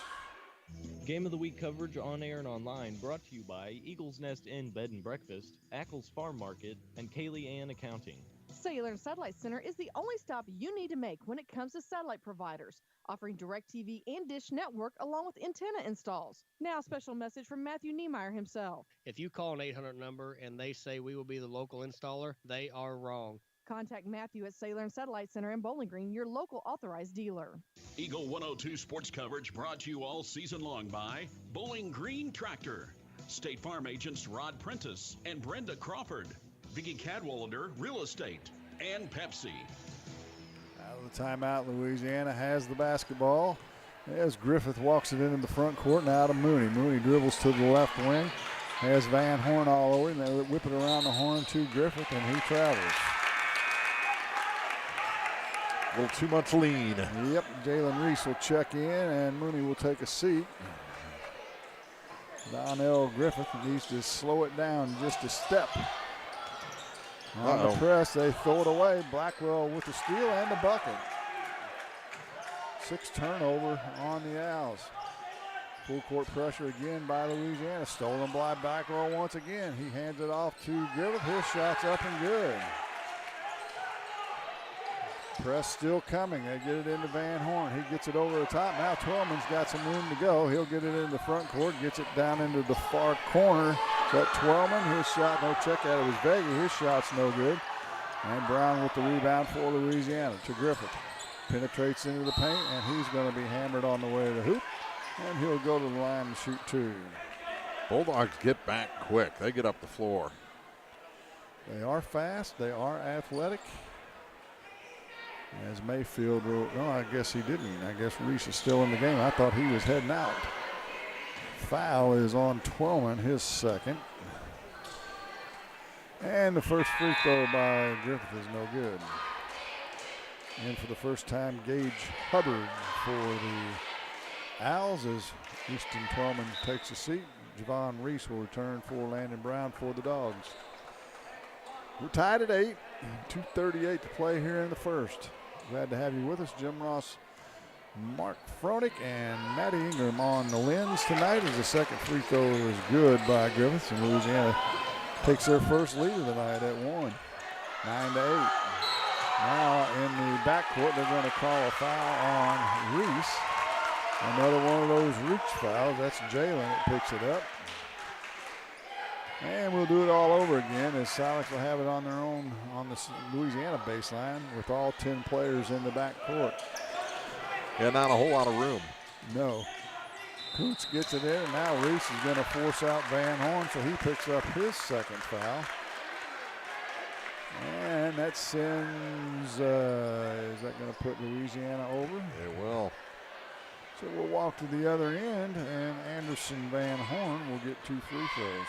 Game of the Week coverage on air and online brought to you by Eagles Nest Inn Bed and Breakfast, Ackles Farm Market, and Kaylee Ann Accounting. Cellular and Satellite Center is the only stop you need to make when it comes to satellite providers, offering DirecTV and Dish Network along with antenna installs. Now, a special message from Matthew Niemeyer himself. If you call an 800 number and they say we will be the local installer, they are wrong. Contact Matthew at Cellular and Satellite Center in Bowling Green, your local authorized dealer. Eagle 102 sports coverage brought to you all season long by Bowling Green Tractor, State Farm agents Rod Prentice and Brenda Crawford, Vicki Cadwalader Real Estate, and Pepsi. Out of the timeout, Louisiana has the basketball as Griffith walks it into the front court. Now to Mooney. Mooney dribbles to the left wing, has Van Horn all over him. They whip it around the horn to Griffith, and he travels. A little too much lean. Yep, Jalen Reese will check in, and Mooney will take a seat. Donnell Griffith needs to slow it down just a step. On the press, they throw it away. Blackwell with the steal and the bucket. 6 turnover on the Owls. Full court pressure again by Louisiana. Stolen by Blackwell once again. He hands it off to Griffith. His shot's up and good. Press still coming. They get it into Van Horn. He gets it over the top. Now Twellman's got some room to go. He'll get it in the front court. Gets it down into the far corner. So Twellman, his shot, no check out. It was Vega. His shot's no good. And Brown with the rebound for Louisiana to Griffith. Penetrates into the paint, and he's going to be hammered on the way to the hoop. And he'll go to the line and shoot 2. Bulldogs get back quick. They get up the floor. They are fast. They are athletic. As Mayfield will, no, I guess he didn't. I guess Reese is still in the game. I thought he was heading out. Foul is on Twellman, his second. And the first free throw by Griffith is no good. And for the first time, Gage Hubbard for the Owls as Easton Twellman takes a seat. Javon Reese will return for Landon Brown for the Dogs. We're tied at 8. 2:38 to play here in the first. Glad to have you with us, Jim Ross, Mark Froelich, and Matty Ingram on the lens tonight as the second free throw is good by Griffiths, and Louisiana takes their first lead of the night at 1, 9-8. Now in the backcourt, they're going to call a foul on Reese. Another one of those reach fouls. That's Jalen that picks it up. And we'll do it all over again as Silex will have it on their own on the Louisiana baseline with all 10 players in the backcourt. Yeah, not a whole lot of room. No. Coots gets it in, and now Reese is going to force out Van Horn, so he picks up his second foul. And that sends, is that going to put Louisiana over? It will. So we'll walk to the other end, and Anderson Van Horn will get 2 free throws.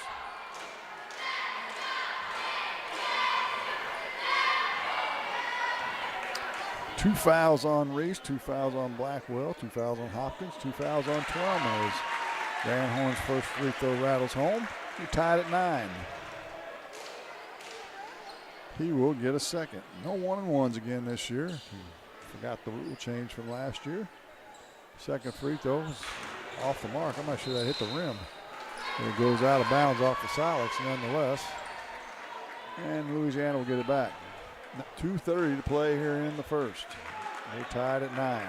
Two fouls on Reese, 2 fouls on Blackwell, 2 fouls on Hopkins, 2 fouls on Twellman as Van Horn's first free throw rattles home. We're tied at 9. He will get a second. No 1-and-1s again this year. Forgot the rule change from last year. Second free throw is off the mark. I'm not sure that hit the rim. It goes out of bounds off the Silex nonetheless. And Louisiana will get it back. 2:30 to play here in the first. They're tied at 9.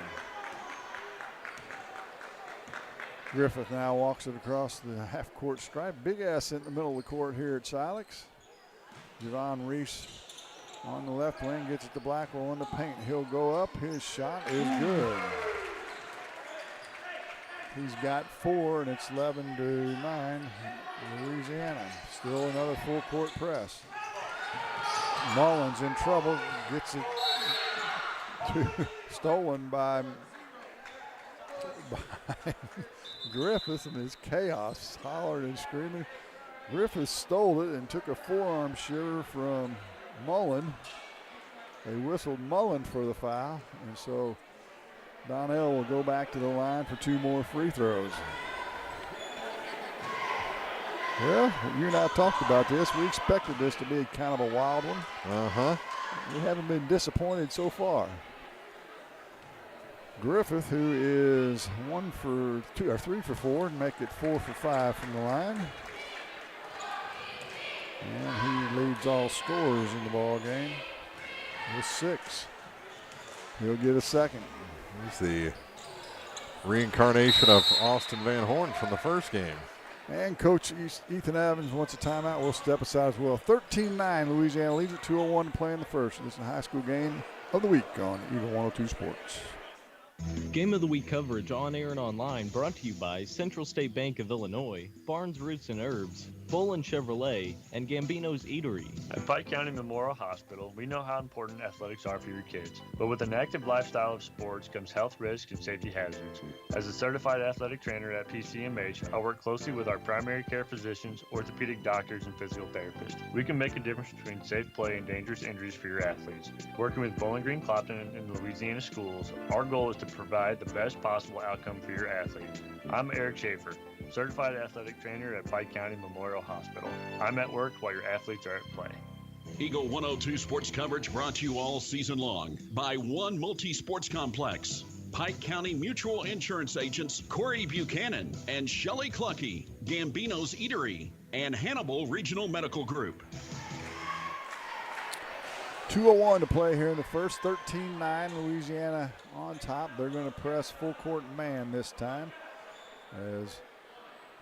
Griffith now walks it across the half-court stripe. Big ass in the middle of the court here at Silex. Javon Reese on the left wing gets it to Blackwell in the paint. He'll go up. His shot is good. He's got 4, and it's 11-9. Louisiana. Still another full court press. Mullins in trouble, gets it stolen by behind Griffith and his chaos, hollering and screaming. Griffith stole it and took a forearm shiver from Mullen. They whistled Mullen for the foul, and so Donnell will go back to the line for 2 more free throws. Well, you and I talked about this. We expected this to be kind of a wild one. We haven't been disappointed so far. Griffith, who is 1 for 2 or 3 for 4, and make it 4 for 5 from the line. And he leads all scorers in the ball game with 6. He'll get a second. He's the reincarnation of Austin Van Horn from the first game. And Coach Ethan Evans wants a timeout. We'll step aside as well. 13-9, Louisiana leads at 2:01 to play in the first. This is the high school game of the week on Eagle 102 Sports. Game of the Week coverage on air and online brought to you by Central State Bank of Illinois, Barnes Roots and Herbs, Bolin Chevrolet, and Gambino's Eatery. At Pike County Memorial Hospital, we know how important athletics are for your kids. But with an active lifestyle of sports comes health risks and safety hazards. As a certified athletic trainer at PCMH, I work closely with our primary care physicians, orthopedic doctors, and physical therapists. We can make a difference between safe play and dangerous injuries for your athletes. Working with Bowling Green Clopton and Louisiana schools, our goal is to provide the best possible outcome for your athlete. I'm Eric Schaefer, certified athletic trainer at Pike County Memorial Hospital. I'm at work while your athletes are at play. Eagle 102 sports coverage brought to you all season long by One Multi-Sports Complex, Pike County Mutual Insurance agents Corey Buchanan and Shelley Clucky, Gambino's Eatery, and Hannibal Regional Medical Group. 2:01 to play here in the first. 13-9, Louisiana on top. They're going to press full court man this time, as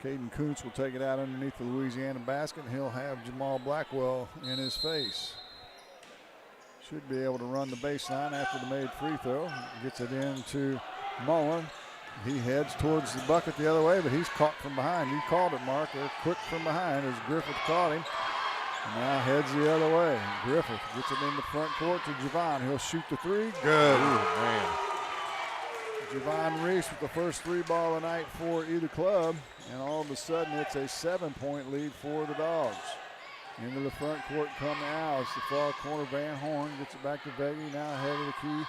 Caden Kuntz will take it out underneath the Louisiana basket, and he'll have Jamal Blackwell in his face. Should be able to run the baseline after the made free throw. Gets it into Mullen. He heads towards the bucket the other way, but he's caught from behind. You called it, Mark. They're quick from behind as Griffith caught him. Now heads the other way. Griffith gets it in the front court to Javon. He'll shoot the 3. Good. Ooh, man. Javon Reese with the first 3 ball of the night for either club. And all of a sudden it's a 7-point lead for the Dogs. Into the front court coming out. It's the far corner. Van Horn gets it back to Veggie. Now ahead of the key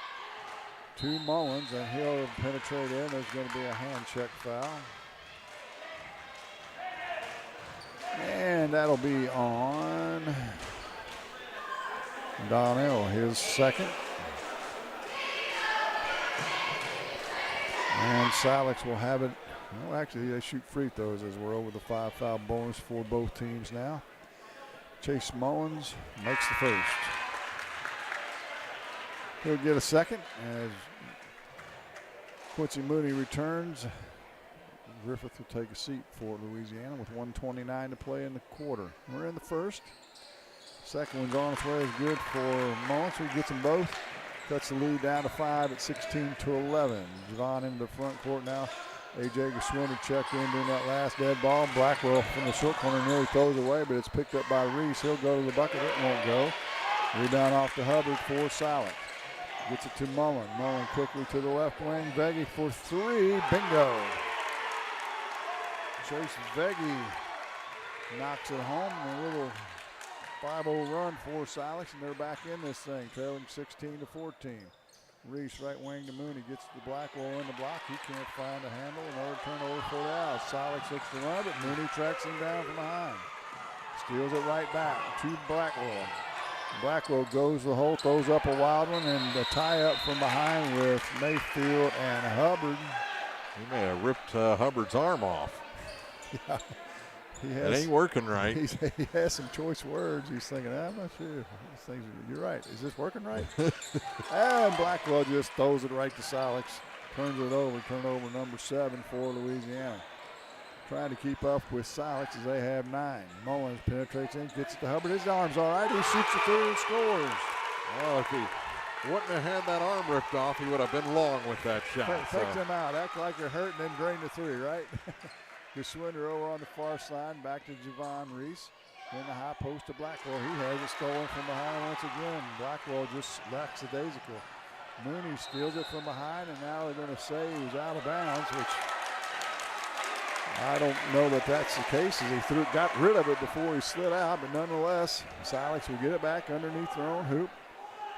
to Mullins. And he'll penetrate in. There's going to be a hand check foul. And that'll be on Donnell, his second. And Silex will have it. Well, actually, they shoot free throws as well with a 5-foul bonus for both teams now. Chase Mullins makes the first. He'll get a second as Quincy Mooney returns. Griffith will take a seat for Louisiana with 1:29 to play in the quarter. We're in the first. Second one's on its way is good for Mullins, who gets them both. Cuts the lead down to 5 at 16-11. Javon into the front court now. A.J. Geswinder checked in during that last dead ball. Blackwell from the short corner nearly throws away, but it's picked up by Reese. He'll go to the bucket. It won't go. Rebound off to Hubbard for Silex. Gets it to Mullen. Mullen quickly to the left wing. Veggie for 3. Bingo. Chase Veggie knocks it home. A little 5-0 run for Silex, and they're back in this thing, trailing 16-14. Reese right wing to Mooney, gets to Blackwell in the block. He can't find a handle. Another turnover for the Owls. Silex looks to run, but Mooney tracks him down from behind. Steals it right back to Blackwell. Blackwell goes the hole, throws up a wild one, and a tie up from behind with Mayfield and Hubbard. He may have ripped Hubbard's arm off. Yeah. It ain't working right. He has some choice words. He's thinking, I'm not sure. You're right. Is this working right? And Blackwell just throws it right to Silex. Turns it over. Turnover number 7 for Louisiana. Trying to keep up with Silex as they have 9. Mullins penetrates in, gets it to Hubbard. His arm's all right. He shoots the 3 and scores. Well, if he wouldn't have had that arm ripped off, he would have been long with that shot. Takes him out. Act like you're hurt and then drain the 3, right? Geswinder over on the far side, back to Javon Reese. In the high post to Blackwell. He has it stolen from behind once again. Blackwell just lackadaisical. Mooney steals it from behind, and now they're going to say he was out of bounds, which I don't know that that's the case, as he got rid of it before he slid out, but nonetheless, Silex will get it back underneath their own hoop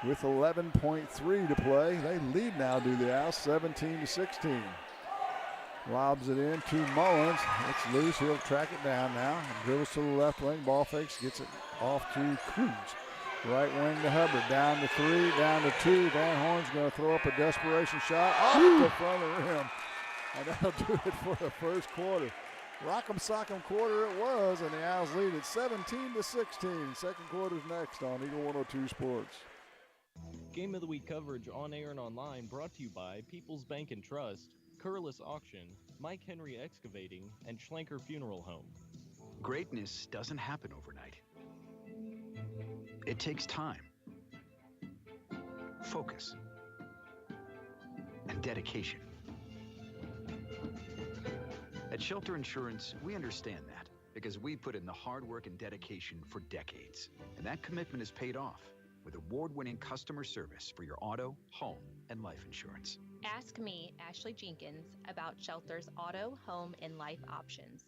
with 11.3 to play. They lead now, do the Owls, 17-16. Lobs it in to Mullins. It's loose. He'll track it down now. Dribbles to the left wing. Ball fakes. Gets it off to Cruz. Right wing to Hubbard. Down to 3. Down to 2. Van Horn's going to throw up a desperation shot off the front of the rim. And that'll do it for the first quarter. Rock'em sock'em quarter it was, and the Owls lead at 17-16. Second quarter's next on Eagle 102 Sports. Game of the Week coverage on air and online brought to you by People's Bank and Trust, Curlis Auction, Mike Henry Excavating, and Schlenker Funeral Home. Greatness doesn't happen overnight. It takes time, focus, and dedication. At Shelter Insurance, we understand that because we put in the hard work and dedication for decades. And that commitment is paid off with award-winning customer service for your auto, home, and life insurance. Ask me, Ashley Jenkins, about Shelter's auto, home, and life options.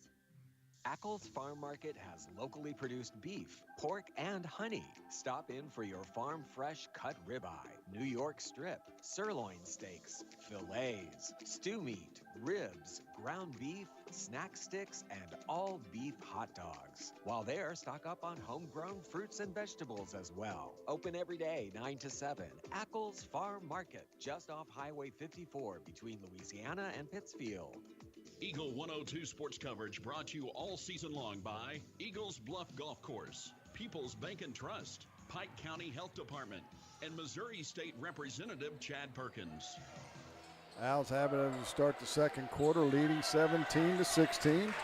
Ackles Farm Market has locally produced beef, pork, and honey. Stop in for your farm fresh cut ribeye, New York strip, sirloin steaks, fillets, stew meat, ribs, ground beef, snack sticks, and all beef hot dogs. While there, stock up on homegrown fruits and vegetables as well. Open every day, 9 to 7. Ackles Farm Market, just off Highway 54 between Louisiana and Pittsfield. Eagle 102 sports coverage brought to you all season long by Eagles Bluff Golf Course, People's Bank and Trust, Pike County Health Department, and Missouri State Representative Chad Perkins. Owls have it as we start the second quarter, leading 17-16.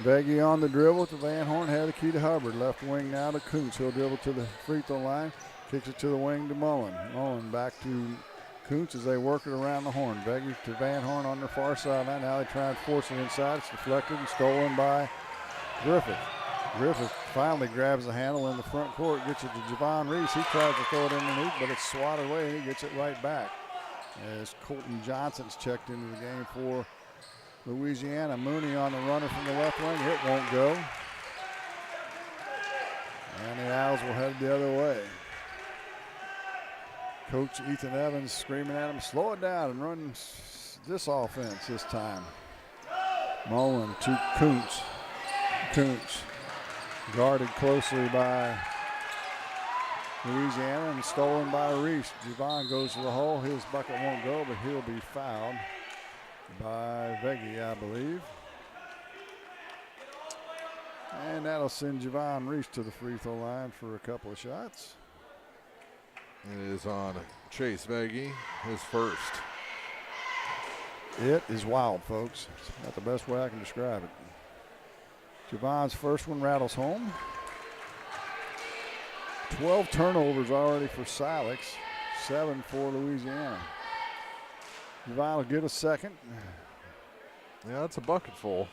Beggy on the dribble to Van Horn, had the key to Hubbard. Left wing now to Kuntz. He'll dribble to the free throw line, kicks it to the wing to Mullen. Mullen back to Kuntz as they work it around the horn. Beggy to Van Horn on their far sideline. Now they try and force it inside. It's deflected and stolen by Griffith. Griffith finally grabs the handle in the front court, gets it to Javon Reese. He tries to throw it underneath, but it's swatted away, and he gets it right back. As Colton Johnson's checked into the game for Louisiana. Mooney on the runner from the left wing. It won't go. And the Owls will head the other way. Coach Ethan Evans screaming at him, slow it down and run this offense this time. Mullen to Kuntz. Kuntz guarded closely by Louisiana and stolen by Reese. Javon goes to the hole. His bucket won't go, but he'll be fouled by Veggie, I believe. And that'll send Javon Reese to the free throw line for a couple of shots. It is on Chase Veggie, his first. It is wild, folks. It's not the best way I can describe it. Javon's first one rattles home. 12 turnovers already for Silex, 7 for Louisiana. Javon will get a second. Yeah, that's a bucket full.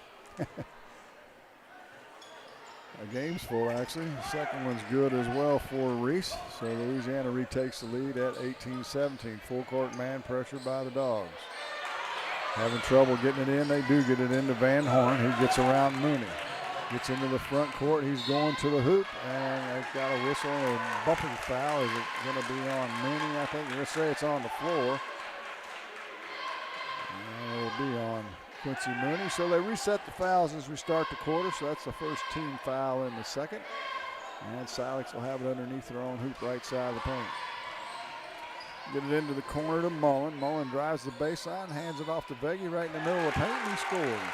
A game's full, actually. The second one's good as well for Reese. So Louisiana retakes the lead at 18-17. Full court man pressure by the Dogs. Having trouble getting it in. They do get it into Van Horn. He gets around Mooney. Gets into the front court. He's going to the hoop. And they've got a whistle and a bumping foul. Is it going to be on Mooney? I think we'll say it's on the floor. And it'll be on Quincy Mooney. So they reset the fouls as we start the quarter. So that's the first team foul in the second. And Silex will have it underneath their own hoop right side of the paint. Get it into the corner to Mullen. Mullen drives the baseline, hands it off to Veggie right in the middle of the paint, and he scores.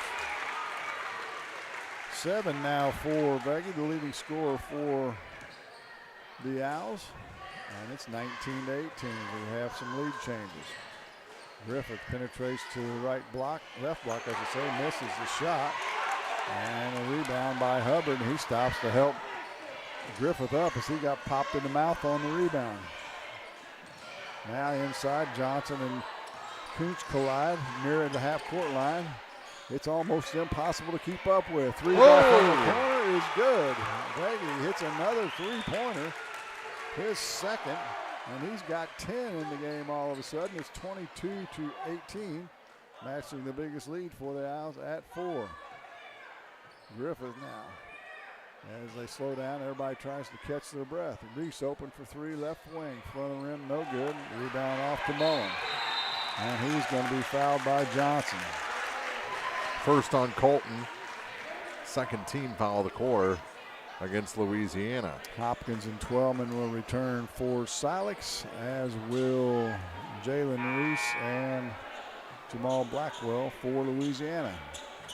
7 now for Veggie, the leading scorer for the Owls. And it's 19-18. We have some lead changes. Griffith penetrates to the right block, left block, I should say, misses the shot. And a rebound by Hubbard, and he stops to help Griffith up as he got popped in the mouth on the rebound. Now inside, Johnson and Kuntz collide near the half-court line. It's almost impossible to keep up with. Three-ball from the corner is good. Veggie hits another three-pointer, his second. And he's got 10 in the game all of a sudden. It's 22-18, matching the biggest lead for the Owls at 4. Griffith now. As they slow down, everybody tries to catch their breath. Reese open for 3, left wing. Front of the rim, no good. Rebound off to Mullen. And he's going to be fouled by Johnson. First on Colton. Second team foul of the quarter against Louisiana. Hopkins and Twellman will return for Silex, as will Jalen Reese and Jamal Blackwell for Louisiana.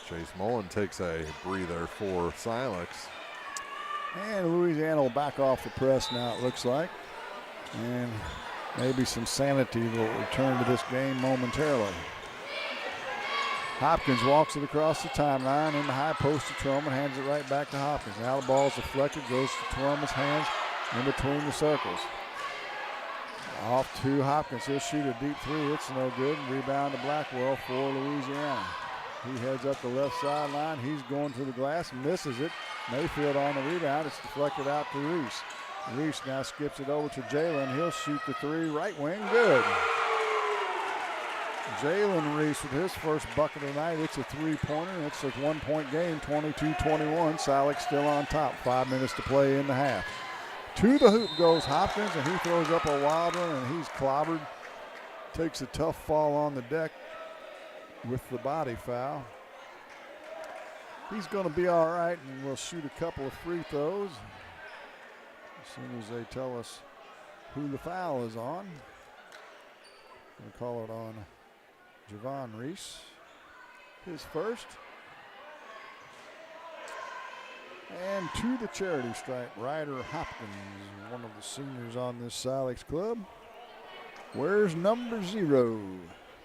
Chase Mullen takes a breather for Silex. And Louisiana will back off the press now, it looks like. And maybe some sanity will return to this game momentarily. Hopkins walks it across the timeline in the high post to Twellman, hands it right back to Hopkins. Now the ball's deflected, goes to Twellman's hands in between the circles. Off to Hopkins, he'll shoot a deep 3, it's no good. Rebound to Blackwell for Louisiana. He heads up the left sideline, he's going to the glass, misses it. Mayfield on the rebound, it's deflected out to Reese. Reese now skips it over to Jalen, he'll shoot the 3, right wing, good. Jalen Reese with his first bucket of the night. It's a 3-pointer. It's a 1-point game, 22-21. Silex still on top. 5 minutes to play in the half. To the hoop goes Hopkins, and he throws up a wild one, and he's clobbered. Takes a tough fall on the deck with the body foul. He's going to be all right, and we'll shoot a couple of free throws as soon as they tell us who the foul is on. We'll call it on Javon Reese, his first. And to the charity stripe, Ryder Hopkins, one of the seniors on this Silex club. Where's number 0?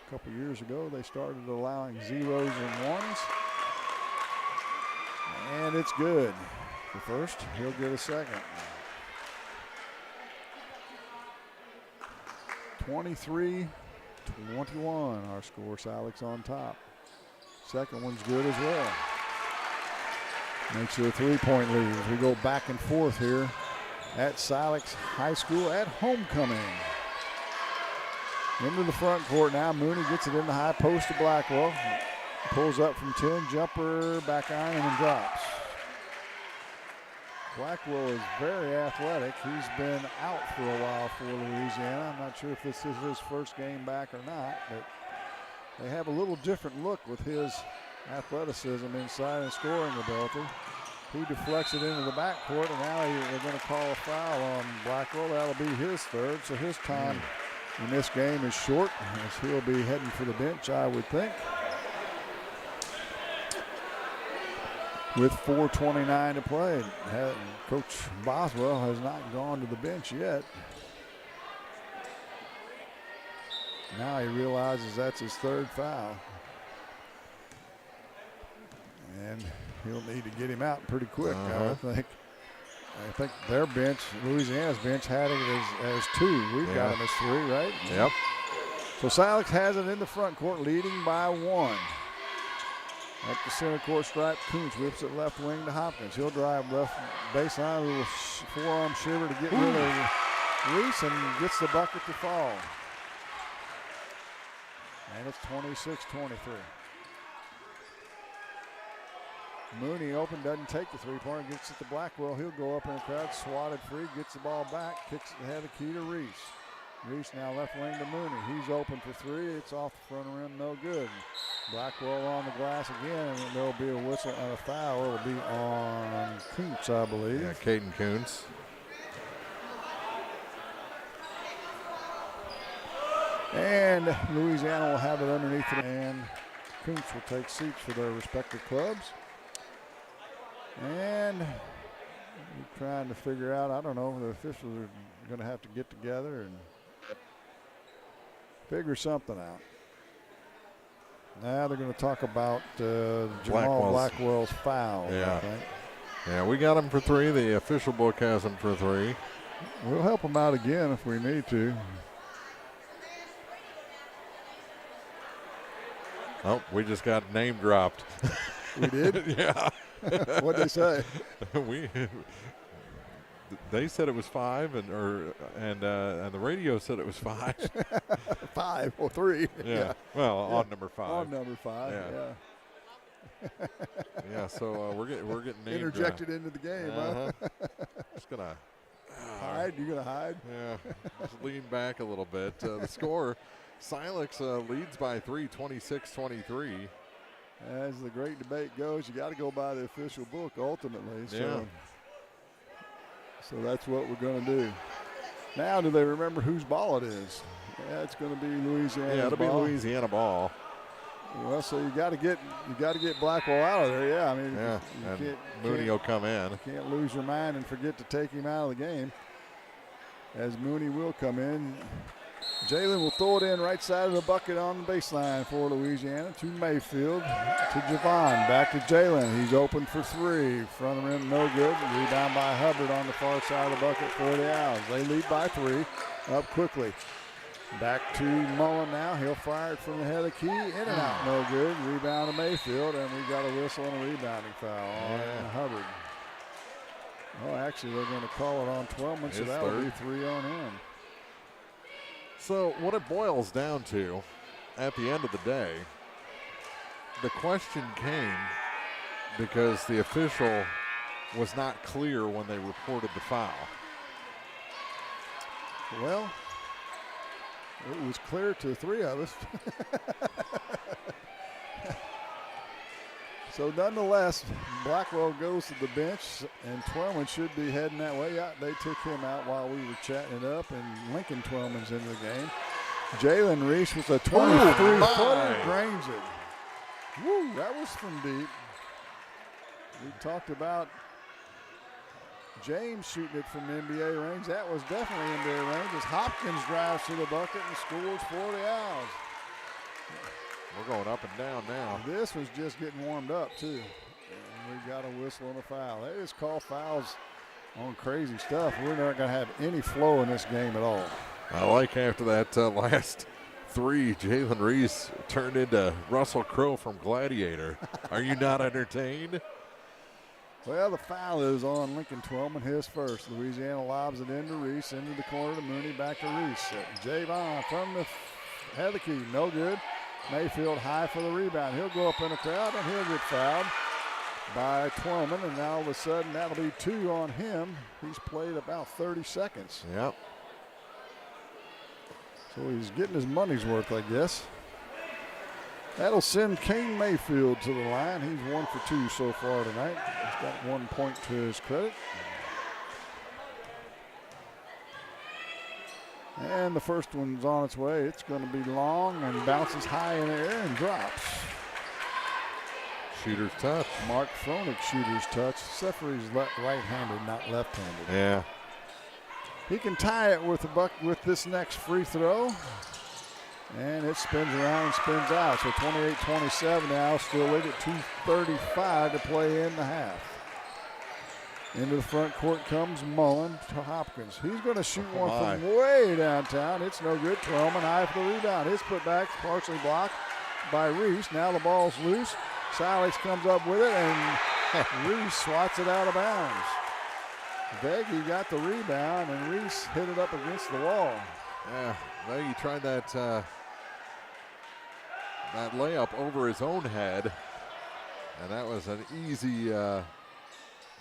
A couple years ago, they started allowing 0s and 1s. And it's good. The first, he'll get a second. 23-21, our score. Silex on top. Second one's good as well. Makes it a 3-point lead as we go back and forth here at Silex High School at homecoming. Into the front court now. Mooney gets it in the high post to Blackwell. Pulls up from 10, jumper, back iron, and then drops. Blackwell is very athletic. He's been out for a while for Louisiana. I'm not sure if this is his first game back or not, but they have a little different look with his athleticism inside and scoring ability. He deflects it into the backcourt, and now they're going to call a foul on Blackwell. That'll be his third, so his time in this game is short, as he'll be heading for the bench, I would think. With 4:29 to play. Coach Boswell has not gone to the bench yet. Now he realizes that's his third foul. And he'll need to get him out pretty quick, I think. I think their bench, Louisiana's bench, had it as 2. We've got him as 3, right? Yep. So Silex has it in the front court, leading by 1. At the center court stripe, Kuntz whips it left wing to Hopkins. He'll drive left baseline, a little forearm shiver to get rid of Reese, and gets the bucket to fall. And it's 26-23. Mooney open, doesn't take the 3-pointer, gets it to Blackwell. He'll go up in the crowd, swatted free, gets the ball back, kicks it ahead of key to Reese. Reese now left wing to Mooney. He's open for 3. It's off the front rim, no good. Blackwell on the glass again, and there'll be a whistle and a foul. It'll be on Kuntz, I believe. Yeah, Caden Kuntz. And Louisiana will have it underneath it, and Kuntz will take seats for their respective clubs. And we're trying to figure out, I don't know, the officials are going to have to get together and figure something out. Now they're going to talk about Jamal Blackwell's foul. Yeah. I think. Yeah, we got him for 3. The official book has him for 3. We'll help him out again if we need to. Oh, we just got name dropped. We did? Yeah. What'd they say? they said it was 5, and the radio said it was 5. 5 or 3. Yeah. Well, on number 5. On number 5. Yeah. Yeah. So we're getting named, interjected into the game. Huh? Just gonna hide. You gonna hide? Yeah. Just lean back a little bit. The score: Silex leads by 3, 26-23. As the great debate goes, you got to go by the official book ultimately. Yeah. So that's what we're going to do. Now, do they remember whose ball it is? Yeah, it's going to be Louisiana. Yeah, it'll be Louisiana ball. Well, so you got to get Blackwell out of there. Yeah, I mean, yeah, you Mooney will come in. You can't lose your mind and forget to take him out of the game. As Mooney will come in. Jalen will throw it in right side of the bucket on the baseline for Louisiana to Mayfield, to Javon, back to Jalen. He's open for 3. Front of the rim, no good. Rebound by Hubbard on the far side of the bucket for the Owls. They lead by 3, up quickly. Back to Mullen now. He'll fire it from the head of the key, in and out, no good. Rebound to Mayfield, and we got a whistle and a rebounding foul on Hubbard. Oh, actually, they're going to call it on Twellman, so that will be 3 on him. So what it boils down to, at the end of the day, the question came because the official was not clear when they reported the foul. Well, it was clear to 3 of us. So nonetheless, Blackwell goes to the bench, and Twellman should be heading that way. Yeah, they took him out while we were chatting it up, and Lincoln Twellman's in the game. Jalen Reese with a 23-footer, drains it. Woo, that was from deep. We talked about James shooting it from NBA range. That was definitely NBA range as Hopkins drives to the bucket and scores for the Owls. We're going up and down now. This was just getting warmed up, too. And we got a whistle and a foul. They just call fouls on crazy stuff. We're not going to have any flow in this game at all. I like after that last 3, Jalen Reese turned into Russell Crowe from Gladiator. Are you not entertained? Well, the foul is on Lincoln Twellman, his first. Louisiana lobs it into Reese, into the corner to Mooney, back to Reese. Javon from the head of the key, no good. Mayfield high for the rebound. He'll go up in the crowd, and he'll get fouled by Twellman, and now all of a sudden that'll be 2 on him. He's played about 30 seconds. Yep. So he's getting his money's worth, I guess. That'll send Kane Mayfield to the line. He's 1 for 2 so far tonight. He's got 1 point to his credit. And the first one's on its way. It's going to be long and bounces high in the air and drops. Shooter's touch. Mark Froelich, shooter's touch. Except for he's right-handed, not left-handed. Yeah. He can tie it with with this next free throw. And it spins around and spins out. So 28-27 now, still lead at 2:35 to play in the half. Into the front court comes Mullen to Hopkins. He's going to shoot one from way downtown. It's no good. Twellman high for the rebound. His putback partially blocked by Reese. Now the ball's loose. Silex comes up with it, and Reese swats it out of bounds. Veggie got the rebound, and Reese hit it up against the wall. Yeah, Veggie tried that layup over his own head, and that was an easy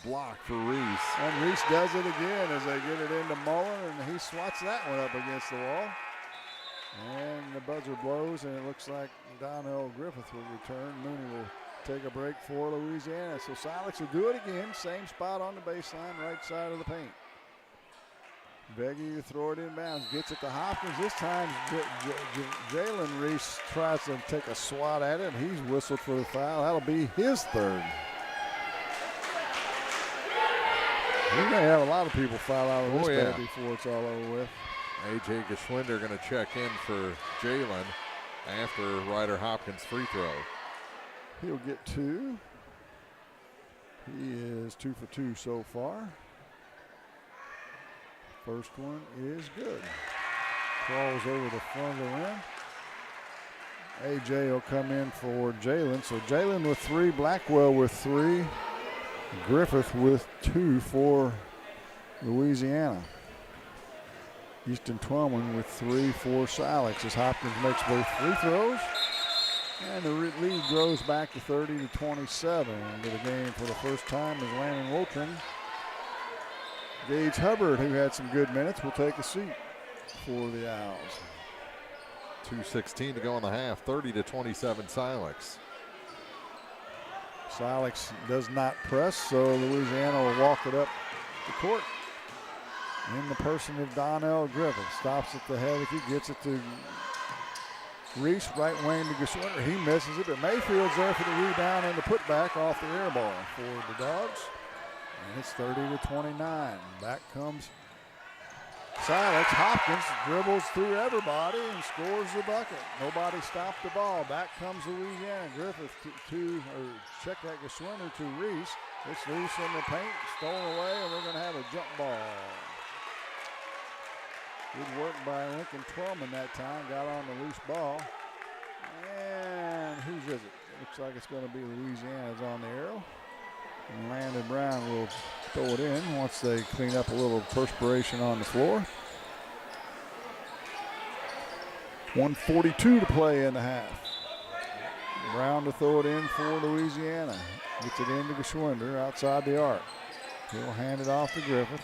block for Reese. And Reese does it again as they get it into Mullen, and he swats that one up against the wall. And the buzzer blows, and it looks like Donnell Griffith will return. Mooney will take a break for Louisiana. So Silex will do it again. Same spot on the baseline, right side of the paint. Veggie to throw it inbounds, gets it to Hopkins. This time Jalen Reese tries to take a swat at it, and he's whistled for the foul. That'll be his 3rd. We may have a lot of people foul out of this bad before it's all over with. A.J. Geschwinder going to check in for Jalen after Ryder Hopkins' free throw. He'll get 2. He is 2 for 2 so far. First one is good. Crawls over the front of the rim. A.J. will come in for Jalen. So Jalen with 3, Blackwell with 3. Griffith with 2 for Louisiana. Easton Twellman with 3 for Silex as Hopkins makes both free throws. And the lead grows back to 30-27. Into the game for the first time is Landon Woltering. Gage Hubbard, who had some good minutes, will take a seat for the Owls. 2:16 to go in the half, 30-27 Silex. Silex does not press, so Louisiana will walk it up the court. In the person of Donnell Griffith. Stops at the head. If he gets it to Reese, right wing to Geschwinter. He misses it, but Mayfield's there for the rebound and the putback off the air ball for the Dogs. And it's 30-29. Back comes Silex. Hopkins dribbles through everybody and scores the bucket. Nobody stopped the ball. Back comes Louisiana. Griffith check that Geschwinter to Reese. It's loose in the paint, stolen away, and we're going to have a jump ball. Good work by Lincoln Twellman that time. Got on the loose ball. And whose is it? Looks like it's going to be Louisiana's on the arrow. And Landon Brown will throw it in once they clean up a little perspiration on the floor. 1:42 to play in the half. Brown to throw it in for Louisiana. Gets it into Geschwinter outside the arc. He'll hand it off to Griffith.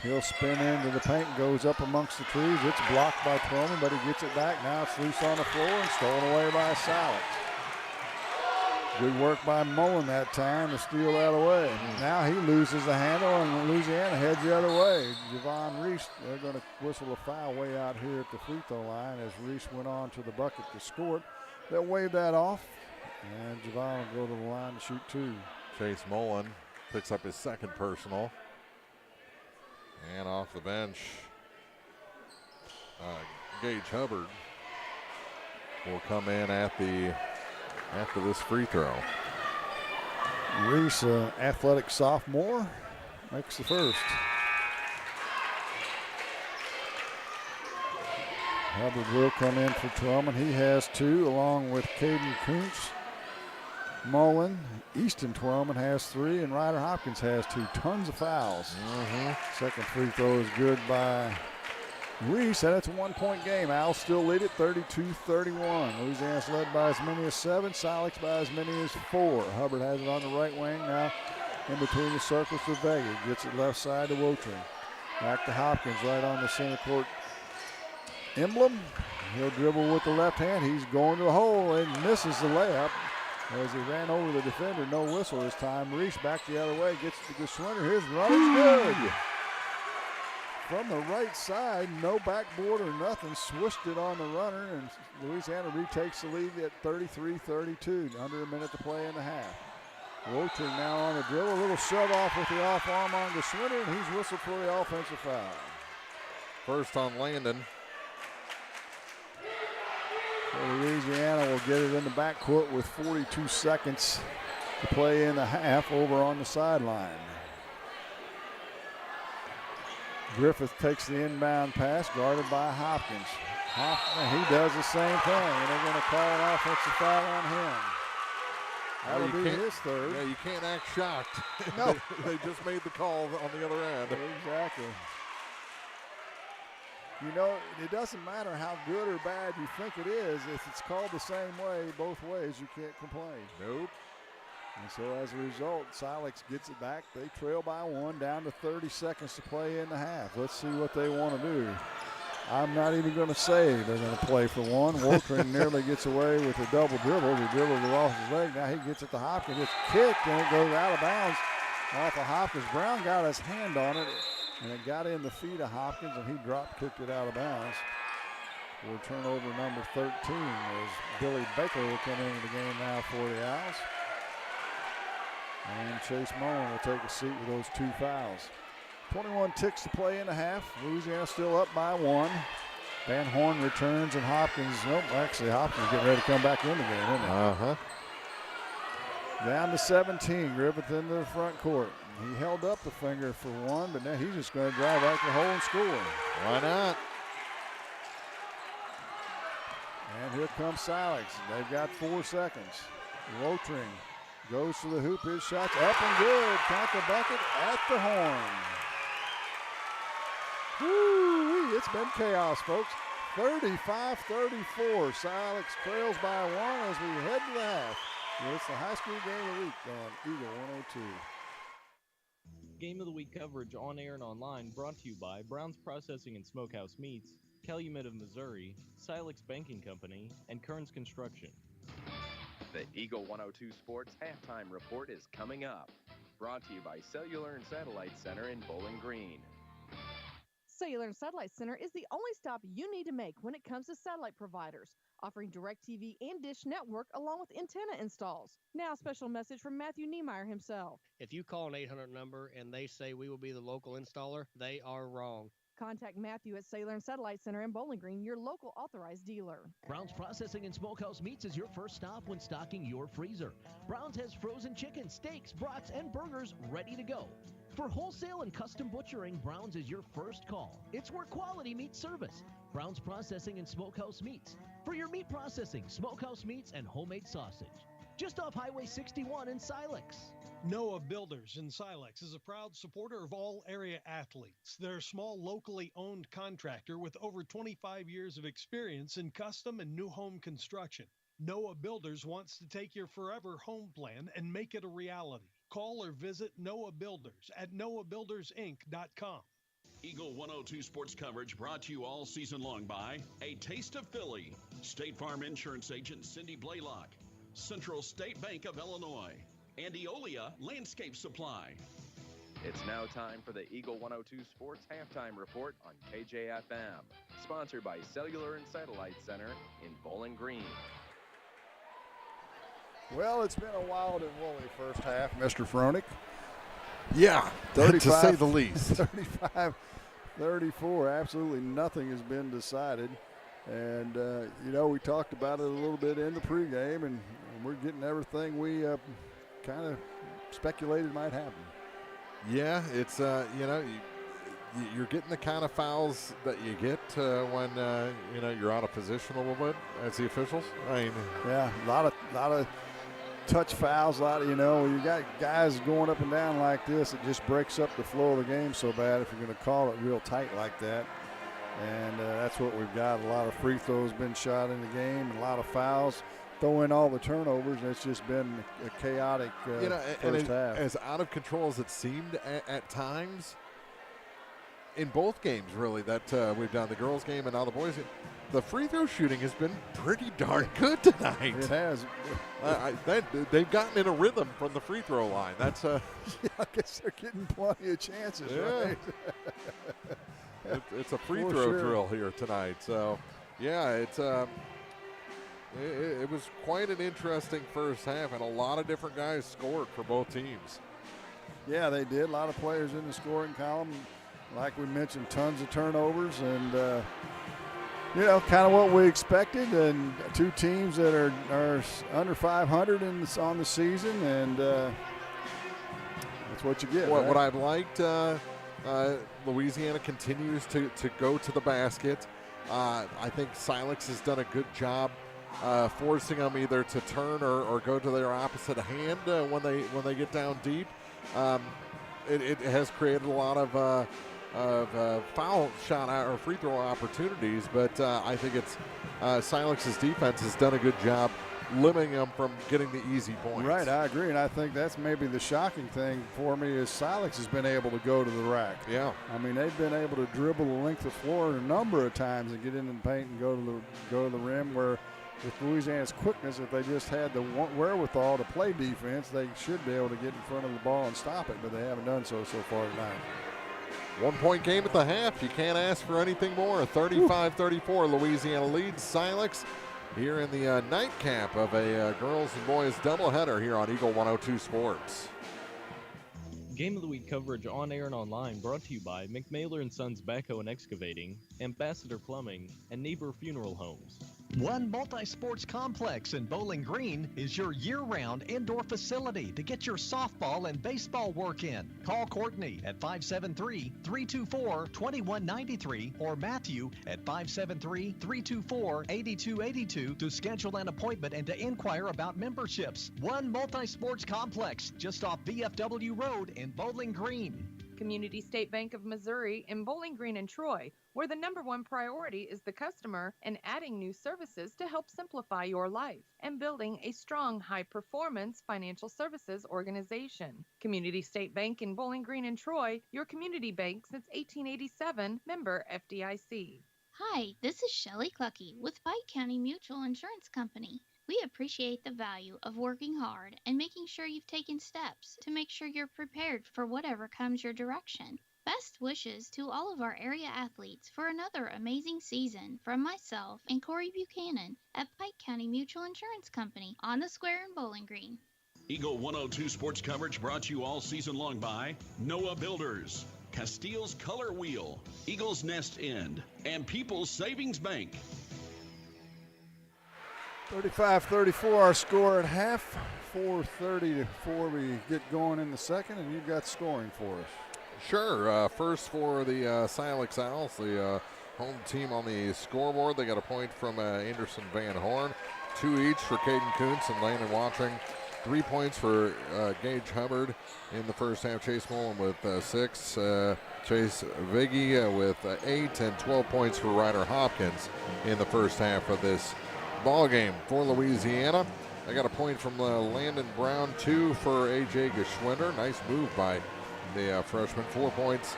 He'll spin into the paint, goes up amongst the trees. It's blocked by Twellman, but he gets it back. Now it's loose on the floor and stolen away by Silex. Good work by Mullen that time to steal that away. Now he loses the handle, and Louisiana heads the other way. Javon Reese, they're going to whistle a foul way out here at the free throw line as Reese went on to the bucket to score it. They'll wave that off, and Javon will go to the line to shoot 2. Chase Mullen picks up his second personal. And off the bench, Gage Hubbard will come in after this free throw. Reese, athletic sophomore, makes the first. Hubbard will come in for Twellman. He has 2, along with Caden Kuntz. Mullen, Easton Twellman has 3, and Ryder Hopkins has 2. Tons of fouls. Second free throw is good by Reese, and it's a 1-point game. Owls still lead it 32-31. Louisiana's led by as many as 7, Silex by as many as 4. Hubbard has it on the right wing now in between the circles to Vega. Gets it left side to Woltering. Back to Hopkins right on the center court emblem. He'll dribble with the left hand. He's going to the hole and misses the layup. As he ran over the defender, no whistle this time. Reese back the other way, gets to Geschwinter. His run is good. From the right side, no backboard or nothing. Swished it on the runner, and Louisiana retakes the lead at 33-32. Under a minute to play in the half. Woltering now on the dribble. A little shove off with the off arm on Geschwinter, and he's whistled for the offensive foul. First on Landon. Louisiana will get it in the backcourt with 42 seconds to play in the half over on the sideline. Griffith takes the inbound pass, guarded by Hopkins. He does the same thing, and they're going to call an offensive foul on him. That'll be his third. Yeah, you can't act shocked. No. They just made the call on the other end. Exactly. You know, it doesn't matter how good or bad you think it is. If it's called the same way, both ways, you can't complain. Nope. And so as a result, Silex gets it back. They trail by 1, down to 30 seconds to play in the half. Let's see what they want to do. I'm not even going to say they're going to play for 1. Woltering nearly gets away with a double dribble. He dribbled it off his leg. Now he gets it to Hopkins. It's kicked, and it goes out of bounds off of Hopkins. Brown got his hand on it, and it got in the feet of Hopkins, and he kicked it out of bounds. For turnover number 13 as Billy Baker will come into the game now for the Owls. And Chase Mullen will take a seat with those 2 fouls. 21 ticks to play in the half. Louisiana still up by 1. Van Horn returns, and Hopkins, actually Hopkins getting ready to come back in the game, isn't he? Down to 17, Griffith into the front court. He held up the finger for 1, but now he's just going to drive right to the hole and score. Why not? And here comes Silex. They've got 4 seconds. Woltering goes to the hoop. His shot's up and good. Count the bucket at the horn. Woo-wee, it's been chaos, folks. 35-34. Silex trails by 1 as we head to the half. It's the high school game of the week on Eagle 102. Game of the Week coverage on air and online brought to you by Brown's Processing and Smokehouse Meats, Calumet of Missouri, Silex Banking Company, and Kearns Construction. The Eagle 102 Sports Halftime Report is coming up. Brought to you by Cellular and Satellite Center in Bowling Green. Cellular and Satellite Center is the only stop you need to make when it comes to satellite providers, offering DirecTV and Dish Network along with antenna installs. Now, a special message from Matthew Niemeyer himself. If you call an 800 number and they say we will be the local installer, they are wrong. Contact Matthew at Cellular and Satellite Center in Bowling Green, your local authorized dealer. Brown's Processing and Smokehouse Meats is your first stop when stocking your freezer. Brown's has frozen chicken, steaks, brats, and burgers ready to go. For wholesale and custom butchering, Brown's is your first call. It's where quality meets service. Brown's Processing and Smokehouse Meats. For your meat processing, smokehouse meats, and homemade sausage. Just off Highway 61 in Silex. Noah Builders in Silex is a proud supporter of all area athletes. They're a small, locally owned contractor with over 25 years of experience in custom and new home construction. Noah Builders wants to take your forever home plan and make it a reality. Call or visit Noah Builders at noahbuildersinc.com. Eagle 102 sports coverage brought to you all season long by A Taste of Philly, State Farm Insurance Agent Cindy Blaylock, Central State Bank of Illinois, and Eolia Landscape Supply. It's now time for the Eagle 102 Sports Halftime Report on KJFM, sponsored by Cellular and Satellite Center in Bowling Green. Well, it's been a wild and woolly first half, Mr. Froenig. Yeah, to say the least. 35-34, absolutely nothing has been decided. And, we talked about it a little bit in the pregame, and we're getting everything we kind of speculated might happen. Yeah, it's, you're getting the kind of fouls that you get when, you're out of position a little bit as the officials. I mean, yeah, a lot of touch fouls, you got guys going up and down like this. It just breaks up the flow of the game so bad if you're going to call it real tight like that. And that's what we've got. A lot of free throws been shot in the game, and a lot of fouls. Throw in all the turnovers, and it's just been a chaotic first half. As out of control as it seemed at times in both games, really, that we've done, the girls' game and now the boys' game, the free throw shooting has been pretty darn good tonight. It has. They've gotten in a rhythm from the free throw line. That's yeah, I guess they're getting plenty of chances, right? It's a free throw drill here tonight. So, yeah, it was quite an interesting first half, and a lot of different guys scored for both teams. Yeah, they did. A lot of players in the scoring column. Like we mentioned, tons of turnovers, and kind of what we expected. And two teams that are under 500 on the season, and that's what you get. What I've liked, Louisiana continues to go to the basket. I think Silex has done a good job forcing them either to turn or go to their opposite hand when they get down deep. It has created a lot of foul shot or free throw opportunities, but I think it's Silex's defense has done a good job limiting them from getting the easy points. Right, I agree, and I think that's maybe the shocking thing for me is Silex has been able to go to the rack. Yeah, I mean they've been able to dribble the length of floor a number of times and get in the paint and go to the rim. Where with Louisiana's quickness, if they just had the wherewithal to play defense, they should be able to get in front of the ball and stop it, but they haven't done so far tonight. 1 point game at the half. You can't ask for anything more. 35-34, Louisiana leads Silex here in the nightcap of a girls and boys doubleheader here on Eagle 102 Sports. Game of the Week coverage on air and online brought to you by McMailer & Sons Backhoe and Excavating, Ambassador Plumbing, and Neighbor Funeral Homes. One multi-sports complex in Bowling Green is your year-round indoor facility to get your softball and baseball work in. Call Courtney at 573-324-2193 or Matthew at 573-324-8282 to schedule an appointment and to inquire about memberships. One multi-sports complex just off VFW Road in Bowling Green. Community State Bank of Missouri in Bowling Green and Troy, where the #1 priority is the customer and adding new services to help simplify your life, and building a strong, high-performance financial services organization. Community State Bank in Bowling Green and Troy, your community bank since 1887, member FDIC. Hi, this is Shelley Clucky with Pike County Mutual Insurance Company. We appreciate the value of working hard and making sure you've taken steps to make sure you're prepared for whatever comes your direction. Best wishes to all of our area athletes for another amazing season from myself and Corey Buchanan at Pike County Mutual Insurance Company on the Square in Bowling Green. Eagle 102 sports coverage brought to you all season long by Noah Builders, Castile's Color Wheel, Eagle's Nest Inn, and People's Savings Bank. 35-34 our score at half. 4:30 before we get going in the second, and you've got scoring for us. Sure. First for the Silex Owls, the home team on the scoreboard. They got a point from Anderson Van Horn, 2 each for Caden Kuntz and Landon Watching. 3 points for Gage Hubbard in the first half. Chase Mullen with 6. Chase Viggy with 8, and 12 points for Ryder Hopkins in the first half of this ball game. For Louisiana, I got a point from Landon Brown, 2 for A.J. Geschwinder. Nice move by the freshman. 4 points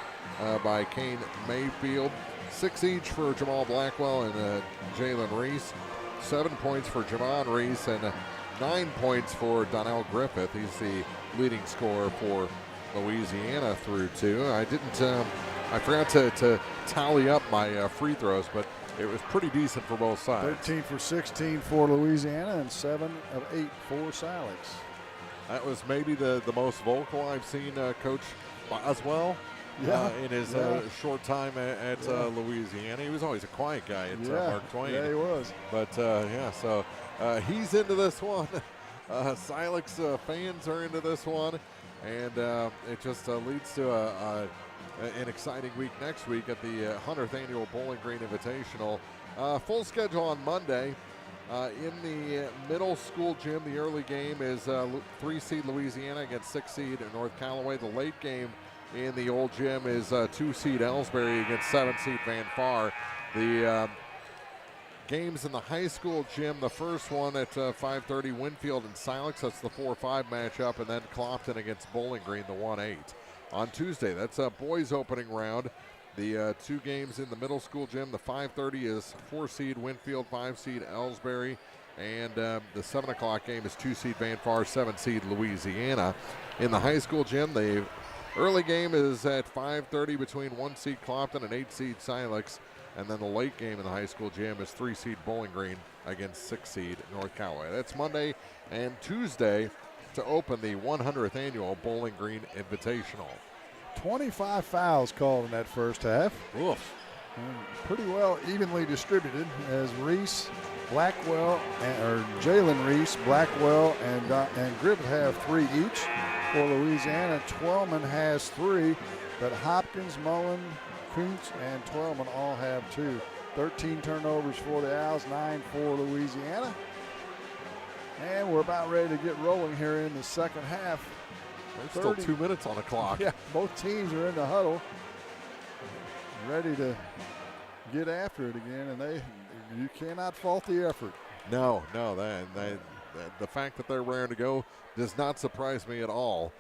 by Kane Mayfield. 6 each for Jamal Blackwell and Jalen Reese. 7 points for Jamon Reese and 9 points for Donnell Griffith. He's the leading scorer for Louisiana through 2. I forgot to tally up my free throws, but it was pretty decent for both sides. 13 for 16 for Louisiana and 7 of 8 for Silex. That was maybe the most vocal I've seen Coach Boswell in his short time at Louisiana. He was always a quiet guy at Mark Twain. Yeah, he was. But, so he's into this one. Silex fans are into this one. And it just leads to an exciting week next week at the 100th Annual Bowling Green Invitational. Full schedule on Monday. In the middle school gym, the early game is 3-seed Louisiana against 6-seed North Callaway. The late game in the old gym is 2-seed Ellsbury against 7-seed Van Far. The games in the high school gym, the first one at 5:30, Winfield and Silex. That's the 4-5 matchup, and then Clopton against Bowling Green, the 1-8. On Tuesday, that's a boys opening round. The 2 games in the middle school gym, the 5:30 is 4-seed Winfield, 5-seed Ellsbury, and the 7 o'clock game is 2-seed Van Far, 7-seed Louisiana. In the high school gym, the early game is at 5:30 between 1-seed Clopton and 8-seed Silex. And then the late game in the high school gym is 3-seed Bowling Green against 6-seed North Callaway. That's Monday and Tuesday to open the 100th Annual Bowling Green Invitational. 25 fouls called in that first half. Oof. And pretty well evenly distributed as Reese, Blackwell, or Jalen Reese, Blackwell, and Griffith have 3 each. For Louisiana, Twellman has 3, but Hopkins, Mullen, Kuntz, and Twellman all have 2. 13 turnovers for the Owls, 9 for Louisiana. And we're about ready to get rolling here in the second half. There's still 2 minutes on the clock. Yeah, both teams are in the huddle, ready to get after it again, and you cannot fault the effort. No, the fact that they're raring to go does not surprise me at all.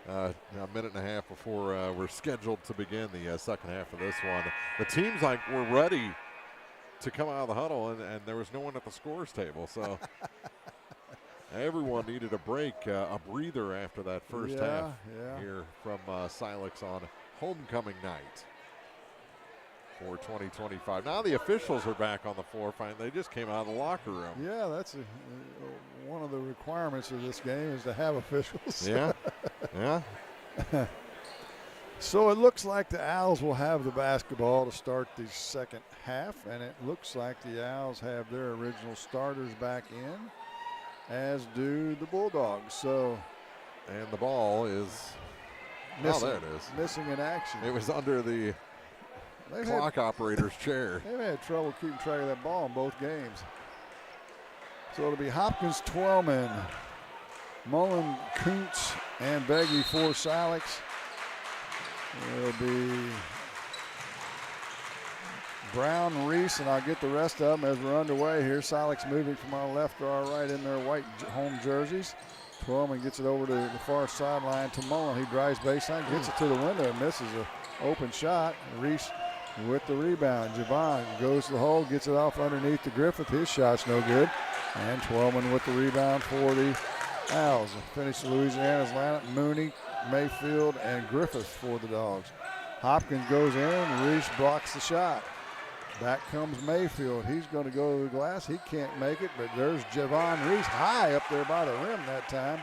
A minute and a half before we're scheduled to begin the second half of this one. The teams were ready to come out of the huddle, and there was no one at the scores table. So everyone needed a break, a breather after that first half here from Silex on homecoming night for 2025. Now the officials are back on the floor. They just came out of the locker room. Yeah, that's one of the requirements of this game is to have officials. Yeah, yeah. So it looks like the Owls will have the basketball to start the second half, and it looks like the Owls have their original starters back in, as do the Bulldogs. And the ball is missing, there it is. Missing in action. It was under the clock operator's chair. They've had trouble keeping track of that ball in both games. So it'll be Hopkins, Twellman, Mullen, Kuntz, and Beggy for Silex. It'll be Brown, Reese, and I'll get the rest of them as we're underway here. Silex moving from our left to our right in their white home jerseys. Twellman gets it over to the far sideline to Mullen. He drives baseline, gets it to the window, and misses an open shot. Reese with the rebound. Javon goes to the hole, gets it off underneath to Griffith. His shot's no good. And Twellman with the rebound for the Owls. Finish Louisiana's lineup. Mooney, Mayfield, and Griffith for the Dogs. Hopkins goes in. Reese blocks the shot. Back comes Mayfield. He's going to go to the glass. He can't make it, but there's Javon Reese high up there by the rim that time.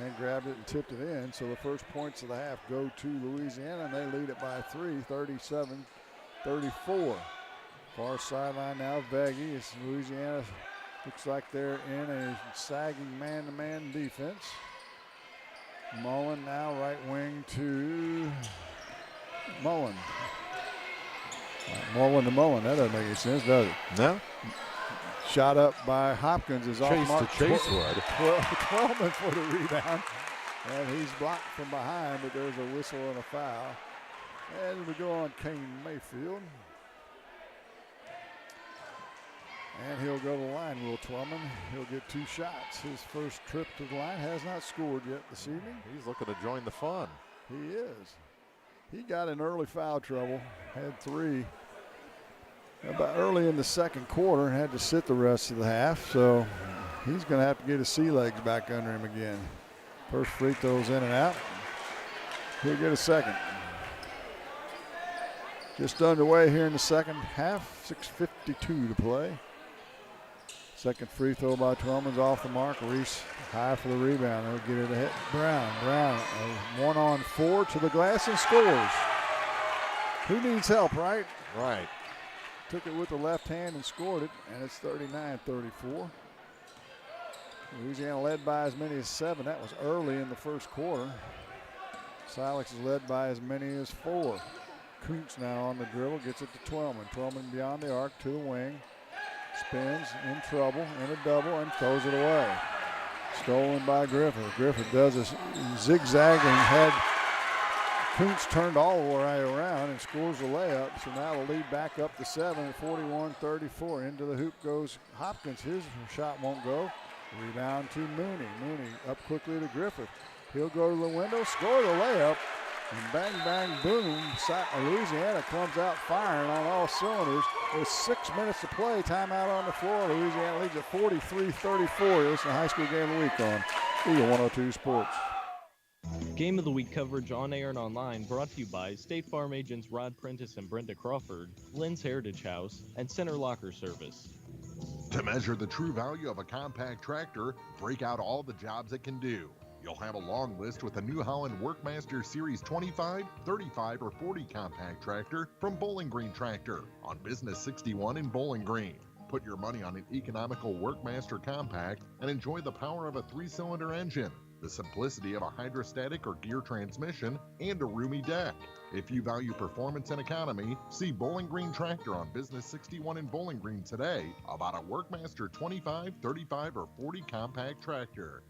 And grabbed it and tipped it in. So the first points of the half go to Louisiana, and they lead it by 3, 37-34. Far sideline now, Veggie. It's Louisiana. Looks like they're in a sagging man-to-man defense. Mullen now right wing to Mullen. Mullen to Mullen. That doesn't make any sense, does it? No. Shot up by Hopkins is off mark. Chasewood. Twellman for the rebound. And he's blocked from behind, but there's a whistle and a foul. And we go on Kane Mayfield. And he'll go to the line, Will Twellman. He'll get 2 shots. His first trip to the line, has not scored yet this evening. He's looking to join the fun. He is. He got in early foul trouble, had 3 about early in the second quarter and had to sit the rest of the half. So he's going to have to get his sea legs back under him again. First free throw's in and out. He'll get a second. Just underway here in the second half, 6:52 to play. Second free throw by Twellman's off the mark. Reese high for the rebound. He'll get it ahead. Brown, a 1-on-4 to the glass and scores. Who needs help, right? Right. Took it with the left hand and scored it, and it's 39-34. Louisiana led by as many as 7. That was early in the first quarter. Silex is led by as many as 4. Kuntz now on the dribble, gets it to Twellman. Twellman beyond the arc to the wing. Spins, in trouble, in a double, and throws it away. Stolen by Griffith. Griffith does a zigzag and had Kuntz turned all the way around and scores a layup. So now the lead back up to 7 at 41-34. Into the hoop goes Hopkins. His shot won't go. Rebound to Mooney. Mooney up quickly to Griffith. He'll go to the window, score the layup. And bang, bang, boom, Louisiana comes out firing on all cylinders. There's 6 minutes to play, timeout on the floor. Louisiana leads at 43-34. This is the high school game of the week on Eagle 102 Sports. Game of the Week coverage on air and online brought to you by State Farm agents Rod Prentice and Brenda Crawford, Lynn's Heritage House, and Center Locker Service. To measure the true value of a compact tractor, break out all the jobs it can do. You'll have a long list with a New Holland Workmaster Series 25, 35, or 40 compact tractor from Bowling Green Tractor on Business 61 in Bowling Green. Put your money on an economical Workmaster compact and enjoy the power of a 3-cylinder engine, the simplicity of a hydrostatic or gear transmission, and a roomy deck. If you value performance and economy, see Bowling Green Tractor on Business 61 in Bowling Green today about a Workmaster 25, 35, or 40 compact tractor.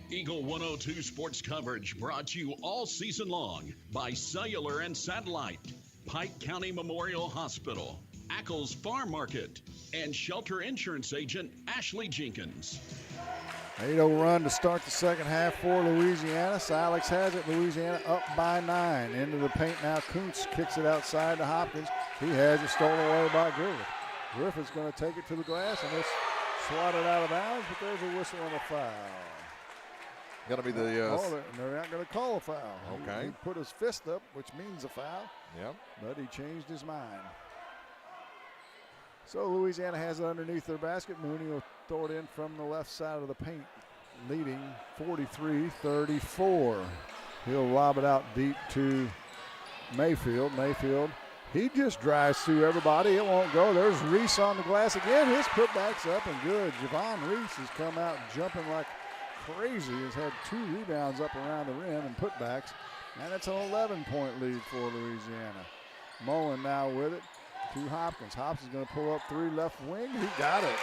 Eagle 102 sports coverage brought to you all season long by Cellular and Satellite, Pike County Memorial Hospital, Ackles Farm Market, and Shelter Insurance Agent Ashley Jenkins. 8-0 run to start the second half for Louisiana. Silex has it. Louisiana up by 9. Into the paint now. Kuntz kicks it outside to Hopkins. He has it stolen away by Griffith. Griffith's going to take it to the glass, and it's swatted out of bounds, but there's a whistle and a foul. Got to be the. They're not going to call a foul. Okay. He put his fist up, which means a foul. Yep. But he changed his mind. So Louisiana has it underneath their basket. Mooney will throw it in from the left side of the paint, leading 43-34. He'll lob it out deep to Mayfield. Mayfield, he just drives through everybody. It won't go. There's Reese on the glass again. His putback's up and good. Javon Reese has come out jumping like crazy. Has had 2 rebounds up around the rim and putbacks. And it's an 11-point lead for Louisiana. Mullen now with it to Hopkins. Hopkins going to pull up 3 left wing. He got it.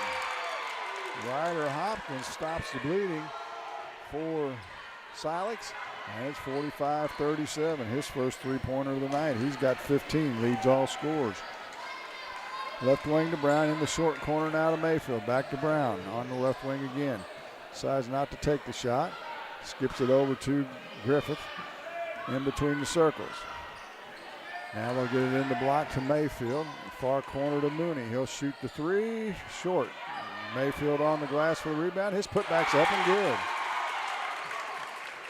Ryder Hopkins stops the bleeding for Silex. And it's 45-37, his first three-pointer of the night. He's got 15, leads all scores. Left wing to Brown in the short corner now to Mayfield. Back to Brown on the left wing again. Decides not to take the shot. Skips it over to Griffith in between the circles. Now they'll get it in the block to Mayfield. Far corner to Mooney. He'll shoot the three. Short. Mayfield on the glass for the rebound. His putback's up and good.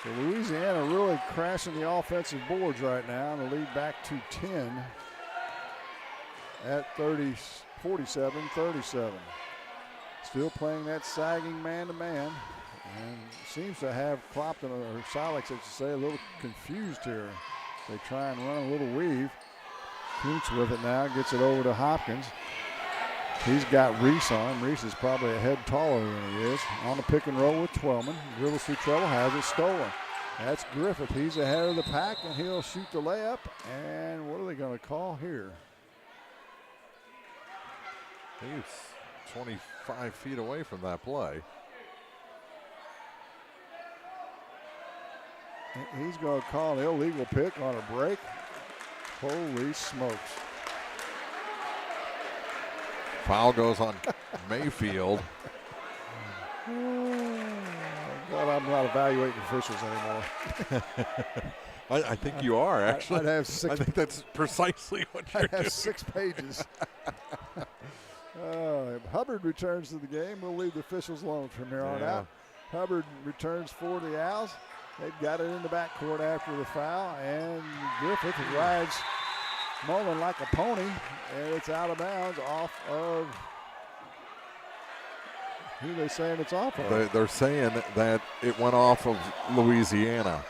So Louisiana really crashing the offensive boards right now. And the lead back to 10 at 47-37. Still playing that sagging man-to-man. And seems to have Clopton, or Silex, I should say, a little confused here. They try and run a little weave. Kuntz with it now, gets it over to Hopkins. He's got Reese on him. Reese is probably a head taller than he is. On the pick and roll with Twellman. Dribbles through trouble, has it stolen. That's Griffith. He's ahead of the pack, and he'll shoot the layup. And what are they going to call here? He's 25 feet away from that play. He's going to call an illegal pick on a break. Holy smokes. Foul goes on Mayfield. God, I'm not evaluating officials anymore. I think you are, actually. I'd have six. I think that's precisely what you're I'd have doing. 6 pages. Hubbard returns to the game. We'll leave the officials alone from here on out. Hubbard returns for the Owls. They've got it in the backcourt after the foul, and Griffith rides Mullen like a pony, and it's out of bounds off of, who are they saying it's off of? They're saying that it went off of Louisiana.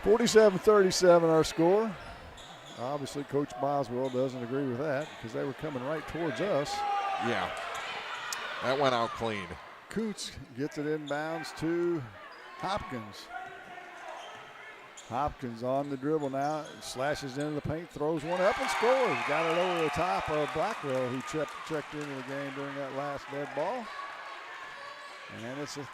47-37 our score. Obviously, Coach Boswell doesn't agree with that because they were coming right towards us. Yeah, that went out clean. Coots gets it inbounds to Hopkins. Hopkins on the dribble now, slashes into the paint, throws one up and scores. Got it over the top of Blackwell, who checked into the game during that last dead ball. And it's a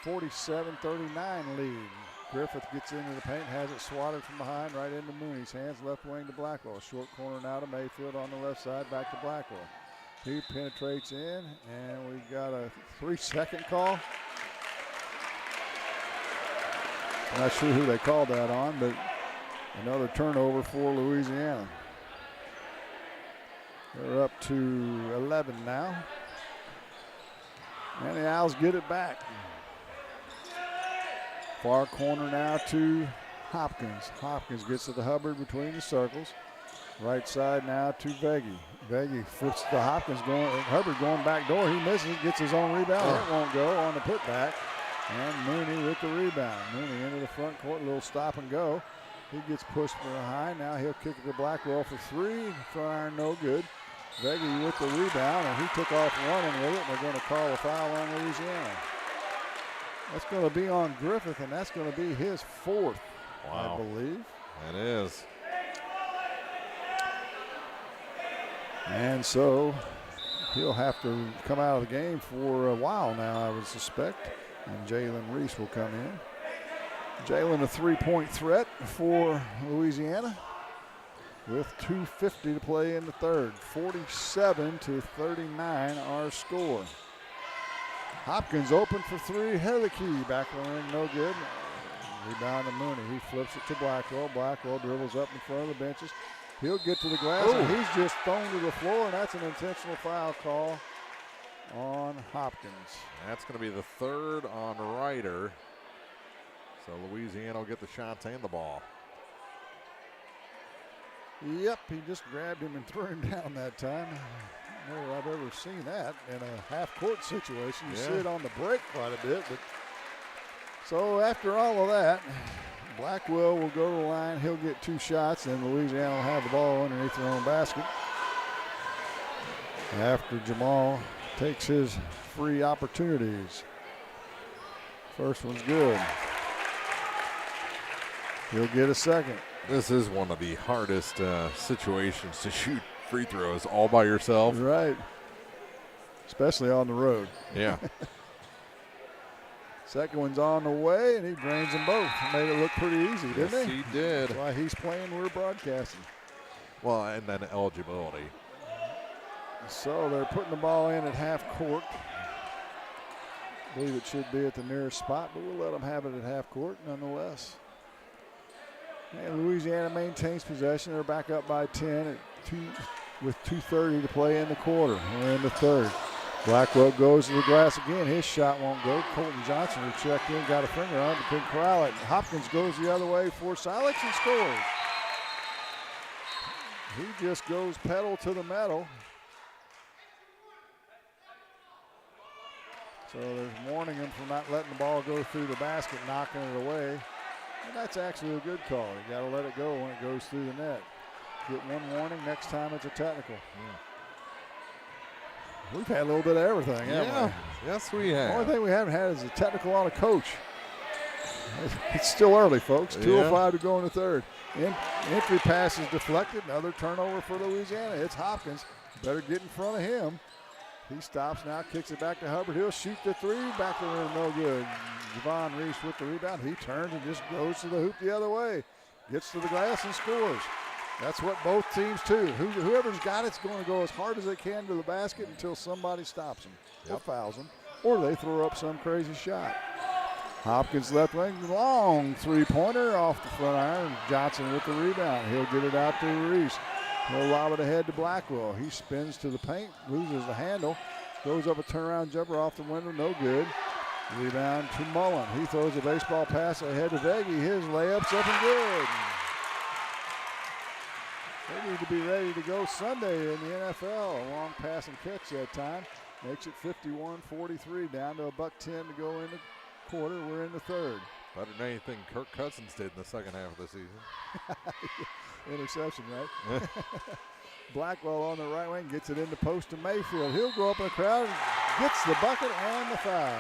47-39 lead. Griffith gets into the paint, has it swatted from behind right into Mooney's hands, left wing to Blackwell. Short corner now to Mayfield on the left side, back to Blackwell. He penetrates in, and we've got a 3-second call. I'm not sure who they called that on, but another turnover for Louisiana. They're up to 11 now. And the Owls get it back. Far corner now to Hopkins. Hopkins gets to the Hubbard between the circles. Right side now to Veggie. Veggie flips to Hopkins. Hubbard going back door. He misses, gets his own rebound. It won't go on the putback. And Mooney with the rebound. Mooney into the front court, a little stop and go. He gets pushed from behind. Now he'll kick it to Blackwell for three. Front iron, no good. Veggie with the rebound, and he took off running with it. They're going to call a foul on Louisiana. That's going to be on Griffith, and that's going to be his fourth, I believe. It is. And so he'll have to come out of the game for a while now, I would suspect. And Jalen Reese will come in. Jalen, a three-point threat for Louisiana with 2:50 to play in the third. 47-39 our score. Hopkins open for three, head of the key. Back of the ring, no good. Rebound to Mooney. He flips it to Blackwell. Blackwell dribbles up in front of the benches. He'll get to the glass, and he's just thrown to the floor, and that's an intentional foul call on Hopkins. That's going to be the third on Ryder. So Louisiana will get the shots and the ball. Yep, he just grabbed him and threw him down that time. I don't know if I've ever seen that in a half-court situation. You see it on the break quite a bit. But so after all of that, Blackwell will go to the line. He'll get two shots, and Louisiana will have the ball underneath their own basket. After Jamal takes his free opportunities. First one's good. He'll get a second. This is one of the hardest situations to shoot free throws all by yourself. Right. Especially on the road. Yeah. Second one's on the way, and he drains them both. Made it look pretty easy, didn't Yes, he? he did. That's why he's playing, we're broadcasting. Well, and then eligibility. So they're putting the ball in at half court. I believe it should be at the nearest spot, but we'll let them have it at half court nonetheless. And Louisiana maintains possession. They're back up by 10 with 2:30 to play in the quarter. We're in the third. Blackwell goes to the glass again. His shot won't go. Colton Johnson, who checked in, got a finger on it, couldn't corral it. Hopkins goes the other way for Silex and scores. He just goes pedal to the metal. So there's warning him for not letting the ball go through the basket, knocking it away. And that's actually a good call. You got to let it go when it goes through the net. Get one warning, next time it's a technical. Yeah. We've had a little bit of everything, haven't we? Yes, we have. The only thing we haven't had is a technical on a coach. It's still early, folks. 2:05 to go in the third. Entry pass is deflected. Another turnover for Louisiana. It's Hopkins. Better get in front of him. He stops now, kicks it back to Hubbard. He'll shoot the three. Back to the rim, no good. Javon Reese with the rebound. He turns and just goes to the hoop the other way. Gets to the glass and scores. That's what both teams do. Whoever's got it's going to go as hard as they can to the basket until somebody stops them or fouls them, or they throw up some crazy shot. Hopkins left wing, long three-pointer off the front iron. Johnson with the rebound. He'll get it out to Reese. He'll lob it ahead to Blackwell. He spins to the paint, loses the handle, throws up a turnaround jumper off the window, no good. Rebound to Mullen. He throws a baseball pass ahead to Veggie. His layup's up and good. They need to be ready to go Sunday in the NFL. A long pass and catch that time. Makes it 51-43, down to $1.10 to go in the quarter. We're in the third. Better than anything Kirk Cousins did in the second half of the season. Interception, right? Blackwell on the right wing gets it into post to Mayfield. He'll go up in the crowd, gets the bucket and the foul.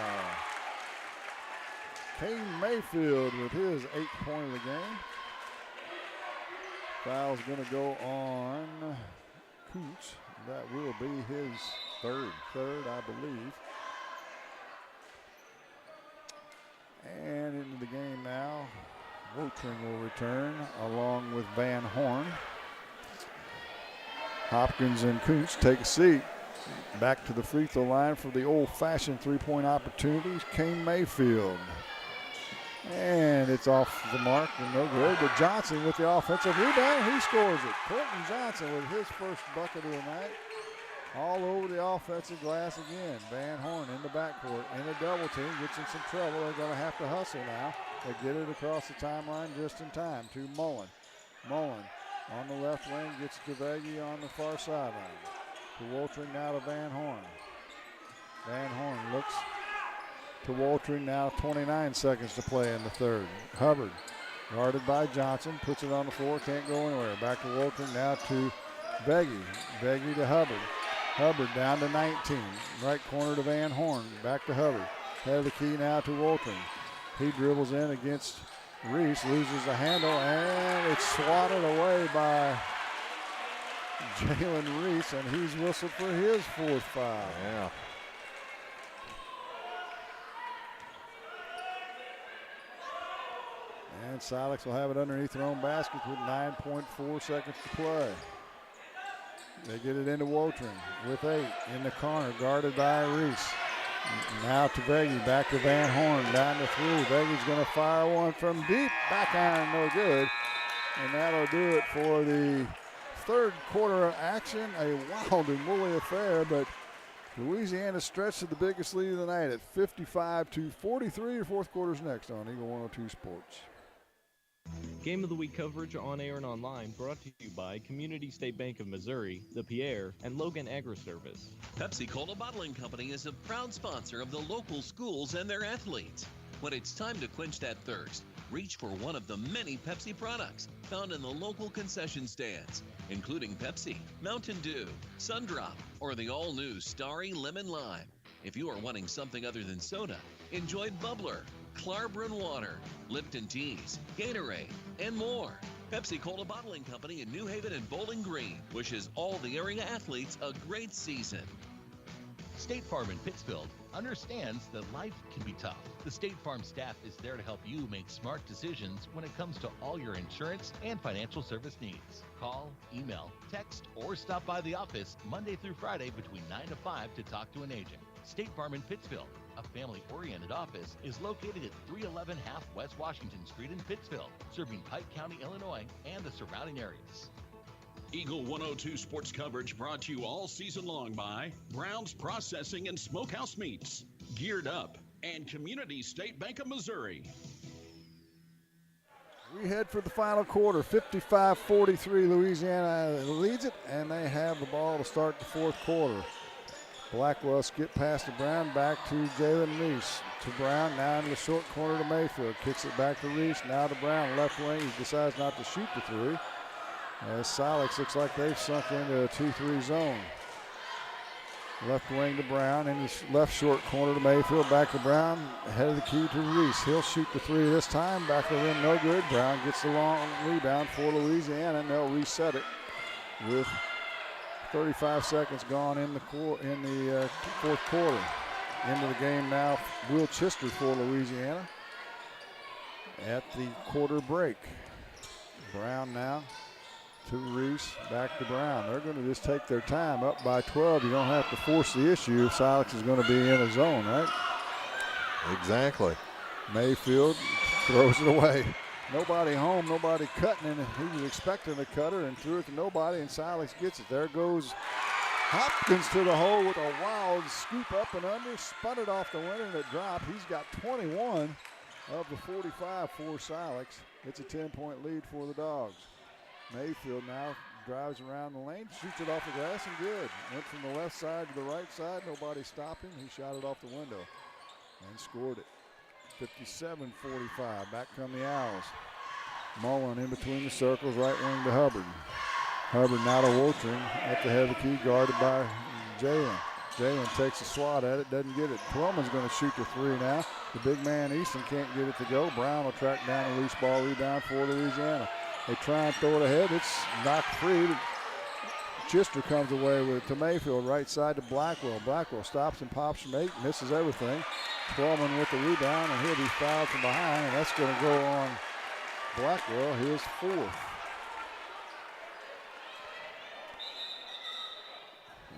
Kane Mayfield with his 8th point of the game. Foul's going to go on Coots. That will be his third, I believe. And into the game now, Wotring will return along with Van Horn. Hopkins and Coots take a seat. Back to the free throw line for the old-fashioned three-point opportunities, Kane Mayfield. And it's off the mark and no good. But Johnson with the offensive rebound, he scores it. Colton Johnson with his first bucket of the night. All over the offensive glass again. Van Horn in the backcourt in a double team. Gets in some trouble. They're going to have to hustle now. They get it across the timeline just in time to Mullen. Mullen on the left wing gets to Veggie on the far sideline. To Woltering now to Van Horn. Van Horn looks to Woltering now, 29 seconds to play in the third. Hubbard guarded by Johnson, puts it on the floor, can't go anywhere. Back to Woltering now to Veggie. Veggie to Hubbard. Hubbard down to 19. Right corner to Van Horn. Back to Hubbard. Head of the key now to Woltering. He dribbles in against Reese, loses the handle, and it's swatted away by Jalen Reese, and he's whistled for his 4th foul. Yeah. And Silex will have it underneath their own basket with 9.4 seconds to play. They get it into Woltering with 8 in the corner, guarded by Reese. Now to Veggie, back to Van Horn, down to 3. Veggie's going to fire one from deep, back iron, no good. And that'll do it for the third quarter of action. A wild and woolly affair, but Louisiana stretched to the biggest lead of the night at 55-43. The fourth quarter's next on Eagle 102 Sports. Game of the Week coverage on air and online brought to you by Community State Bank of Missouri, the Pierre, and Logan Agri-Service. Pepsi-Cola Bottling Company is a proud sponsor of the local schools and their athletes. When it's time to quench that thirst, reach for one of the many Pepsi products found in the local concession stands, including Pepsi, Mountain Dew, Sundrop, or the all-new Starry Lemon Lime. If you are wanting something other than soda, enjoy Bubbler, Clarbrun Water, Lipton Teas, Gatorade, and more. Pepsi-Cola Bottling Company in New Haven and Bowling Green wishes all the area athletes a great season. State Farm in Pittsfield, understands that life can be tough. The State Farm staff is there to help you make smart decisions when it comes to all your insurance and financial service needs. Call, email, text, or stop by the office Monday through Friday between 9 to 5 to talk to an agent. State Farm in Pittsfield, a family-oriented office, is located at 311 Half West Washington Street in Pittsfield, serving Pike County, Illinois, and the surrounding areas. Eagle 102 sports coverage brought to you all season long by Brown's Processing and Smokehouse Meats, Geared Up, and Community State Bank of Missouri. We head for the final quarter. 55-43, Louisiana leads it, and they have the ball to start the fourth quarter. Blackwell skip past to Brown, back to Jalen Reese. To Brown, now in the short corner to Mayfield. Kicks it back to Reese, now to Brown, left wing. He decides not to shoot the three. As Silex looks like they've sunk into a 2-3 zone. Left wing to Brown, in the left short corner to Mayfield, back to Brown, ahead of the key to Reese. He'll shoot the three this time, back to the rim, no good. Brown gets the long rebound for Louisiana, and they'll reset it with 35 seconds gone in the fourth quarter. Into the game now, Will Chister for Louisiana at the quarter break. Brown now to Reese, back to Brown. They're going to just take their time, up by 12. You don't have to force the issue if Silex is going to be in a zone, right? Exactly. Mayfield throws it away. Nobody home, nobody cutting, and he was expecting a cutter and threw it to nobody, and Silex gets it. There goes Hopkins to the hole with a wild scoop up and under, spun it off the winner, and it dropped. He's got 21 of the 45 for Silex. It's a 10-point lead for the Dogs. Mayfield now drives around the lane, shoots it off the glass, and good. Went from the left side to the right side. Nobody stopped him. He shot it off the window and scored it. 57-45. Back come the Owls. Mullen in between the circles, right wing to Hubbard. Hubbard now to Woltering at the head of the key, guarded by Jalen. Jalen takes a swat at it, doesn't get it. Twellman's going to shoot the three now. The big man, Easton, can't get it to go. Brown will track down a loose ball rebound for Louisiana. They try and throw it ahead. It's knocked free. Chister comes away with it to Mayfield, right side to Blackwell. Blackwell stops and pops from 8, misses everything. Twellman with the rebound, and he'll be fouled from behind, and that's going to go on Blackwell, his fourth.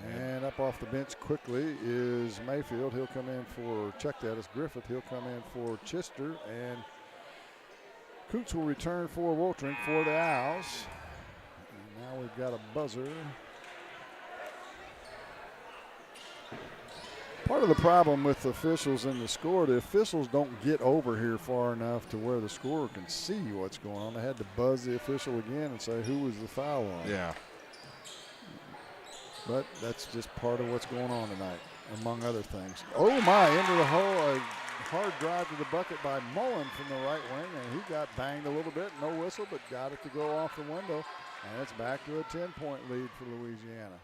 And up off the bench quickly is Mayfield. He'll come in for, check that, it's Griffith. He'll come in for Chister, and Coots will return for Woltering for the Owls. And now we've got a buzzer. Part of the problem with the officials and the score, the officials don't get over here far enough to where the scorer can see what's going on. They had to buzz the official again and say who was the foul on. Yeah. But that's just part of what's going on tonight, among other things. Oh my, into the hole, a hard drive to the bucket by Mullen from the right wing, and he got banged a little bit, no whistle, but got it to go off the window, and it's back to a 10-point lead for Louisiana.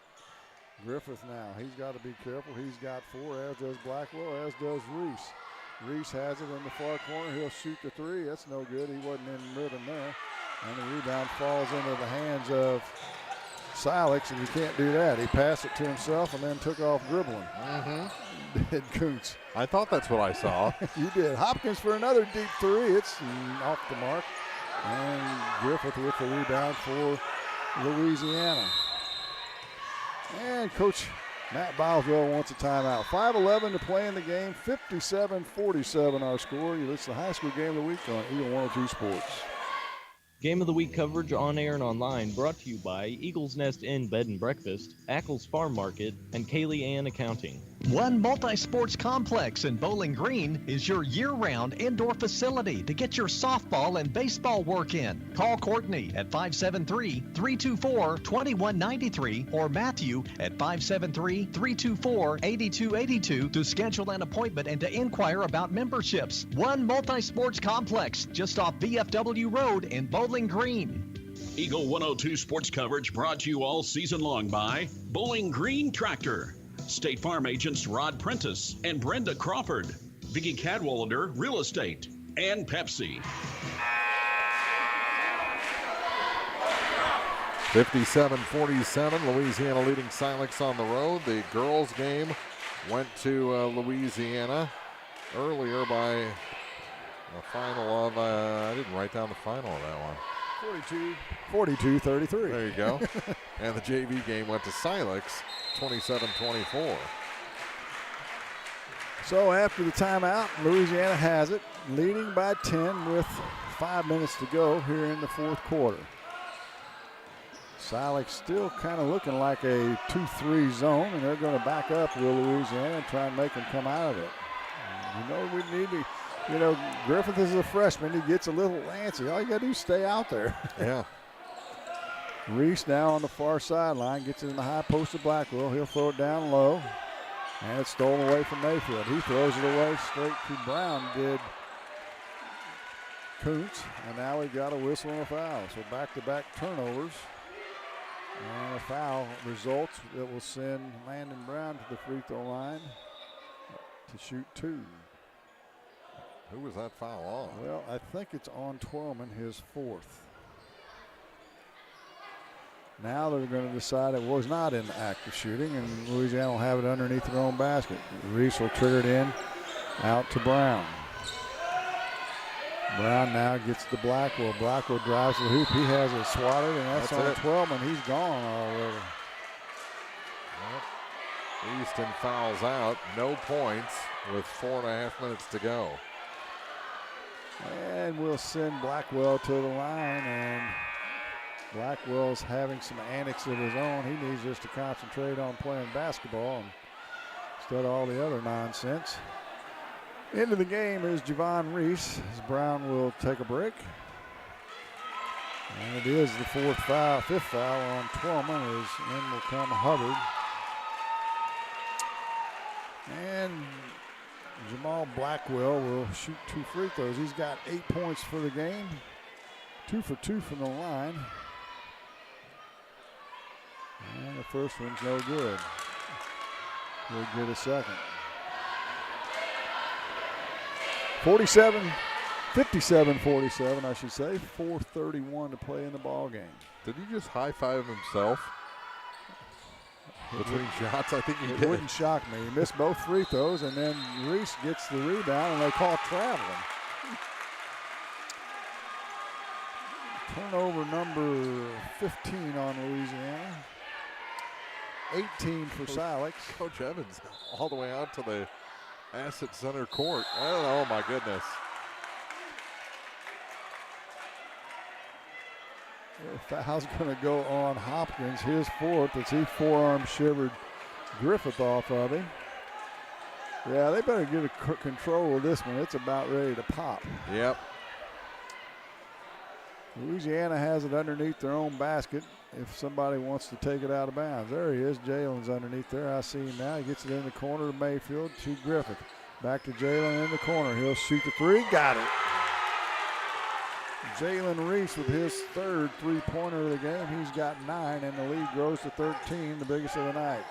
Griffith now, he's got to be careful. He's got 4, as does Blackwell, as does Reese. Reese has it in the far corner. He'll shoot the three. That's no good. He wasn't in rhythm there. And the rebound falls into the hands of Silex, and you can't do that. He passed it to himself and then took off dribbling. Did Kuntz. I thought that's what I saw. You did. Hopkins for another deep three. It's off the mark. And Griffith with the rebound for Louisiana. And Coach Matt Boswell wants a timeout. 5:11 to play in the game. 57-47 our score. It's the high school game of the week on Eagle 102 Sports. Game of the Week coverage on air and online brought to you by Eagles Nest Inn Bed and Breakfast, Ackles Farm Market, and Kaylee Ann Accounting. One Multi-Sports Complex in Bowling Green is your year-round indoor facility to get your softball and baseball work in. Call Courtney at 573-324-2193 or Matthew at 573-324-8282 to schedule an appointment and to inquire about memberships. One Multi-Sports Complex just off VFW Road in Bowling Green. Eagle 102 sports coverage brought to you all season long by Bowling Green Tractor, State Farm agents Rod Prentice and Brenda Crawford, Vicki Cadwallader Real Estate, and Pepsi. 57-47, Louisiana leading Silex on the road. The girls game went to Louisiana earlier by a final of, I didn't write down the final of that one. 42-33. There you go. And the JV game went to Silex, 27-24. So after the timeout, Louisiana has it, leading by 10 with 5 minutes to go here in the fourth quarter. Silex still kind of looking like a 2-3 zone, and they're going to back up with Louisiana and try and make them come out of it. We need to, Griffith is a freshman. He gets a little antsy. All you got to do is stay out there. Yeah. Reese now on the far sideline, gets it in the high post of Blackwell. He'll throw it down low, and it's stolen away from Mayfield. He throws it away straight to Brown, did Kuntz, and now we've got a whistle and a foul. So back-to-back turnovers, and a foul results that will send Landon Brown to the free throw line to shoot 2. Who was that foul on? Well, I think it's on Twelman, his 4th. Now they're going to decide it was not in the act of shooting, and Louisiana will have it underneath their own basket. Reese will trigger it in, out to Brown. Brown now gets to Blackwell. Blackwell drives to the hoop. He has it swatted, and that's on Twelman. He's gone already. Yep. Easton fouls out. No points with 4.5 minutes to go. And we'll send Blackwell to the line, and Blackwell's having some antics of his own. He needs just to concentrate on playing basketball instead of all the other nonsense. Into the game is Javon Reese, as Brown will take a break. And it is the 5th foul on Twelman, as in will come Hubbard. And Jamal Blackwell will shoot 2 free throws. He's got 8 points for the game, 2 for 2 from the line. And the first one's no good. He'll get a second. 57-47, I should say. 4:31 to play in the ball game. Did he just high-five himself between shots? I think he did. It wouldn't shock me. He missed both free throws, and then Reese gets the rebound, and they call traveling. Turnover number 15 on Louisiana. 18 for Silex. Coach Evans all the way out to the Asset Center court. Oh my goodness. Foul's going to go on Hopkins, his 4th, as he forearm shivered Griffith off of him. Yeah, they better get control of this one. It's about ready to pop. Yep. Louisiana has it underneath their own basket if somebody wants to take it out of bounds. There he is. Jalen's underneath there. I see him now. He gets it in the corner to Mayfield to Griffith. Back to Jalen in the corner. He'll shoot the 3. Got it. Jalen Reese with his 3rd three-pointer of the game. He's got 9, and the lead grows to 13, the biggest of the night.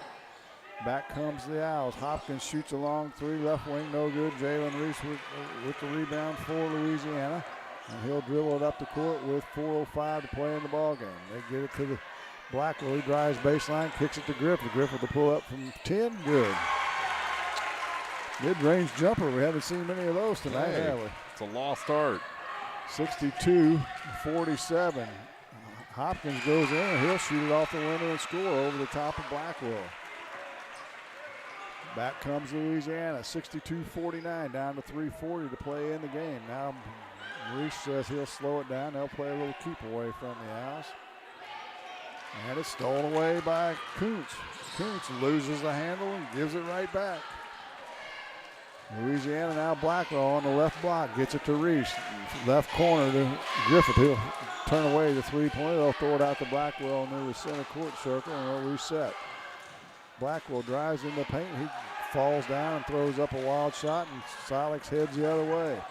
Back comes the Owls. Hopkins shoots a long 3, left wing, no good. Jalen Reese with the rebound for Louisiana. And he'll dribble it up the court with 4:05 to play in the ball game. They get it to the Blackwell. He drives baseline, kicks it to Griffith. Griffith will pull up from 10. Good. Mid-range jumper. We haven't seen many of those tonight, have we? It's a lost art. 62-47. Hopkins goes in, and he'll shoot it off the window and score over the top of Blackwell. Back comes Louisiana. 62-49, down to 3:40 to play in the game. Now Reese says he'll slow it down. They'll play a little keep away from the Owls. And it's stolen away by Kuntz. Kuntz loses the handle and gives it right back. Louisiana now Blackwell on the left block. Gets it to Reese. Left corner to Griffith. He'll turn away the 3-pointer. They'll throw it out to Blackwell near the center court circle, and they'll reset. Blackwell drives in the paint. He falls down and throws up a wild shot, and Silex heads the other way.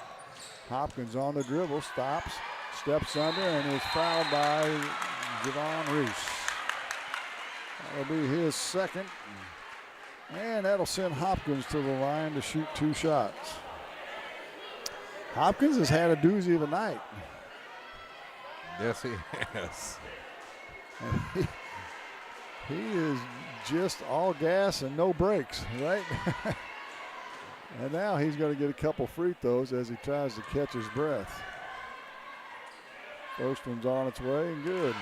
Hopkins on the dribble, stops, steps under, and is fouled by Javon Reese. That'll be his 2nd. And that'll send Hopkins to the line to shoot 2 shots. Hopkins has had a doozy of a night. Yes, he has. And he is just all gas and no brakes, right? And now he's going to get a couple free throws as he tries to catch his breath. First one's on its way and good.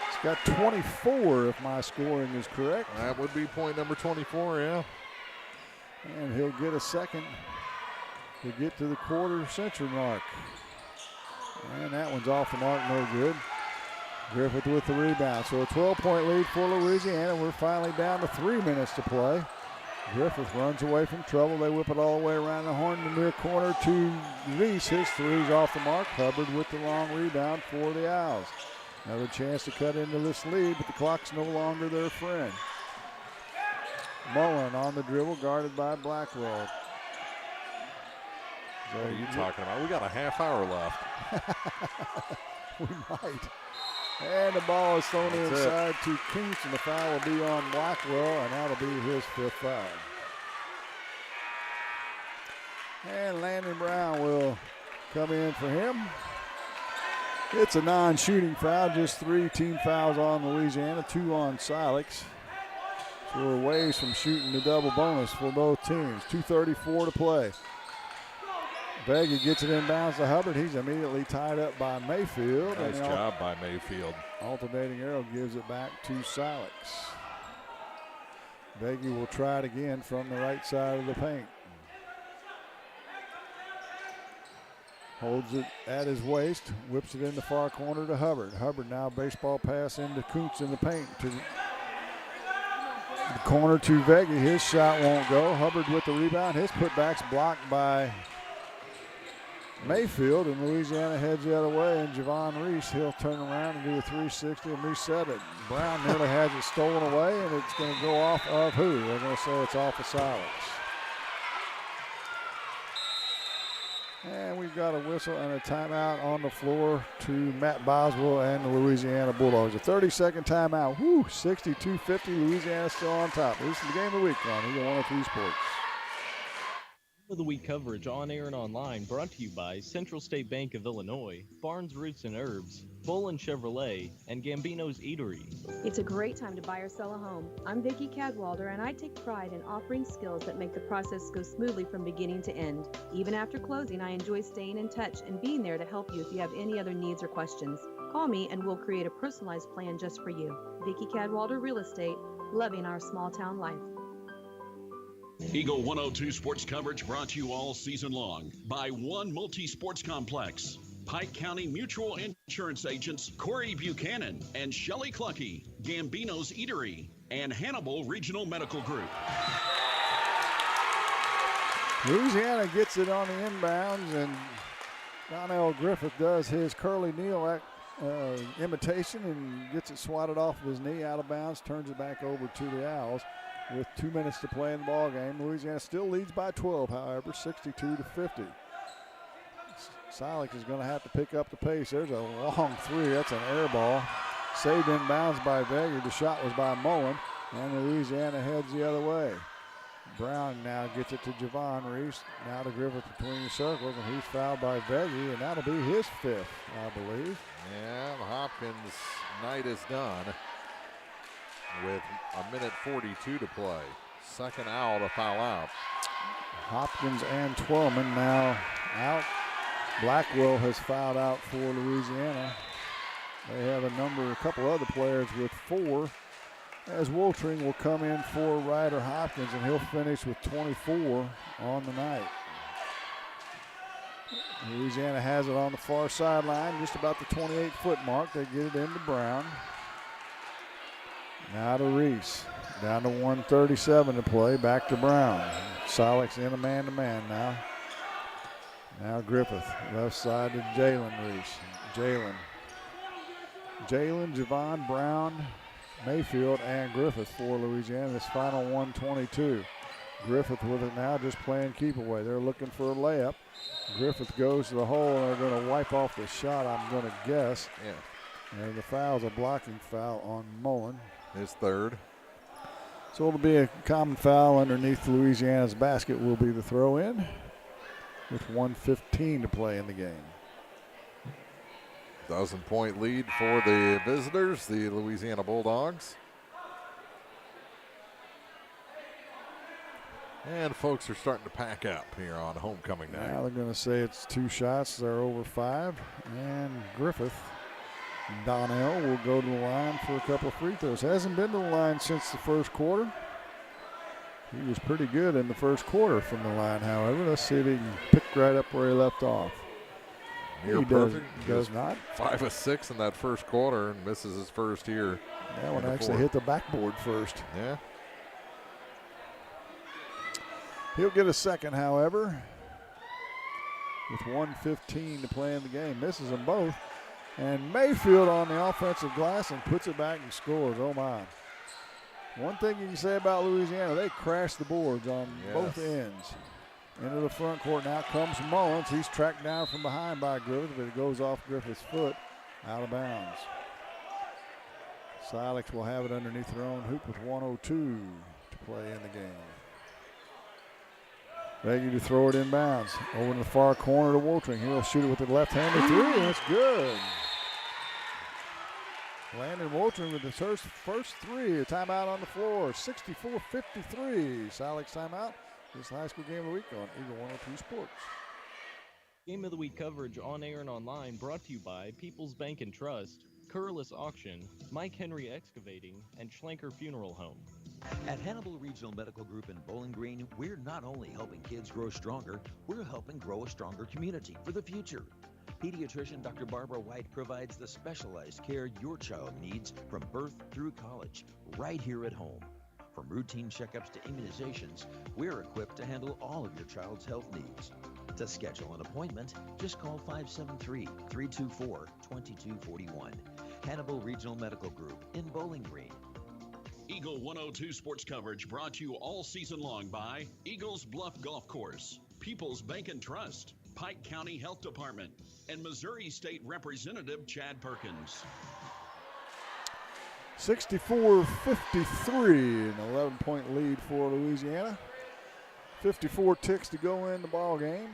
He's got 24 if my scoring is correct. That would be point number 24, yeah. And he'll get a second to get to the quarter-century mark. And that one's off the mark, no good. Griffith with the rebound. So a 12-point lead for Louisiana. We're finally down to 3 minutes to play. Griffith runs away from trouble. They whip it all the way around the horn in the near corner to Reese. His three's off the mark. Hubbard with the long rebound for the Owls. Another chance to cut into this lead, but the clock's no longer their friend. Mullen on the dribble, guarded by Blackwell. What are you talking about? We got a half hour left. We might. And the ball is thrown inside to Kingston. The foul will be on Blackwell, and that'll be his 5th foul. And Landon Brown will come in for him. It's a non-shooting foul, just 3 team fouls on Louisiana, 2 on Silex. So we're ways from shooting the double bonus for both teams. 2:34 to play. Vega gets it inbounds to Hubbard. He's immediately tied up by Mayfield. Nice job by Mayfield. Alternating arrow gives it back to Silex. Vega will try it again from the right side of the paint. Holds it at his waist, whips it in the far corner to Hubbard. Hubbard now baseball pass into Kuntz in the paint. To the corner to Vega. His shot won't go. Hubbard with the rebound. His putback's blocked by Mayfield, and Louisiana heads the other way, and Javon Reese, he'll turn around and do a 360 and reset it. Brown nearly has it stolen away, and it's going to go off of who? They're going to say it's off of Silex. And we've got a whistle and a timeout on the floor to Matt Boswell and the Louisiana Bulldogs. A 30-second timeout. Woo, 62-50, Louisiana still on top. This is the game of the week on Eagle 103 Sports. Of the week coverage on air and online brought to you by Central State Bank of Illinois, Barnes Roots and Herbs, Bolin Chevrolet, and Gambino's Eatery. It's a great time to buy or sell a home. I'm Vicki Cadwalder, and I take pride in offering skills that make the process go smoothly from beginning to end. Even after closing, I enjoy staying in touch and being there to help you if you have any other needs or questions. Call me and we'll create a personalized plan just for you. Vicki Cadwalder Real Estate, loving our small town life. Eagle 102 sports coverage brought to you all season long by One Multi-Sports Complex, Pike County Mutual Insurance agents Corey Buchanan and Shelley Clucky, Gambino's Eatery, and Hannibal Regional Medical Group. Louisiana gets it on the inbounds, and Donnell Griffith does his Curly Neal imitation and gets it swatted off of his knee out of bounds, turns it back over to the Owls. With 2 minutes to play in the ball game, Louisiana still leads by 12, however, 62-50. Silex is going to have to pick up the pace. There's a long three. That's an air ball. Saved in bounds by Vega. The shot was by Mullen, and Louisiana heads the other way. Brown now gets it to Javon Reese. Now to Griffith between the circles, and he's fouled by Vega, and that'll be his 5th, I believe. Yeah, Hopkins' night is done. With a minute 42 to play. Second Owl to foul out. Hopkins and Twellman now out. Blackwell has fouled out for Louisiana. They have a couple other players with 4. As Woltering will come in for Ryder Hopkins, and he'll finish with 24 on the night. Louisiana has it on the far sideline, just about the 28-foot mark. They get it into Brown. Now to Reese. Down to 1:37 to play. Back to Brown. Silex in a man-to-man now. Now Griffith. Left side to Jalen Reese. Jalen, Javon, Brown, Mayfield, and Griffith for Louisiana. This final 1:22. Griffith with it now, just playing keep away. They're looking for a layup. Griffith goes to the hole, and they're going to wipe off the shot, I'm going to guess. Yeah. And the foul's a blocking foul on Mullen. His 3rd. So it'll be a common foul underneath Louisiana's basket will be the throw in with 1:15 to play in the game. Dozen-point lead for the visitors, the Louisiana Bulldogs. And folks are starting to pack up here on homecoming night. Now they're going to say it's 2 shots. They're over 5. And Donnell will go to the line for a couple of free throws. Hasn't been to the line since the first quarter. He was pretty good in the first quarter from the line, however. Let's see if he can pick right up where he left off. Near he perfect. Does not. 5 of 6 in that first quarter and misses his first here. That one actually hit the backboard first. Yeah. He'll get a second, however, with 1:15 to play in the game. Misses them both. And Mayfield on the offensive glass and puts it back and scores. Oh, my. One thing you can say about Louisiana, they crash the boards on both ends. Into the front court. Now comes Mullins. He's tracked down from behind by Griffith, but it goes off Griffith's foot, out of bounds. Silex will have it underneath their own hoop with 1:02 to play in the game. Ready to throw it inbounds. Over in the far corner to Woltering. He'll shoot it with the left-handed 3, and it's good. Landon Woltering with his first 3. A timeout on the floor. 64-53. Silex timeout. This high school game of the week on Eagle 102 Sports. Game of the Week coverage on air and online brought to you by People's Bank and Trust, Curlis Auction, Mike Henry Excavating, and Schlenker Funeral Home. At Hannibal Regional Medical Group in Bowling Green, we're not only helping kids grow stronger, we're helping grow a stronger community for the future. Pediatrician Dr. Barbara White provides the specialized care your child needs from birth through college, right here at home. From routine checkups to immunizations, we're equipped to handle all of your child's health needs. To schedule an appointment, just call 573-324-2241. Hannibal Regional Medical Group in Bowling Green. Eagle 102 sports coverage brought to you all season long by Eagles Bluff Golf Course, People's Bank and Trust, Pike County Health Department, and Missouri State Representative Chad Perkins. 64-53, an 11-point lead for Louisiana. 54 ticks to go in the ball game.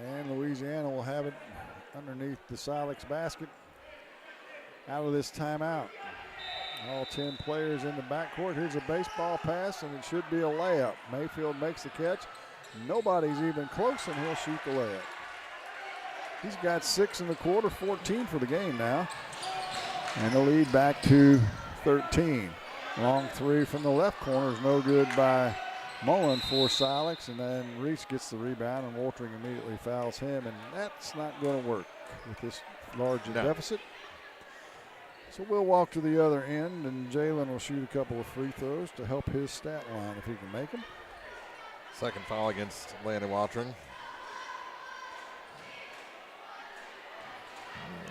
And Louisiana will have it underneath the Silex basket out of this timeout. All 10 players in the backcourt. Here's a baseball pass, and it should be a layup. Mayfield makes the catch. Nobody's even close, and he'll shoot the layup. He's got 6 in the quarter, 14 for the game now. And the lead back to 13. Long 3 from the left corner is no good by Mullen for Silex, and then Reese gets the rebound, and Woltering immediately fouls him, and that's not going to work with this large deficit. So we'll walk to the other end, and Jalen will shoot a couple of free throws to help his stat line if he can make them. Second foul against Landon Woltering.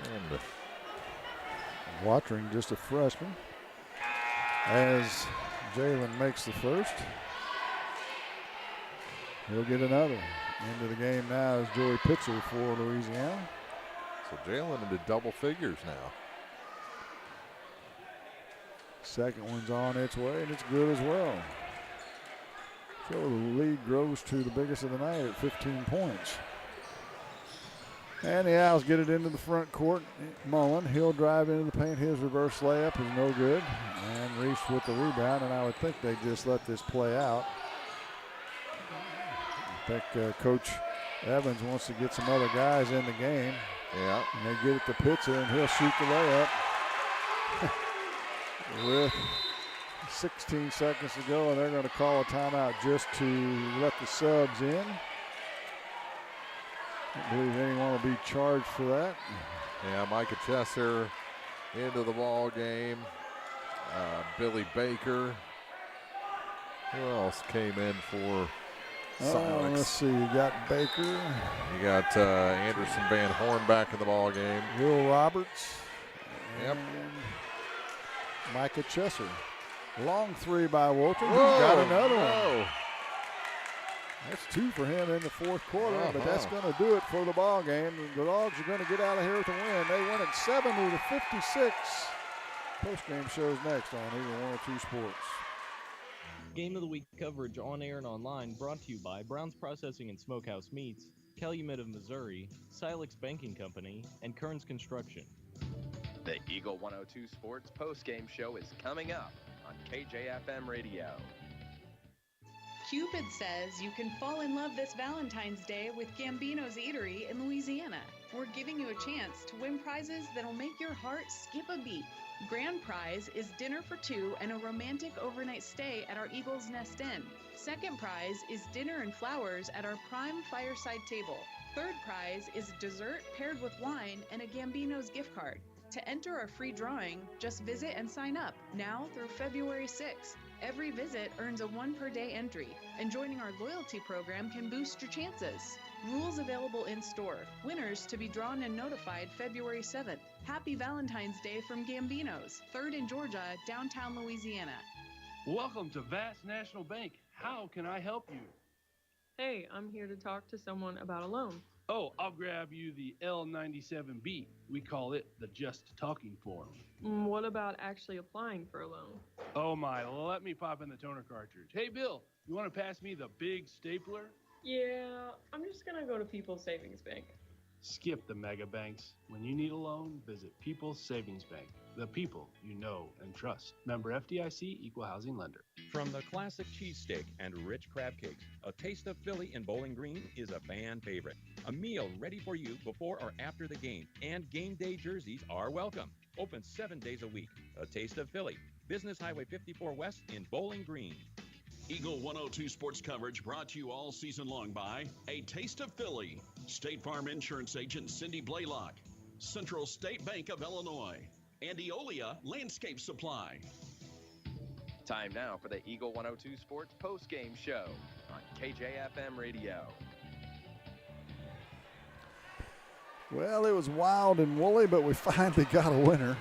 And Woltering, just a freshman, as Jalen makes the first. He'll get another. Into the game now is Joey Pitzer for Louisiana. So Jalen into double figures now. Second one's on its way, and it's good as well. So the lead grows to the biggest of the night at 15 points. And the Owls get it into the front court. Mullen, he'll drive into the paint. His reverse layup is no good. And Reese with the rebound, and I would think they just let this play out. I think Coach Evans wants to get some other guys in the game. Yeah. And they get it to Pitzer, and he'll shoot the layup. With 16 seconds to go, and they're going to call a timeout just to let the subs in. I don't believe anyone will be charged for that. Yeah, Micah Chesser into the ball game. Billy Baker. Who else came in for Silex? Let's see. You got Baker. You got Anderson Van Horn back in the ball game. Will Roberts. Yep. Micah Chesser. Long 3 by Woltering. He's got another one. That's 2 for him in the fourth quarter, but that's going to do it for the ball game. The Dogs are going to get out of here with a win. They win it 70-56. Post-game shows next on Eagle 102 Sports. Game of the Week coverage on air and online brought to you by Brown's Processing and Smokehouse Meats, Calumet of Missouri, Silex Banking Company, and Kearns Construction. The Eagle 102 Sports postgame show is coming up on KJFM Radio. Cupid says you can fall in love this Valentine's Day with Gambino's Eatery in Louisiana. We're giving you a chance to win prizes that'll make your heart skip a beat. Grand prize is dinner for two and a romantic overnight stay at our Eagle's Nest Inn. Second prize is dinner and flowers at our prime fireside table. Third prize is dessert paired with wine and a Gambino's gift card. To enter our free drawing, just visit and sign up now through February 6th. Every visit earns a 1 per day entry, and joining our loyalty program can boost your chances. Rules available in store. Winners to be drawn and notified February 7th. Happy Valentine's Day from Gambino's, 3rd in Georgia, downtown Louisiana. Welcome to Vast National Bank. How can I help you? Hey, I'm here to talk to someone about a loan. Oh, I'll grab you the L97B. We call it the Just Talking form. What about actually applying for a loan? Oh my, let me pop in the toner cartridge. Hey Bill, you want to pass me the big stapler? Yeah, I'm just gonna go to People's Savings Bank. Skip the mega banks. When you need a loan, visit People's Savings Bank. The people you know and trust. Member FDIC, Equal Housing Lender. From the classic cheesesteak and rich crab cakes, a taste of Philly in Bowling Green is a fan favorite. A meal ready for you before or after the game, and game day jerseys are welcome. Open 7 days a week. A taste of Philly. Business Highway 54 West in Bowling Green. Eagle 102 sports coverage brought to you all season long by A Taste of Philly, State Farm Insurance Agent Cindy Blaylock, Central State Bank of Illinois, and Eolia Landscape Supply. Time now for the Eagle 102 Sports postgame show on KJFM Radio. Well, it was wild and woolly, but we finally got a winner.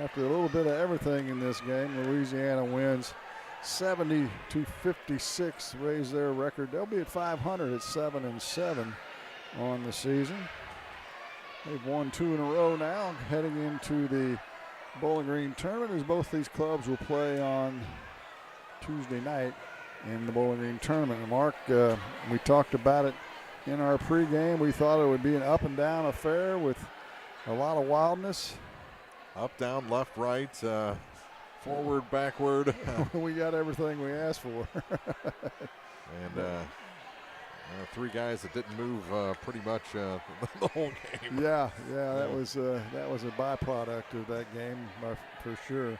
After a little bit of everything in this game, Louisiana wins 70-56, raise their record. They'll be at 500 at 7-7 on the season. They've won 2 in a row now, heading into the Bowling Green tournament, as both these clubs will play on Tuesday night in the Bowling Green tournament. And Mark, we talked about it in our pregame. We thought it would be an up and down affair with a lot of wildness. Up, down, left, right, forward, backward. We got everything we asked for. And 3 guys that didn't move pretty much the whole game. Yeah, that was a byproduct of that game for sure.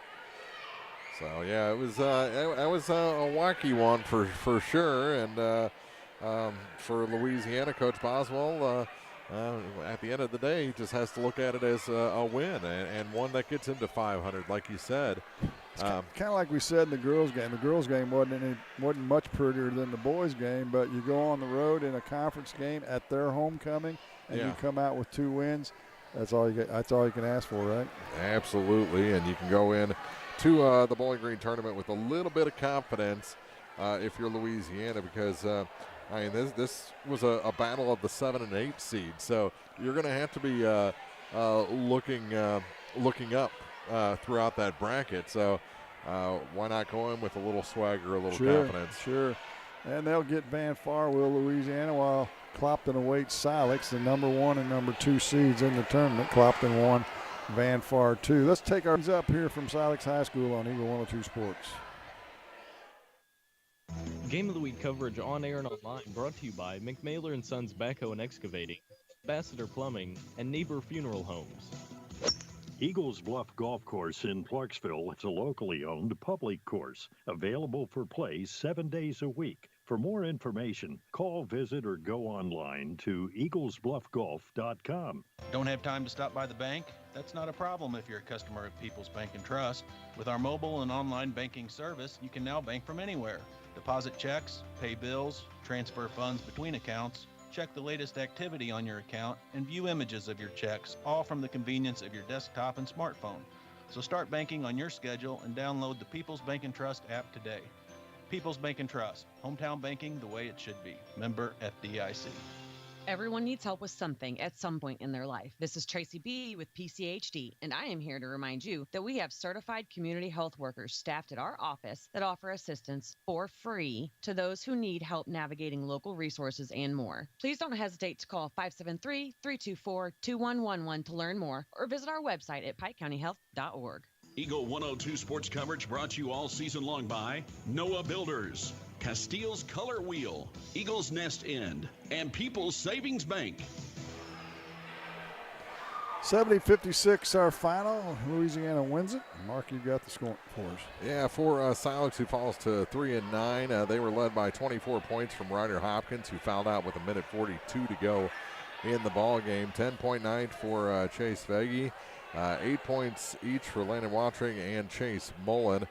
So yeah, it was a wacky one for sure, and for Louisiana, Coach Boswell. At the end of the day, he just has to look at it as a win and one that gets into 500, like you said. Kind of like we said in the girls' game. The girls' game wasn't much prettier than the boys' game, but you go on the road in a conference game at their homecoming, and you come out with 2 wins. That's all you get. That's all you can ask for, right? Absolutely, and you can go in to the Bowling Green tournament with a little bit of confidence if you're Louisiana, because this was a battle of the 7 and 8 seed, so you're going to have to be looking up throughout that bracket. So why not go in with a little swagger, a little confidence? Sure. And they'll get Van Far, will Louisiana, while Clopton awaits Silex, the number 1 and number 2 seeds in the tournament. Clopton 1, Van Far 2. Let's take ours up here from Silex High School on Eagle 102 Sports. Game of the Week coverage on air and online brought to you by McMailer & Sons Backhoe and Excavating, Ambassador Plumbing, and Neighbor Funeral Homes. Eagles Bluff Golf Course in Clarksville is a locally owned public course, available for play 7 days a week. For more information, call, visit, or go online to eaglesbluffgolf.com. Don't have time to stop by the bank? That's not a problem if you're a customer of People's Bank and Trust. With our mobile and online banking service, you can now bank from anywhere. Deposit checks, pay bills, transfer funds between accounts, check the latest activity on your account, and view images of your checks, all from the convenience of your desktop and smartphone. So start banking on your schedule and download the People's Bank and Trust app today. People's Bank and Trust, hometown banking the way it should be. Member FDIC. Everyone needs help with something at some point in their life. This is Tracy B. with PCHD, and I am here to remind you that we have certified community health workers staffed at our office that offer assistance for free to those who need help navigating local resources and more. Please don't hesitate to call 573-324-2111 to learn more or visit our website at pikecountyhealth.org. Eagle 102 sports coverage brought to you all season long by Noah Builders, Castile's Color Wheel, Eagles Nest End, and People's Savings Bank. 70-56 our final. Louisiana wins it. Mark, you've got the score for us. Yeah, for Silex, who falls to 3-9. They were led by 24 points from Ryder Hopkins, who fouled out with 1:42 to go in the ball game. 10-point night for Chase Veggie. 8 points each for Landon Watring and Chase Mullen.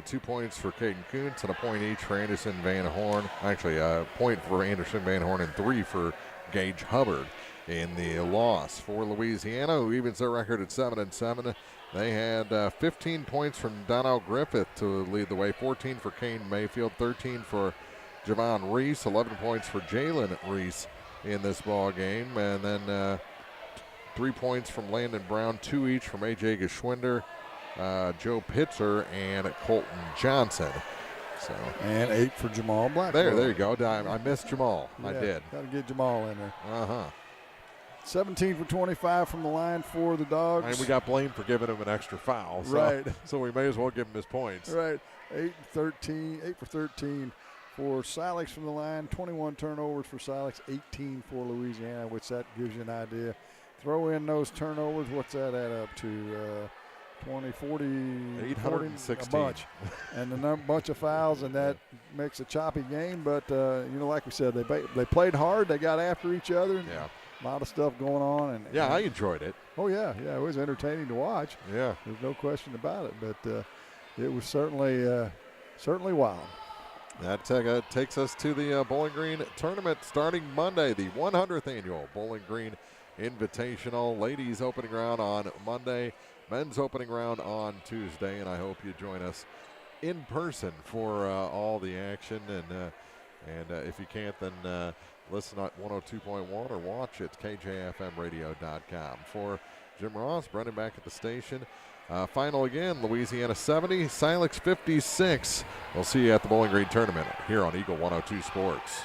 2 points for Caden Kuntz and a point each for Anderson Van Horn. Actually, a point for Anderson Van Horn and 3 for Gage Hubbard in the loss. For Louisiana, who evens their record at 7-7, they had 15 points from Donnell Griffith to lead the way, 14 for Kane Mayfield, 13 for Javon Reese, 11 points for Jalen Reese in this ball game, and then 3 points from Landon Brown, 2 each from A.J. Geschwinder, Joe Pitzer, and Colton Johnson. And 8 for Jamal Blackwell. There you go. I missed Jamal. Yeah, I did. Got to get Jamal in there. 17 for 25 from the line for the Dogs. And we got blamed for giving him an extra foul. So, right. So we may as well give him his points. Right. 8 for 13 for Silex from the line. 21 turnovers for Silex, 18 for Louisiana, which that gives you an idea. Throw in those turnovers. What's that add up to? 20, 40, 816. A bunch. And a bunch of fouls, and that makes a choppy game. But, like we said, they played hard. They got after each other. Yeah. A lot of stuff going on. And I enjoyed it. Oh, yeah. It was entertaining to watch. Yeah. There's no question about it. But it was certainly wild. That takes us to the Bowling Green tournament starting Monday, the 100th annual Bowling Green Invitational. Ladies opening round on Monday, men's opening round on Tuesday, and I hope you join us in person for all the action. And if you can't, then listen at 102.1 or watch at kjfmradio.com. For Jim Ross, Brendan back at the station. Final again, Louisiana 70, Silex 56. We'll see you at the Bowling Green tournament here on Eagle 102 Sports.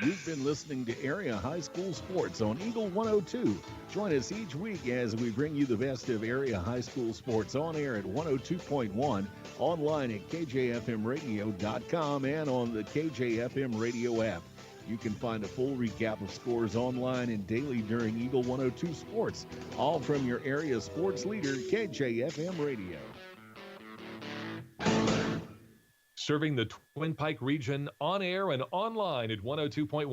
You've been listening to Area High School Sports on Eagle 102. Join us each week as we bring you the best of Area High School Sports on air at 102.1, online at kjfmradio.com, and on the KJFM radio app. You can find a full recap of scores online and daily during Eagle 102 Sports, all from your area sports leader, KJFM Radio. Serving the Twin Pike region on air and online at 102.1